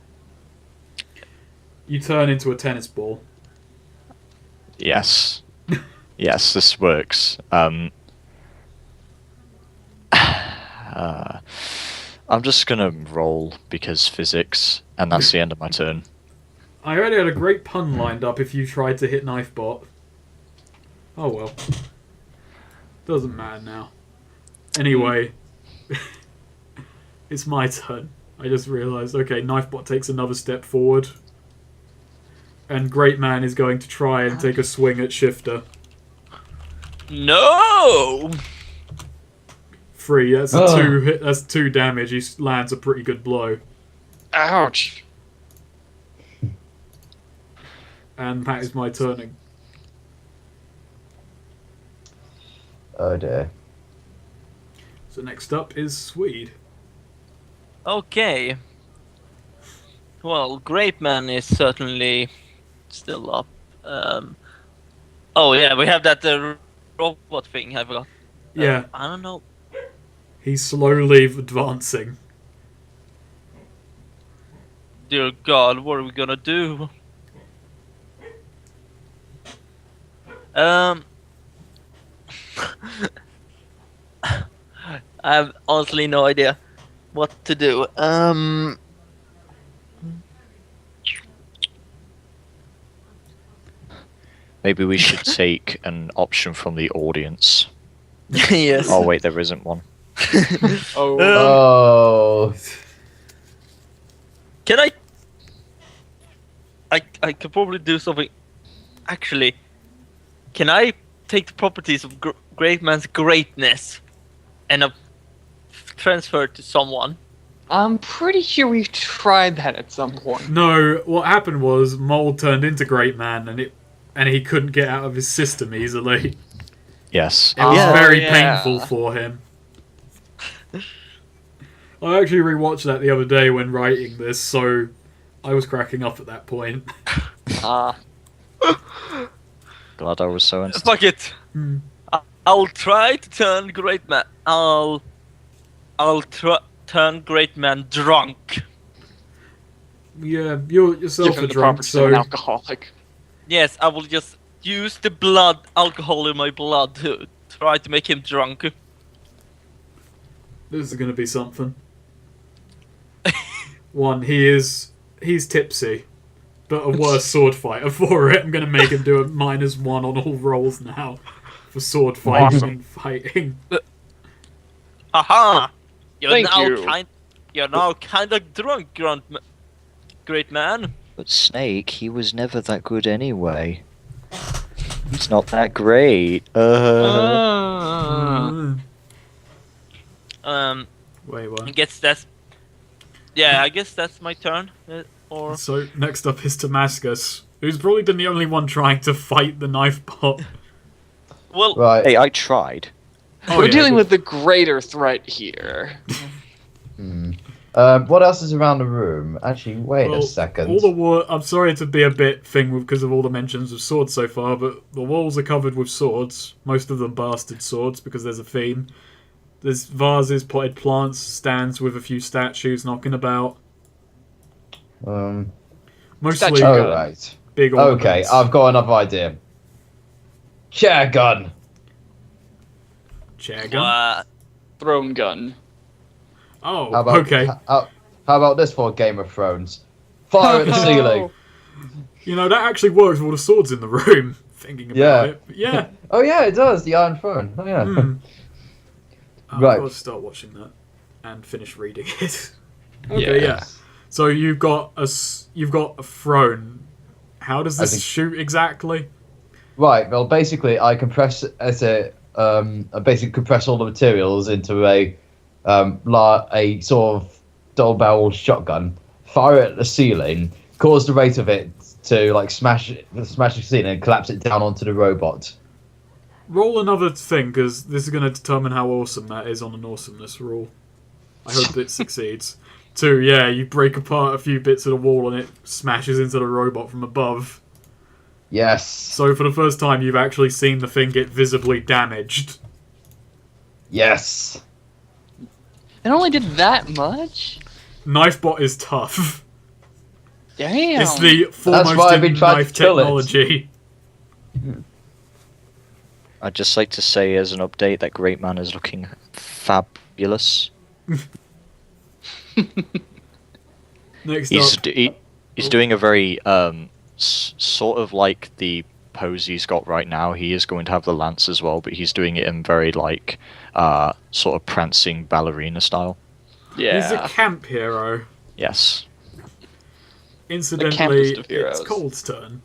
You turn into a tennis ball. Yes. Yes, this works. I'm just gonna roll because physics, and that's the end of my turn. I already had a great pun lined up if you tried to hit Knifebot. Oh well. Doesn't matter now. Anyway. It's my turn. I just realised, okay, Knifebot takes another step forward. And Great Man is going to try and take a swing at Shifter. No! 3, that's a Oh. 2 hit, that's 2 damage. He lands a pretty good blow. Ouch. And that is my turning. Oh dear. So next up is Sweed. Okay. Well, Great Man is certainly still up. Oh yeah, we have that robot thing. I forgot. Yeah, I don't know. he's slowly advancing. Dear God, what are we gonna do? I have honestly no idea what to do. Maybe we should take an option from the audience. Yes. Oh wait, there isn't one. Oh. Oh. Can I could probably do something. Actually, can I take the properties of Great Man's greatness and transfer it to someone? I'm pretty sure we've tried that at some point. No, what happened was Mold turned into Great Man and he couldn't get out of his system easily. Yes. It was Oh, very yeah. painful for him. I actually rewatched that the other day when writing this, so I was cracking up at that point. Ah. Glad I was so entertained. Fuck it. I'll try to turn Great Man. I'll turn Great Man drunk. Yeah, you're yourself Give a him the drunk, proper so an alcoholic. Yes, I will just use the alcohol in my blood to try to make him drunk. this is going to be something. One, he's tipsy, but a worse sword fighter for it. I'm going to make him do a -1 on all rolls now for sword fighting Awesome. and fighting. Aha! Thank you. You're now kind of drunk, Great Man. But Snake, he was never that good anyway. He's not that great. Wait, what? I guess that's. Yeah, I guess that's my turn. Or So next up is Temascos, who's probably been the only one trying to fight the knife bot. well, Right. Hey, I tried. Oh, We're yeah, dealing but- with the greater threat here. What else is around the room? Actually, wait Well, a second. all the war. I'm sorry to be a bit thing because of all the mentions of swords so far, but the walls are covered with swords. Most of them bastard swords because there's a theme. There's vases, potted plants, stands with a few statues knocking about. Mostly Statue gun. Oh, right. big Okay, ornaments. I've got another idea. Chair gun. Chair gun. Throne gun. Oh, How about, okay. How about this for Game of Thrones? Fire at the ceiling. You know, that actually works with all the swords in the room, thinking about Yeah. it. Yeah. Oh yeah, it does. The Iron Throne. Oh yeah. I've Right. got to start watching that and finish reading it. Okay, yeah. Yeah. So you've got a throne. How does this think- shoot exactly? Right. Well, basically, I compress I basically compress all the materials into a sort of double barrel shotgun. Fire it at the ceiling. Cause the rate of it to like smash the ceiling and collapse it down onto the robot. Roll another thing, because this is going to determine how awesome that is on an awesomeness roll. I hope it succeeds. 2, yeah, you break apart a few bits of the wall and it smashes into the robot from above. Yes. So for the first time, you've actually seen the thing get visibly damaged. Yes. It only did that much? Knifebot is tough. Damn. It's the why foremost I've in been trying knife to kill it. technology. I'd just like to say as an update that Great Man is looking fabulous. Next He's up, he's doing a very sort of like the pose he's got right now. He is going to have the lance as well, but he's doing it in very like sort of prancing ballerina style. he's a Yeah. camp hero. Yes. Incidentally, campest of it's heroes. Cold's turn.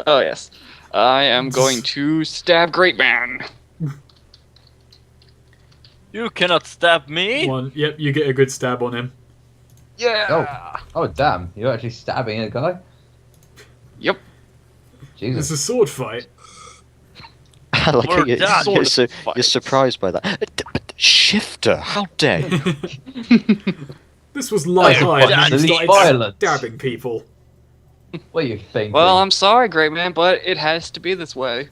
Oh, yes. I am going to stab Great Man. you cannot stab me. One, yep, you get a good stab on him. Yeah. Oh damn! You're actually stabbing a guy. Yep. It's Jesus. a sword fight. I like We're it. done. You're surprised by that. Shifter, how dare you? This was light-hearted and you Delete started violence. stabbing people. What are you thinking? Well, I'm sorry, Great Man, but it has to be this way.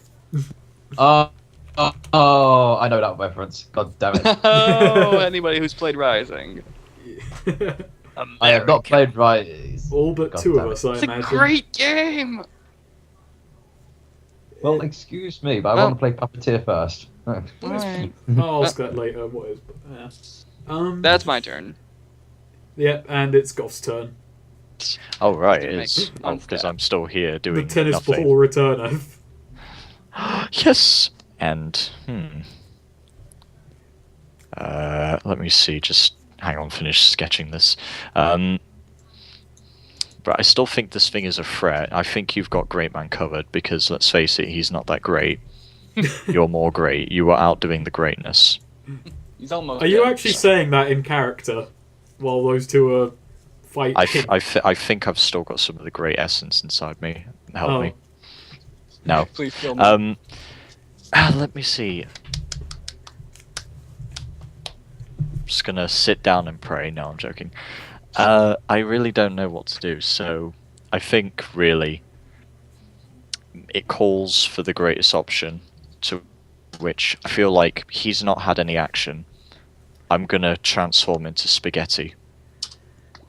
Oh, I know that reference. God damn it! Oh, anybody who's played Rising. I have not played Rise. All but God 2 damn of it. us, I It's a imagine. great game. Well, excuse me, but I Well- want to play Puppeteer first. Oh. Alright. I'll ask that later. What is? Yeah. That's my turn. Yep, and it's Goth's turn. Oh right, Make it's one because stab. I'm still here The doing tennis nothing. ball returner. Yes, and let me see. Just hang on, finish sketching this. But I still think this thing is a threat. I think you've got Great Man covered because let's face it, he's not that great. You're more great. You are outdoing the greatness. He's almost Are you dead. actually saying that in character while those two are fighting? I think I've still got some of the great essence inside me. Help Oh. me. No. Please kill me. Let me see. I'm just gonna sit down and pray. No, I'm joking. I really don't know what to do, so I think really it calls for the greatest option, to which I feel like he's not had any action. I'm gonna transform into Spaghetti,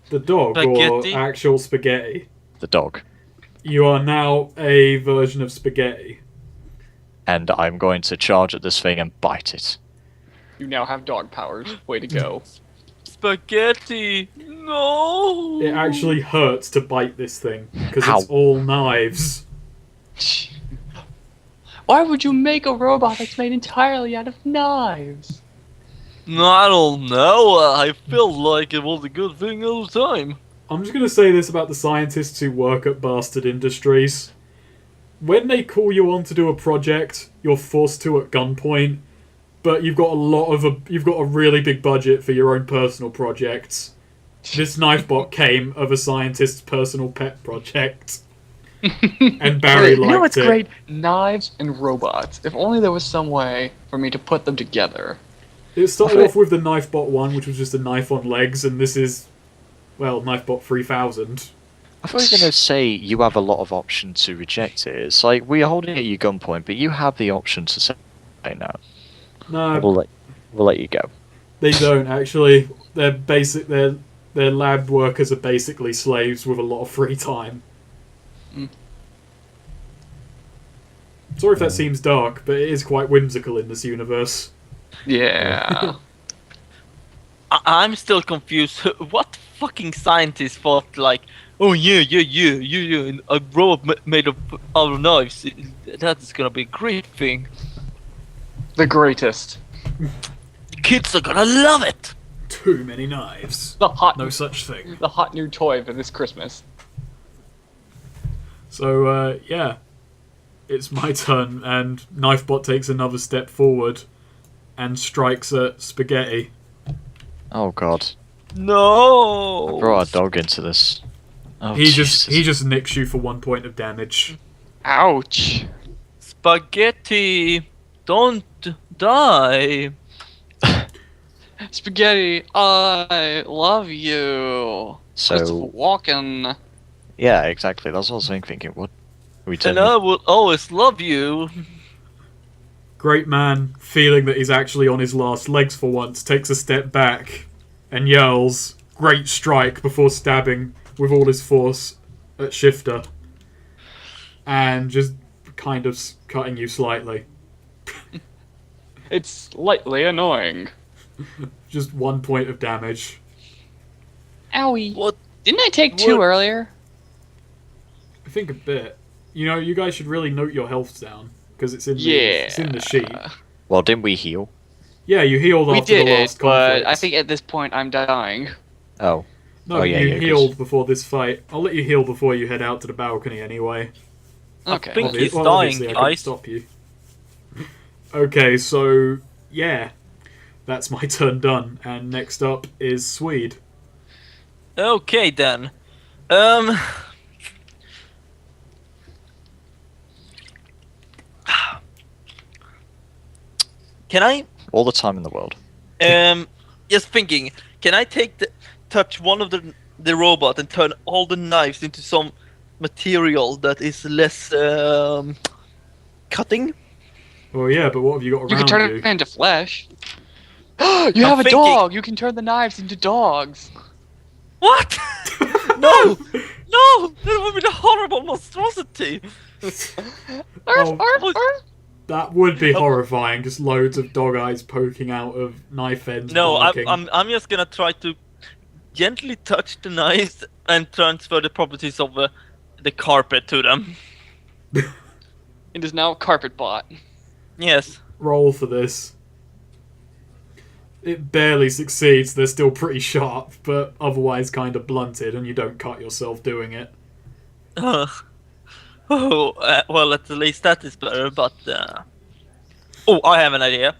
The dog Spaghetti? or actual spaghetti? the dog, You are now a version of spaghetti. and I'm going to charge at this thing and bite it. You now have dog powers. Way to go. Spaghetti! No! It actually hurts to bite this thing because Ow. it's all knives. Why would you make a robot that's made entirely out of knives? No, I don't know. I felt like it was a good thing all the time. I'm just going to say this about the scientists who work at Bastard Industries. When they call you on to do a project, you're forced to at gunpoint, but you've got a really big budget for your own personal projects. This knife bot came of a scientist's personal pet project. And Barry liked You know what's it. great? Knives and robots. If only there was some way for me to put them together. It started off with the Knifebot 1, which was just a knife on legs, and this is, well, Knifebot 3000. I thought you were going to say you have a lot of option to reject it. It's like, we are holding it at your gunpoint, but you have the option to say no. No, We'll let you go. they don't, actually. Their lab workers are basically slaves with a lot of free time. Sorry if that seems dark, but it is quite whimsical in this universe. Yeah. I'm still confused. What fucking scientist thought like, oh yeah, a robot made of out of knives. That's gonna be a great thing. The greatest. Kids are gonna love it. Too many knives. The hot, No such thing. the hot new toy for this Christmas. So, yeah. It's my turn, and Knifebot takes another step forward and strikes at Spaghetti. Oh god. No. I brought a dog into this. Oh, He Jesus. just nicks you for 1 point of damage. Ouch. Spaghetti, don't die. Spaghetti, I love you. So- Christopher Walken. Yeah, exactly. That's what I was thinking. What? We And I will always love you. Great Man, feeling that he's actually on his last legs for once, takes a step back and yells, "Great strike," before stabbing with all his force at Shifter. And just kind of cutting you slightly. It's slightly annoying. Just 1 point of damage. Owie. What? Didn't I take 2 What? earlier? I think a bit. You know, you guys should really note your health down, because it's in the sheet. Well, didn't we heal? Yeah, you healed We after the did, last but conflict. I think at this point I'm dying. Oh. No, Oh, yeah, you yeah, 'cause- healed before this fight. I'll let you heal before you head out to the balcony anyway. Okay. I think he's Well, dying, obviously I couldn't guys. stop you. Okay, so yeah, that's my turn done. And next up is Sweed. Okay then. Can I? All the time in the world. Just thinking. Can I touch one of the robot and turn all the knives into some material that is less cutting? Well, yeah, but what have you got You around can turn you? it into flesh. You have a thinking- dog! You can turn the knives into dogs. What? No! No! That would be a horrible monstrosity. Oh, Arf, arf. that would be horrifying. Just loads of dog eyes poking out of knife ends. No, barking. I'm just gonna try to gently touch the knives and transfer the properties of the carpet to them. It is now carpet bot. Yes. Roll for this. It barely succeeds. They're still pretty sharp, but otherwise kind of blunted, and you don't cut yourself doing it. Well, at least that is better, but... Oh, I have an idea.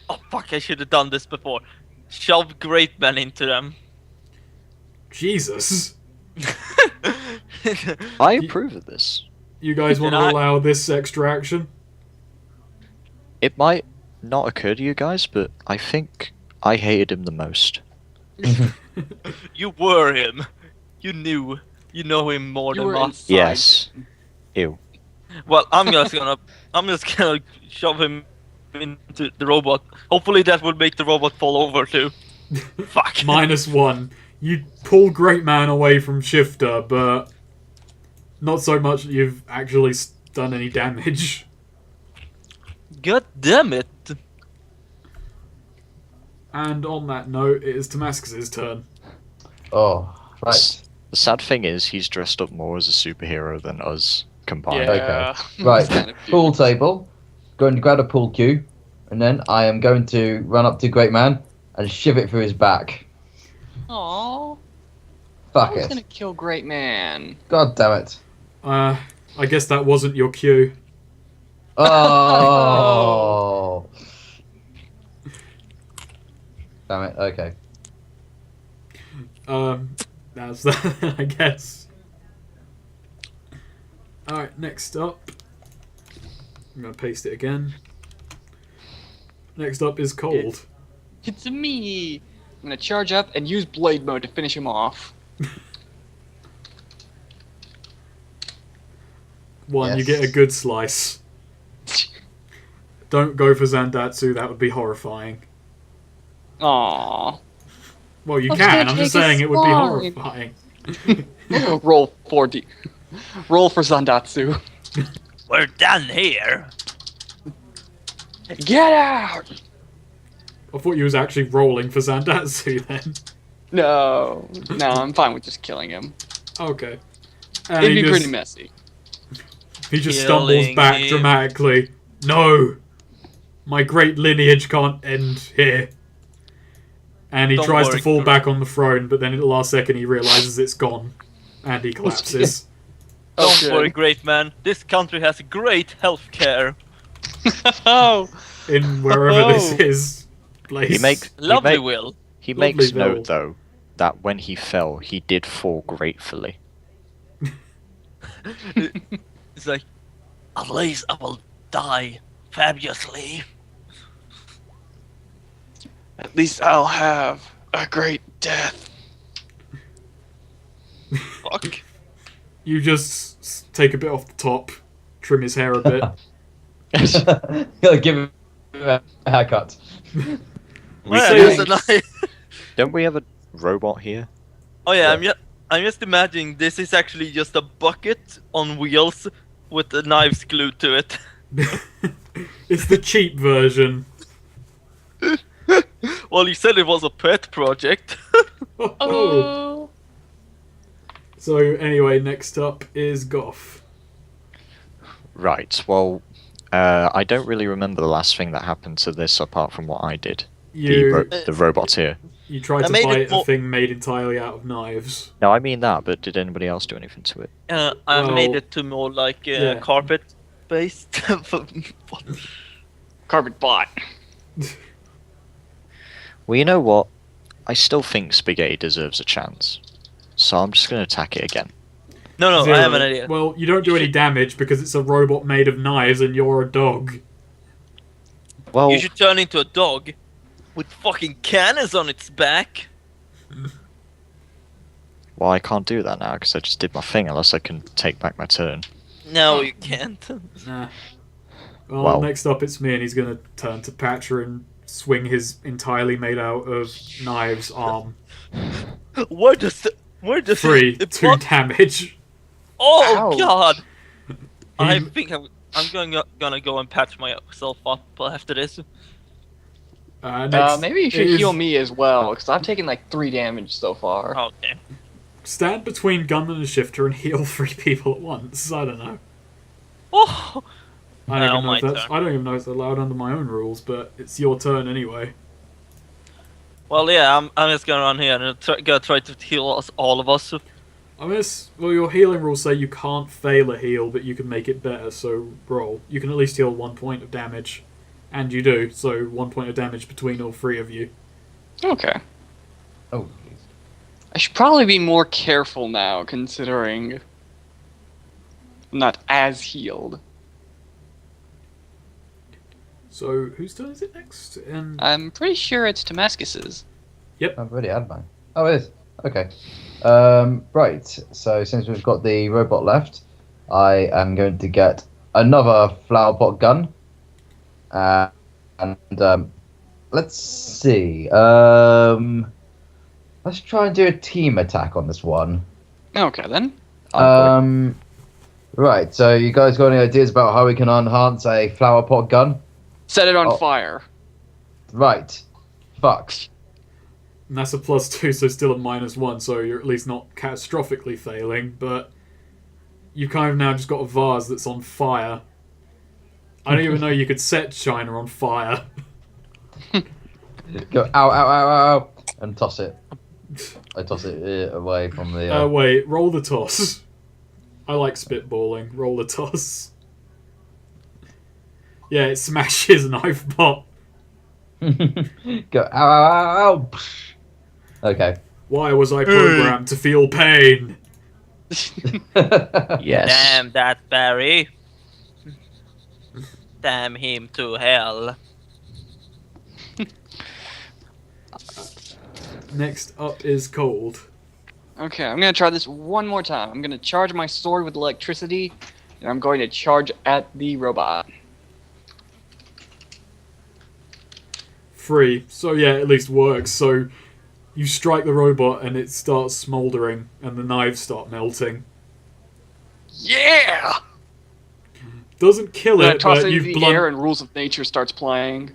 Oh, fuck, I should have done this before. Shove Great Man into them. Jesus. I approve of this. You guys want to Can I- allow this extra action? It might not occur to you guys, but I think I hated him the most. You were him. You knew. You know him more You than were us. inside. Yes. Ew. Well, I'm just gonna shove him into the robot. Hopefully that will make the robot fall over too. Fuck. -1. You pull Great Man away from Shifter, but not so much that you've actually done any damage. God damn it. And on that note, it is Temascos' turn. Oh, right. The sad thing is, he's dressed up more as a superhero than us combined. Yeah. Right. It's kind of Pool cute. table. Going to grab a pool cue, and then I am going to run up to Great Man and shove it through his back. Aww. I Fuck was it. gonna kill Great Man. God damn it. I guess that wasn't your cue. Oh. Damn it. Okay. That's that, I guess. Alright, next up. I'm going to paste it again. Next up is Cold. It's me. I'm gonna charge up and use Blade Mode to finish him off. One, you Yes. get a good slice. Don't go for Zandatsu, that would be horrifying. Aww. Well, you I'm can, gonna I'm just take a saying it would be slide. horrifying. Roll 4D. Roll for Zandatsu. We're done here. Get out! I thought you was actually rolling for Zandatsu then. No, I'm fine with just killing him. Okay. And It'd he be just, pretty messy. he just stumbles Killing back him. dramatically. No! My great lineage can't end here. And he Don't tries to worry, fall Guru. back on the throne, but then at the last second he realizes it's gone. And he collapses. Don't good. worry, great man. This country has great health care. Oh, In wherever this is. Place. He makes Lovely, Will. he makes Lovely note though that when he fell, he did fall gratefully. It's like, at least I will die fabulously. at least I'll have a great death. Fuck. You just take a bit off the top, trim his hair a bit. Gotta give him a haircut. We Yeah, say- there's a knife. Don't we have a robot here? Oh yeah, I'm just imagining this is actually just a bucket on wheels with the knives glued to it. It's the cheap version. Well, you said it was a pet project. Oh. So anyway, next up is Goth. Right. Well, I don't really remember the last thing that happened to this apart from what I did. You The robot here. you tried I to made it bite a more- thing made entirely out of knives. No, I mean that. But did anybody else do anything to it? I Well, made it to more like yeah. carpet based. Carpet bot. Well, you know what? I still think Spaghetti deserves a chance. So I'm just going to attack it again. No, Zero. I have an idea. Well, you don't do any damage because it's a robot made of knives and you're a dog. Well, You should turn into a dog with fucking cannons on its back. well, I can't do that now because I just did my thing unless I can take back my turn. No, you can't. Nah. Well, Well- next up it's me and he's going to turn to Patra and swing his entirely made out of knives arm. Where does 3, it 2 damage. Oh Ow. god! I He- think I'm gonna go and patch myself up after this. Next Maybe you should is heal me as well, because I've taken like 3 damage so far. Okay. Stand between Gunman and Shifter and heal 3 people at once. I don't know. Oh, I Now don't, even know my if that's, turn. I don't even know if it's allowed under my own rules, but it's your turn anyway. well, yeah. I'm just gonna run here and gonna try to heal us, all of us. I guess, well, your healing rules say you can't fail a heal, but you can make it better, so roll. You can at least heal 1 point of damage. And you do, so 1 point of damage between all 3 of you. Okay. Oh, I should probably be more careful now, considering I'm not as healed. So, whose turn is it next? And I'm pretty sure it's Temascos's. I've already had mine. Oh, it is. Okay. Right. So since we've got the robot left, I am going to get another flower pot gun. And let's see. Let's try and do a team attack on this one. Okay, then. Right. So you guys got any ideas about how we can enhance a flower pot gun? Set it on fire. Right. Fuck. And that's a +2, so still a -1, so you're at least not catastrophically failing, but you kind of now just got a vase that's on fire. I don't even know you could set China on fire. Go ow, ow, ow, ow, ow, and toss it. I toss it away from the... Wait, roll the toss. I like spitballing. Roll the toss. Yeah, it smashes Knife Bot. Go ow, ow, ow, ow. Okay. Why was I programmed to feel pain? Yes. Damn that Barry. Damn him to hell. Next up is Cold. Okay, I'm gonna try this one more time. I'm gonna charge my sword with electricity, and I'm going to charge at the robot. 3. So yeah, it at least works. So you strike the robot and it starts smouldering and the knives start melting. Yeah! Doesn't kill Then I it, toss but it you've into the air blunt... and Rules of Nature starts playing.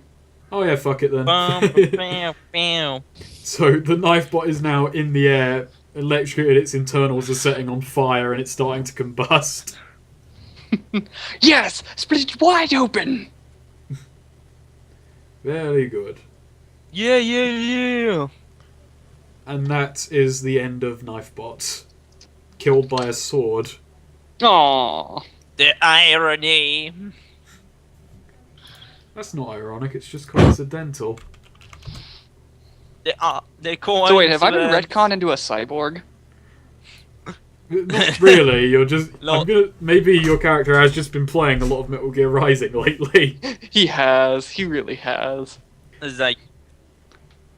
Oh yeah, fuck it then. Bam, bam. So the knife bot is now in the air, electrocuted, its internals are setting on fire and it's starting to combust. Yes! Split it wide open! Very good. Yeah, yeah, yeah. And that is the end of Knifebot. Killed by a sword. Aww. The irony. That's not ironic, it's just coincidental. The coin. So wait, have I been retconned into a cyborg? Not really, you're just... No. I'm gonna, maybe your character has just been playing a lot of Metal Gear Rising lately. He has. He really has. It's like,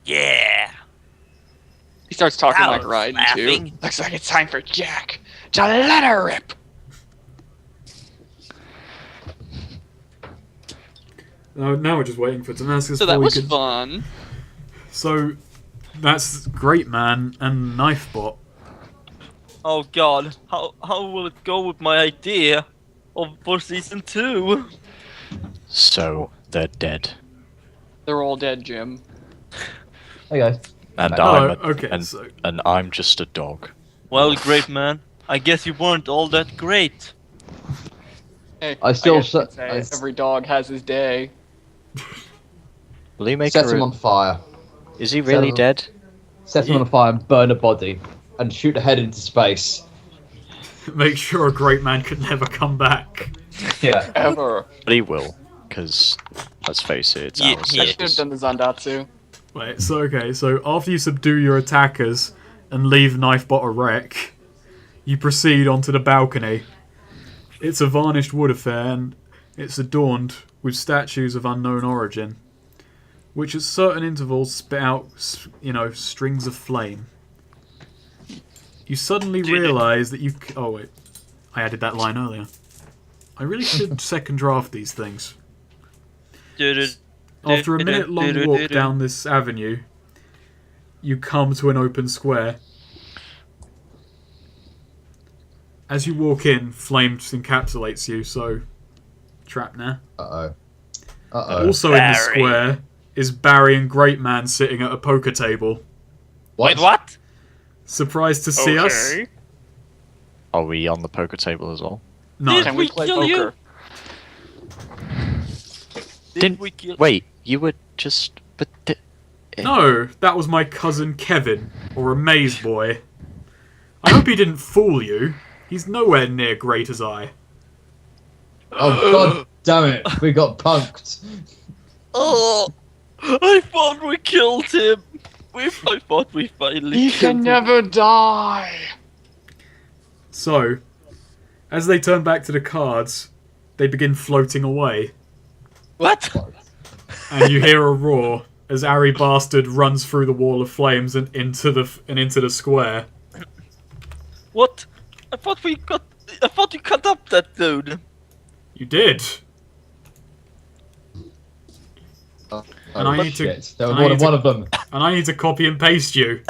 yeah. He starts talking That like was Raiden laughing. too. Looks like it's time for Jack to let her rip. Now we're just waiting for Temascos. So that was fun. So, that's Great Man and Knifebot. Oh god, how will it go with my idea for season 2? So they're dead. They're all dead, Jim. Hey guys. And Oh, okay, and I'm just a dog. Well, great man, I guess you weren't all that great. Hey, I still guess you could say I- every dog has his day. Will he make Set him on fire. Is he really him- dead? Set him on fire and burn a body. And shoot a head into space. Make sure a Great Man could never come back. Yeah. Ever. But he will, because let's face it, it's Yeah, our I should have service. done the Zandatsu. Wait, so okay, so after you subdue your attackers and leave Knifebot a wreck, you proceed onto the balcony. It's a varnished wood affair and it's adorned with statues of unknown origin, which at certain intervals spit out, strings of flame. You suddenly realise that you... Oh wait, I added that line earlier. I really should second draft these things. After a minute-long walk down this avenue, you come to an open square. As you walk in, flame just encapsulates you, so... Trap now. Uh-oh. Uh-oh. Also in the square is Barry and Great Man sitting at a poker table. Wait, what? Surprised to see us? Are we on the poker table as well? No. Can we play kill you? poker? Did we kill... Wait, you were just... But No, that was my cousin Kevin, or a maze boy. I hope he didn't fool you. He's nowhere near great as I. Oh god damn it, we got punked. Oh, I thought we killed him. I thought we finally He killed can him. never die. So, as they turn back to the cards, they begin floating away. What? And you hear a roar as Ari Bastard runs through the wall of flames and into the square. What? I thought you cut up that dude. You did. And I need to- shit. There was and I more need than one of them. And I need to copy and paste you.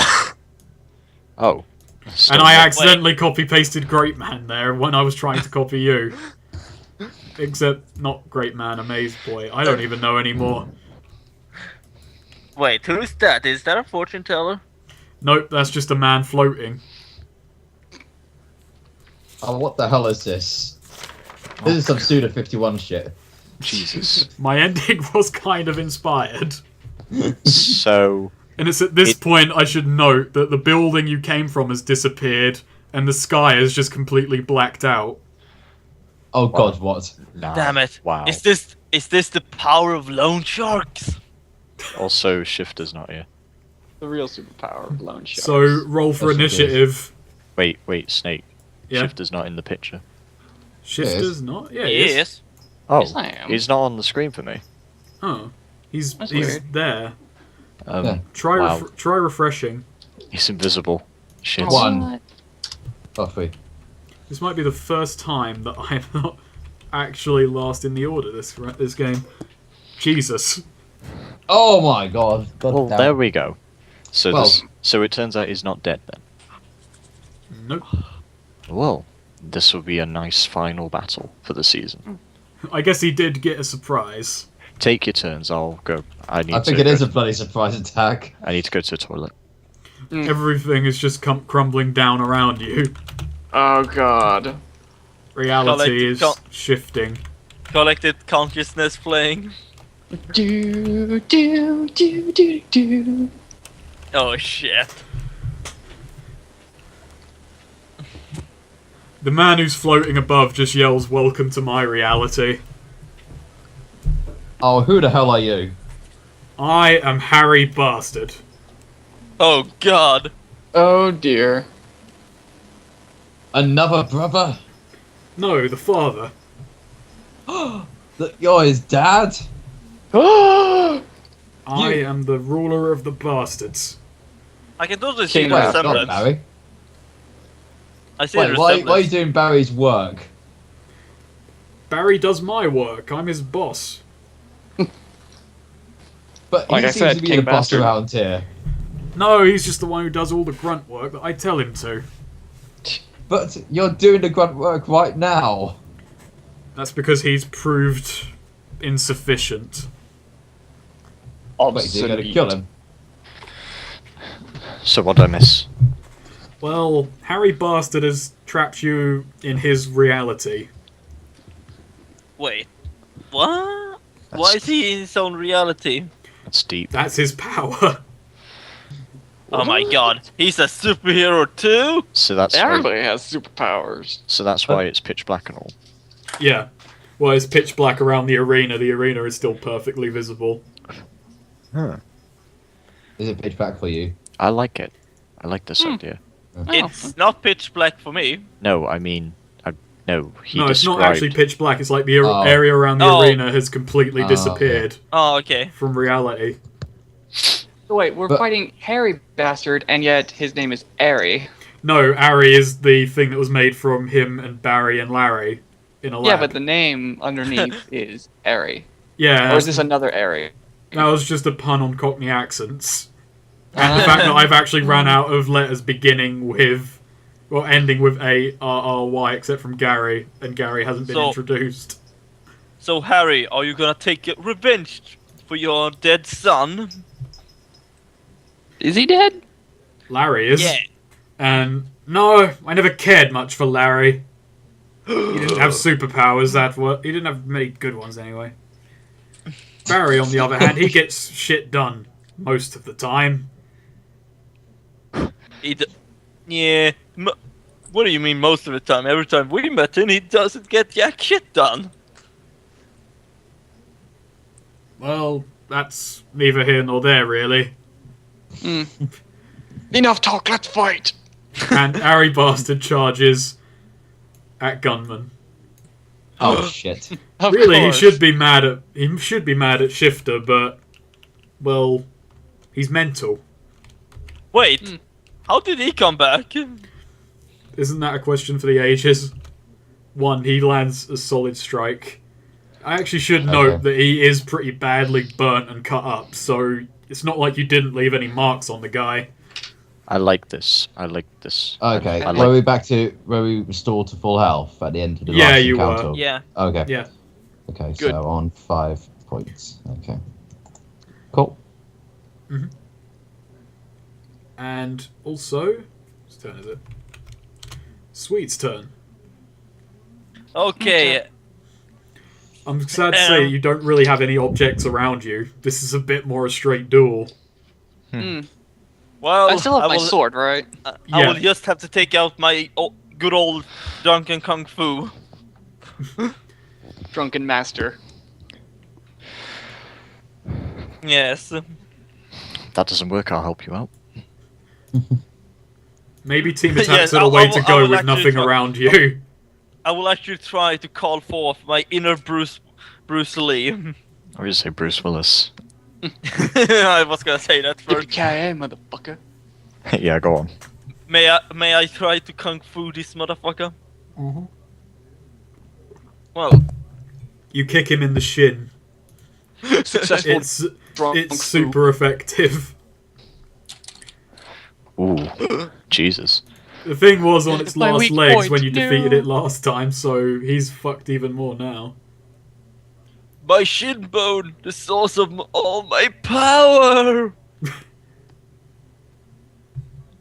Oh. And I accidentally copy-pasted Great Man there when I was trying to copy you. Except, not Great Man, Amaze Boy. I don't even know anymore. Wait, who is that? Is that a fortune teller? Nope, that's just a man floating. Oh, what the hell is this? This is some Suda 51 shit. Jesus. My ending was kind of inspired. So... And it's at this point I should note that the building you came from has disappeared, and the sky is just completely blacked out. Oh god, what? Nah. Damn it! Wow. Is this the power of loan sharks? Also, Shifter's not here. The real superpower of loan sharks. So, roll for Yes, it initiative. Wait, Snake. Yeah. Shifter's not in the picture. Shifter's not? Yeah, he is. Yes. Oh, Yes, I am. he's not on the screen for me. Oh. He's That's weird. there. Yeah. Try Wow. try refreshing. He's invisible. Shit. Oh, One. what? Oh, 3. This might be the first time that I'm not actually last in the order this game. Jesus. Oh my god. God Well, damn. there we go. So Well- so it turns out he's not dead then. Nope. Well, this will be a nice final battle for the season. I guess he did get a surprise. Take your turns. I'll go. I I think it is a bloody surprise attack. I need to go to the toilet. Everything is just crumbling down around you. Oh god. Reality is Collective shifting. Collected consciousness playing. Do do do do do. Oh shit. The man who's floating above just yells, "Welcome to my reality." Oh, who the hell are you? I am Harry Bastard. Oh god. Oh dear. Another brother? No, the father. You're his dad? Oh I am the ruler of the bastards. I can totally see King the Wait, Bastard. not resemblance. Barry. I see the Wait, why are resemblance. you doing Barry's work? Barry does my work. I'm his boss. But Like he I seems said, to be King the boss Bastard. around here. No, he's just the one who does all the grunt work that I tell him to. But you're doing the grunt work right now. That's because he's proved insufficient. Wait, so you're gonna kill him? So what did I miss? Well, Harry Bastard has trapped you in his reality. Wait. What? Why That's- is he in his own reality? That's deep. That's his power. Oh my god. He's a superhero too? So that's why, Everybody has superpowers. so that's why it's pitch black and all. Yeah. Well, it's pitch black around the arena. The arena is still perfectly visible. Huh. Is it pitch black for you? I like it. I like this idea. Oh. It's not pitch black for me. No, I mean, no. He No, it's described. not actually pitch black. It's like the Oh. area around the Oh. arena has completely Oh, disappeared Oh, okay. from reality. So wait, we're But- fighting Harry Bastard, and yet his name is Ari. No, Ari is the thing that was made from him and Barry and Larry in a lab. Yeah, but the name underneath is Ari. Yeah, Or is this another Ari? that was just a pun on Cockney accents. And the fact that I've actually ran out of letters beginning with, well, ending with A-R-R-Y, except from Gary, and Gary hasn't been So- introduced. So Harry, are you gonna take revenge for your dead son? Is he dead? Larry is. Yeah. And no, I never cared much for Larry. He didn't have superpowers that were. He didn't have many good ones anyway. Barry, on the other hand, he gets shit done most of the time. Yeah. What do you mean most of the time? Every time we met him, he doesn't get jack shit done. Well, that's neither here nor there, really. Enough talk, let's fight! And Harry Bastard charges at Gunman. Oh shit. Of Really, course. he should be mad at Shifter, but well, He's mental. Wait, how did he come back? Isn't that a question for the ages? 1, he lands a solid strike. I actually should note that he is pretty badly burnt and cut up, so it's not like you didn't leave any marks on the guy. I like this. I like this. Okay, I were we back to where we restored to full health at the end of the last Yeah, you encounter? were. Yeah. Okay. Yeah. Okay, Good. so on 5 points. Okay. Cool. And also, whose turn is it? Sweet's turn. Okay. I'm sad to say you don't really have any objects around you. This is a bit more a straight duel. Well, I still have my will, sword, right? I will just have to take out my good old drunken kung fu. Drunken master. Yes. That doesn't work. I'll help you out. Maybe team attacks Yes, are the I way will- to I go will with actually nothing try. around you. I will actually try to call forth my inner Bruce Lee. I would say Bruce Willis. I was gonna say that first. Yippee-ki-yay, motherfucker. Yeah, go on. May I try to kung fu this motherfucker? Well, You kick him in the shin. Successful It's drunk it's fu. super effective. Ooh, Jesus. The thing was on its My last weak legs point, when you defeated no. it last time, so he's fucked even more now. my shin bone, the source of all my power.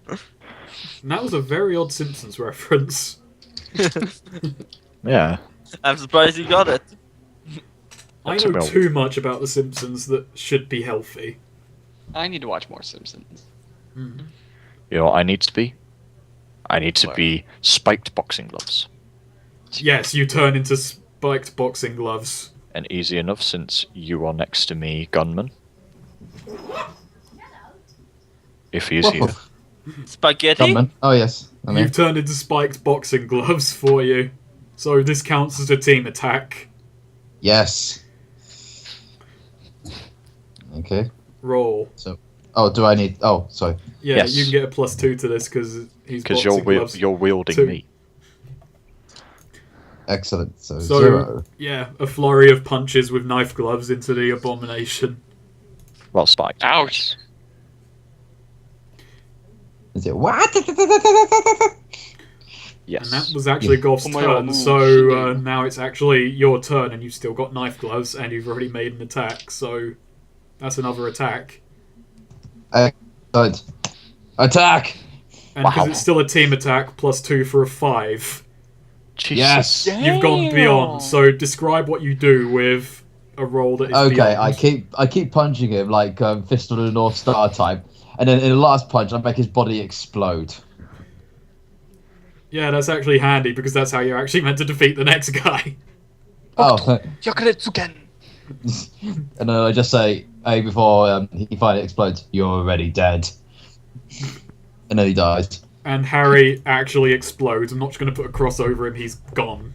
And that was a very odd Simpsons reference. Yeah. I'm surprised you got it. I That's know about- too much about The Simpsons that should be healthy. I need to watch more Simpsons. You know what I need to be? I need to What? be spiked boxing gloves. Yes, you turn into spiked boxing gloves. And easy enough since you are next to me, Gunman. If he is here. Spaghetti? Gunman. Oh yes. I'm here. You've turned into spiked boxing gloves for you. So this counts as a team attack. Yes. Okay. Roll. Oh, do I need? Oh, sorry. Yeah, Yes. you can get a +2 to this because he's Because boxing gloves. you're wielding Two. me. Excellent. So So 0. yeah, a flurry of punches with knife gloves into the Abomination. Well, spiked. Ouch. Is it what? Yes. And that was actually Goth's Oh my turn, God. so now it's actually your turn and you've still got knife gloves and you've already made an attack, so that's another attack. Excellent. Attack! And because Wow. it's still a team attack, +2 for a 5. Jesus. Yes. You've gone beyond, so describe what you do with a roll that is Okay, beyond. I keep punching him like Fist of the North Star type, and then in the last punch, I make his body explode. Yeah, that's actually handy because that's how you're actually meant to defeat the next guy. Oh, Yakuretsuken. and then I just say, hey, before he finally explodes, you're already dead. And then he dies. And Harry actually explodes. I'm not just going to put a cross over him, he's gone.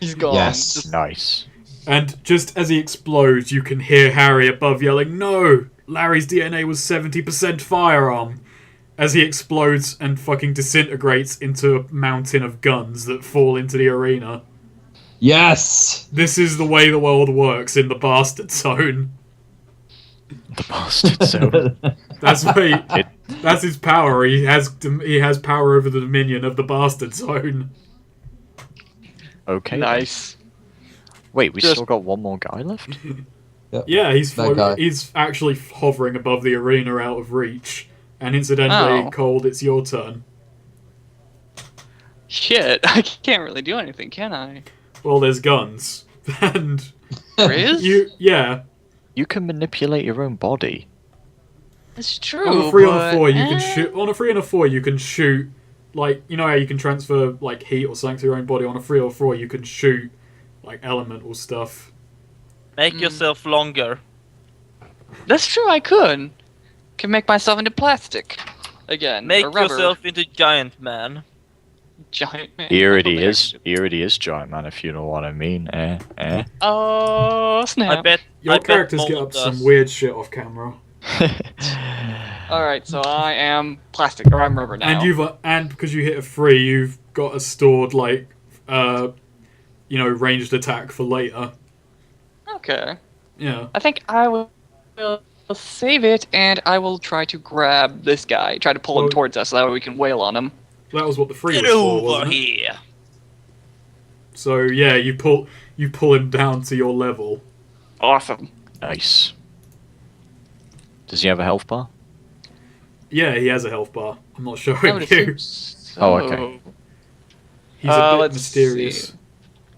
He's gone. Yes. Just- Nice. And just as he explodes, you can hear Harry above yelling, "No! Larry's DNA was 70% firearm!" As he explodes and fucking disintegrates into a mountain of guns that fall into the arena. Yes! This is the way the world works in the Bastard Zone. The bastard zone. That's why It- that's his power. He has power over the Dominion of the Bastard Zone. Okay. Nice. Wait, we Just- still got one more guy left? Yeah, he's That guy. he's actually hovering above the arena out of reach. And incidentally, Oh. Cold, it's your turn. Shit, I can't really do anything, can I? Well, there's guns. And There is? yeah. You can manipulate your own body. It's true. On a 3 on a but, 4, you can eh. shoot. On a 3 and a 4, you can shoot. Like, you know how you can transfer like heat or something to your own body. On a 3 or 4, you can shoot like elemental stuff. Make yourself longer. That's true, I could. Can make myself into plastic. Again. Make or rubber. yourself into giant man. Giant man. Here it is. Here it is, giant man, if you know what I mean. Oh, snap. I bet. Your I bet characters get Mold up to does. some weird shit off camera. Alright, so I am plastic, or I'm rubber now. And because you hit a 3, you've got a stored ranged attack for later. Okay. Yeah. I think I will save it, and I will try to grab this guy, try to pull him towards us, so that way we can wail on him. That was what the 3 Get was for, over wasn't it? here. So yeah, you pull him down to your level. Awesome. Nice. Does he have a health bar? Yeah, he has a health bar. I'm not I showing would you. assume so. Oh, okay. He's a bit let's mysterious. see.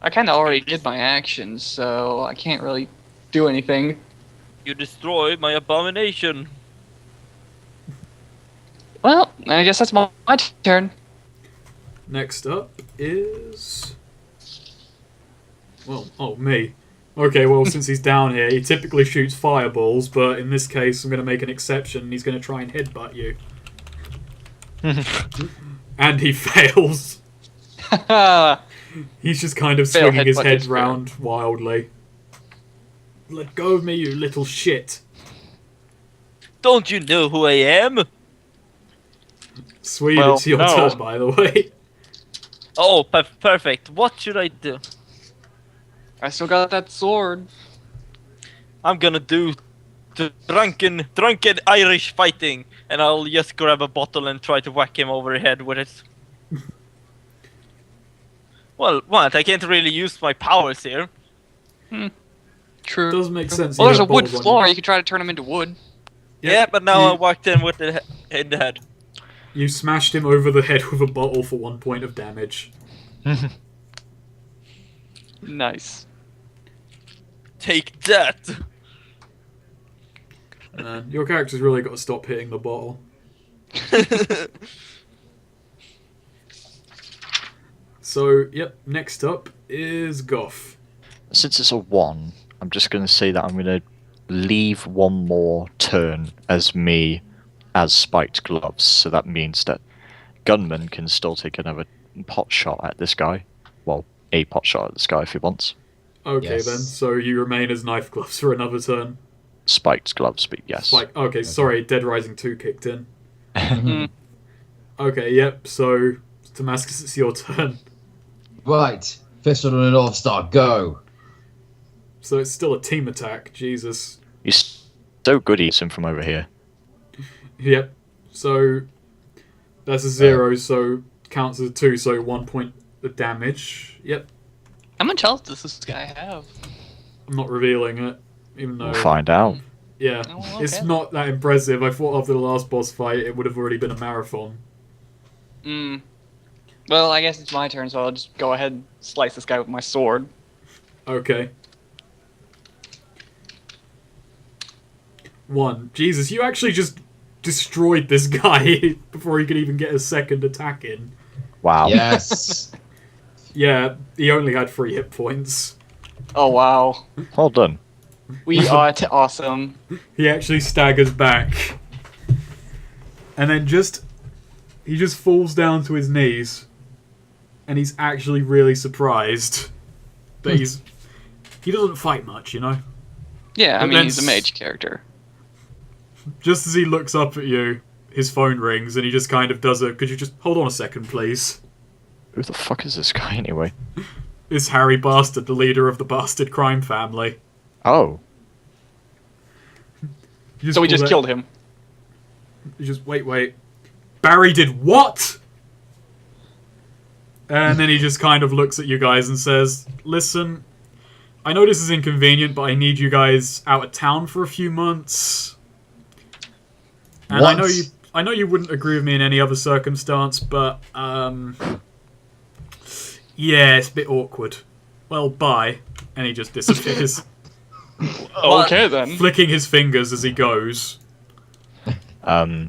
I kind of already did my actions, so I can't really do anything. You destroyed my abomination. Well, I guess that's my turn. Next up is... me. Okay, well, since he's down here, he typically shoots fireballs, but in this case, I'm going to make an exception. He's going to try and headbutt you. And he fails. He's just kind of Fail swinging his headbutt head is round wildly. Let go of me, you little shit. Don't you know who I am? Sweed, Well, it's your no. turn, by the way. Oh, perfect. What should I do? I still got that sword. I'm gonna do the drunken Irish fighting, and I'll just grab a bottle and try to whack him over the head with it. Well, what? I can't really use my powers here. True. Does make sense. Well, you there's a have wood bottles on floor. you. You can try to turn him into wood. Yeah, but now you, I whacked him with the in the head. You smashed him over the head with a bottle for 1 point of damage. Nice. Take that. Your character's really got to stop hitting the bottle. So, yep, next up is Goth. Since it's a 1, I'm just going to say that I'm going to leave one more turn as me as Spiked Gloves. So that means that Gunman can still take another pot shot at this guy. Well, a pot shot at this guy if he wants. Okay, Yes. then. So you remain as Knife Gloves for another turn. Spiked Gloves, but yes. Okay, sorry, Dead Rising 2 kicked in. Mm. Okay, yep, so Temascos, it's your turn. Right. Fist on the North Star, go. So it's still a team attack, Jesus. He's so good he hits him from over here. Yep, so that's a 0, so counts as a 2, so 1 point of damage. Yep, How much health does this guy have? I'm not revealing it, even though... We'll find out. Yeah, Oh, okay. it's not that impressive. I thought after the last boss fight it would have already been a marathon. Well, I guess it's my turn, so I'll just go ahead and slice this guy with my sword. Okay. 1. Jesus, you actually just destroyed this guy before he could even get a second attack in. Wow. Yes. Yeah, he only had 3 hit points. Oh, wow. Well done. We are awesome. He actually staggers back. And then he just falls down to his knees. And he's actually really surprised that he doesn't fight much, you know? Yeah, I But mean, then he's a mage character. Just as he looks up at you, his phone rings and he just kind of does could you just hold on a second, please? Who the fuck is this guy anyway? It's Harry Bastard, the leader of the Bastard crime family. Oh. So we just killed him. You just wait. Barry did what? And then he just kind of looks at you guys and says, "Listen, I know this is inconvenient, but I need you guys out of town for a few months. And What? I know you wouldn't agree with me in any other circumstance, but yeah, it's a bit awkward. Well, bye." And he just disappears, Okay, then. flicking his fingers as he goes. Okay.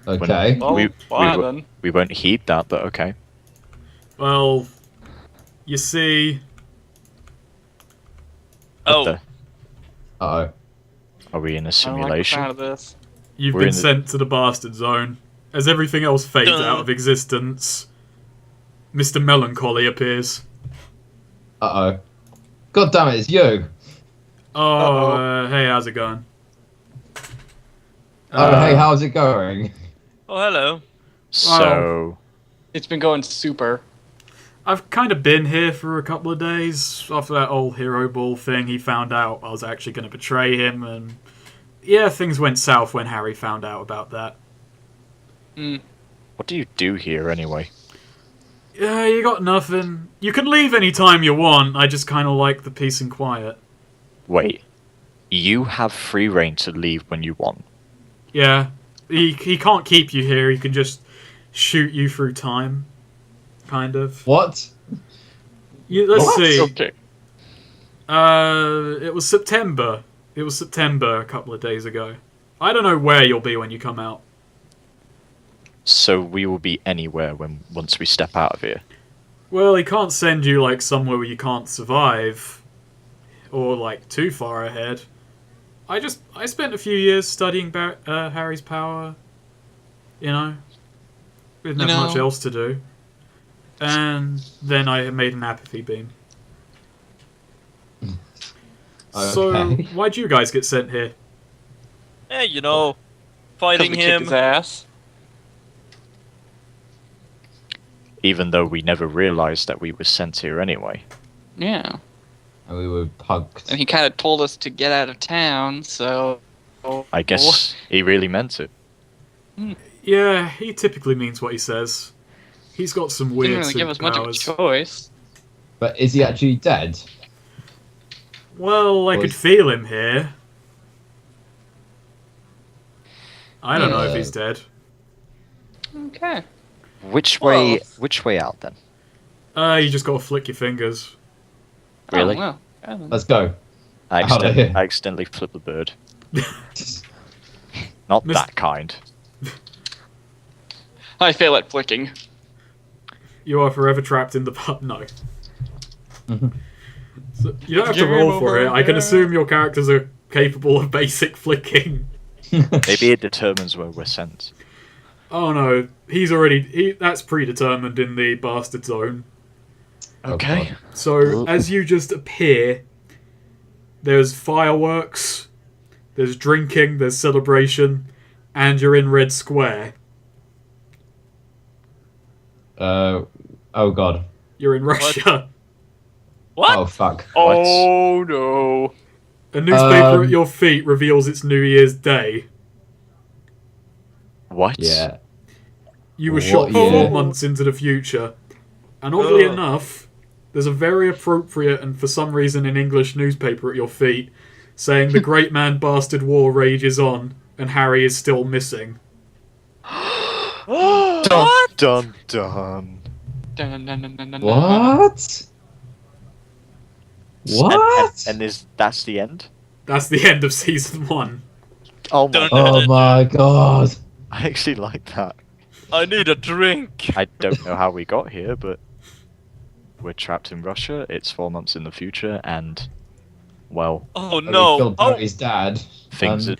Well, bye, then. We won't heed that, but okay. Well, you see, Oh, The- Uh-oh. Are we in a I don't like the simulation? sound of this. you've We're been in the- sent to the Bastard Zone. As everything else fades Duh. out of existence, Mr. Melancholy appears. Uh-oh. God damn it, it's you. Oh, hey, how's it going? Hey, how's it going? Oh, hello. So, It's been going super. I've kind of been here for a couple of days. After that old hero ball thing, he found out I was actually going to betray him, and yeah, things went south when Harry found out about that. what do you do here anyway? Yeah, you got nothing. You can leave any time you want. I just kind of like the peace and quiet. Wait, you have free reign to leave when you want. Yeah, he can't keep you here. He can just shoot you through time, kind of. What? Let's What? see. Okay. It was September. It was September a couple of days ago. I don't know where you'll be when you come out. So we will be anywhere once we step out of here. Well, he can't send you like somewhere where you can't survive, or like too far ahead. I spent a few years studying Harry's power. You know, we didn't have much else to do, and then I made an apathy beam. So, Okay. why'd you guys get sent here? Hey, you know, fighting We kicked him. his ass. Even though we never realized that we were sent here anyway. Yeah. And we were punked. And he kind of told us to get out of town, so... I guess he really meant it. Yeah, he typically means what he says. He's got some weird Didn't really give us much of a superpowers. choice. But is he actually dead? Well, I could feel him here. I don't know if he's dead. Okay. Which way out then? You just gotta flick your fingers. Really? Oh, well. Let's go. I Out of here. accidentally flipped the bird. Not Mist- that kind. I fail at flicking. You are forever trapped in the pub. No. So, you don't have to Game roll for it. over, I can yeah. assume your characters are capable of basic flicking. Maybe it determines where we're sent. Oh no, that's predetermined in the bastard zone. Okay. God. So, as you just appear, there's fireworks, there's drinking, there's celebration, and you're in Red Square. Oh god. You're in Russia. What? Oh fuck. Oh no. A newspaper at your feet reveals it's New Year's Day. What? Yeah. You were What shot year? 4 months into the future. And oddly enough, there's a very appropriate and for some reason in English newspaper at your feet saying the Great Man Bastard War rages on and Harry is still missing. Dun dun dun. What? What? And that's the end? That's the end of season 1. Oh my! Oh my god. I actually like that. I need a drink. I don't know how we got here, but we're trapped in Russia. It's 4 months in the future, and well, Oh We no. killed Oh, Harry's dad. things Um,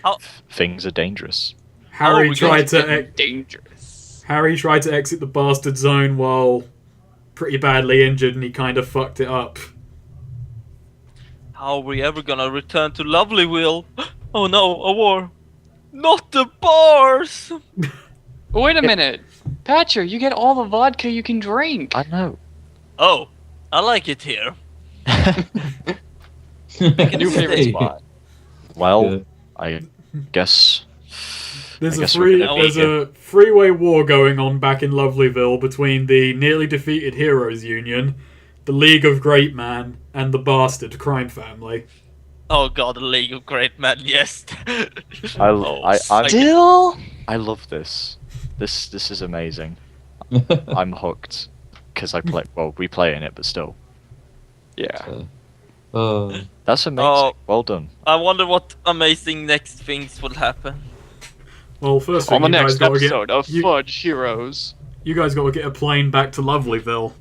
things are dangerous. Harry we tried going to Dangerous. Harry tried to exit the bastard zone while pretty badly injured and he kind of fucked it up. how are we ever gonna return to Lovelyville? Oh no, a war. Not the bars. Wait a minute. Patcher, you get all the vodka you can drink. I know. Oh, I like it here. New favorite Hey. spot. Well, Good. I guess. There's I a guess we're gonna there's a freeway war going on back in Lovelyville between the nearly defeated Heroes Union, the League of Great Man, and the Bastard crime family. Oh god, the League of Great Men, yes. I love this. This is amazing. I'm hooked because we play in it, but still. Yeah. That's amazing. Oh. Well done. I wonder what amazing next things will happen. Well, first On thing the you guys next got to episode of get Fudge Heroes. you guys got to get a plane back to Lovelyville.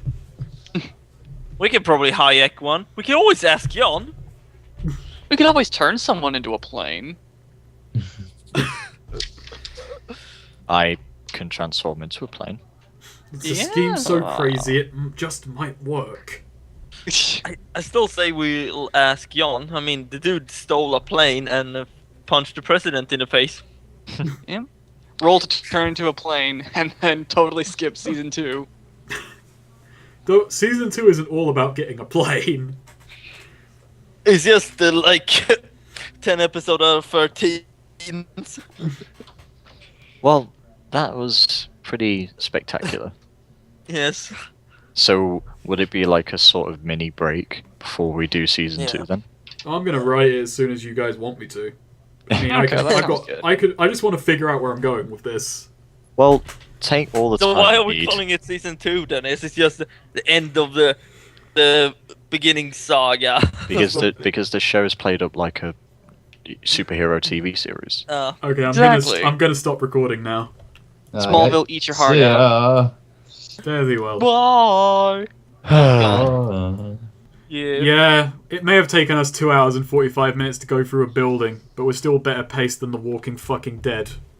We can probably hike one. We can always ask Jon. We could always turn someone into a plane. I can transform into a plane. The scheme's so Yeah. crazy it just might work. I still say we'll ask Jon. I mean, the dude stole a plane and punched the president in the face. Roll to turn into a plane, and then totally skip season 2. Though season 2 isn't all about getting a plane. It's just like 10 episodes out of 13. Well, that was pretty spectacular. Yes. So, would it be like a sort of mini break before we do season 2 then? I'm gonna write it as soon as you guys want me to. I mean, Okay, that sounds good. I just want to figure out where I'm going with this. Well, take all the So time why are you we need. calling it season 2 then? Is it just the end of the beginning saga? Because the show is played up like a superhero TV series. Okay, Exactly. I'm gonna stop recording now. Smallville, eat your heart See out. ya. Fare thee well. Bye! Yeah. Yeah, it may have taken us 2 hours and 45 minutes to go through a building, but we're still better paced than The Walking Fucking Dead.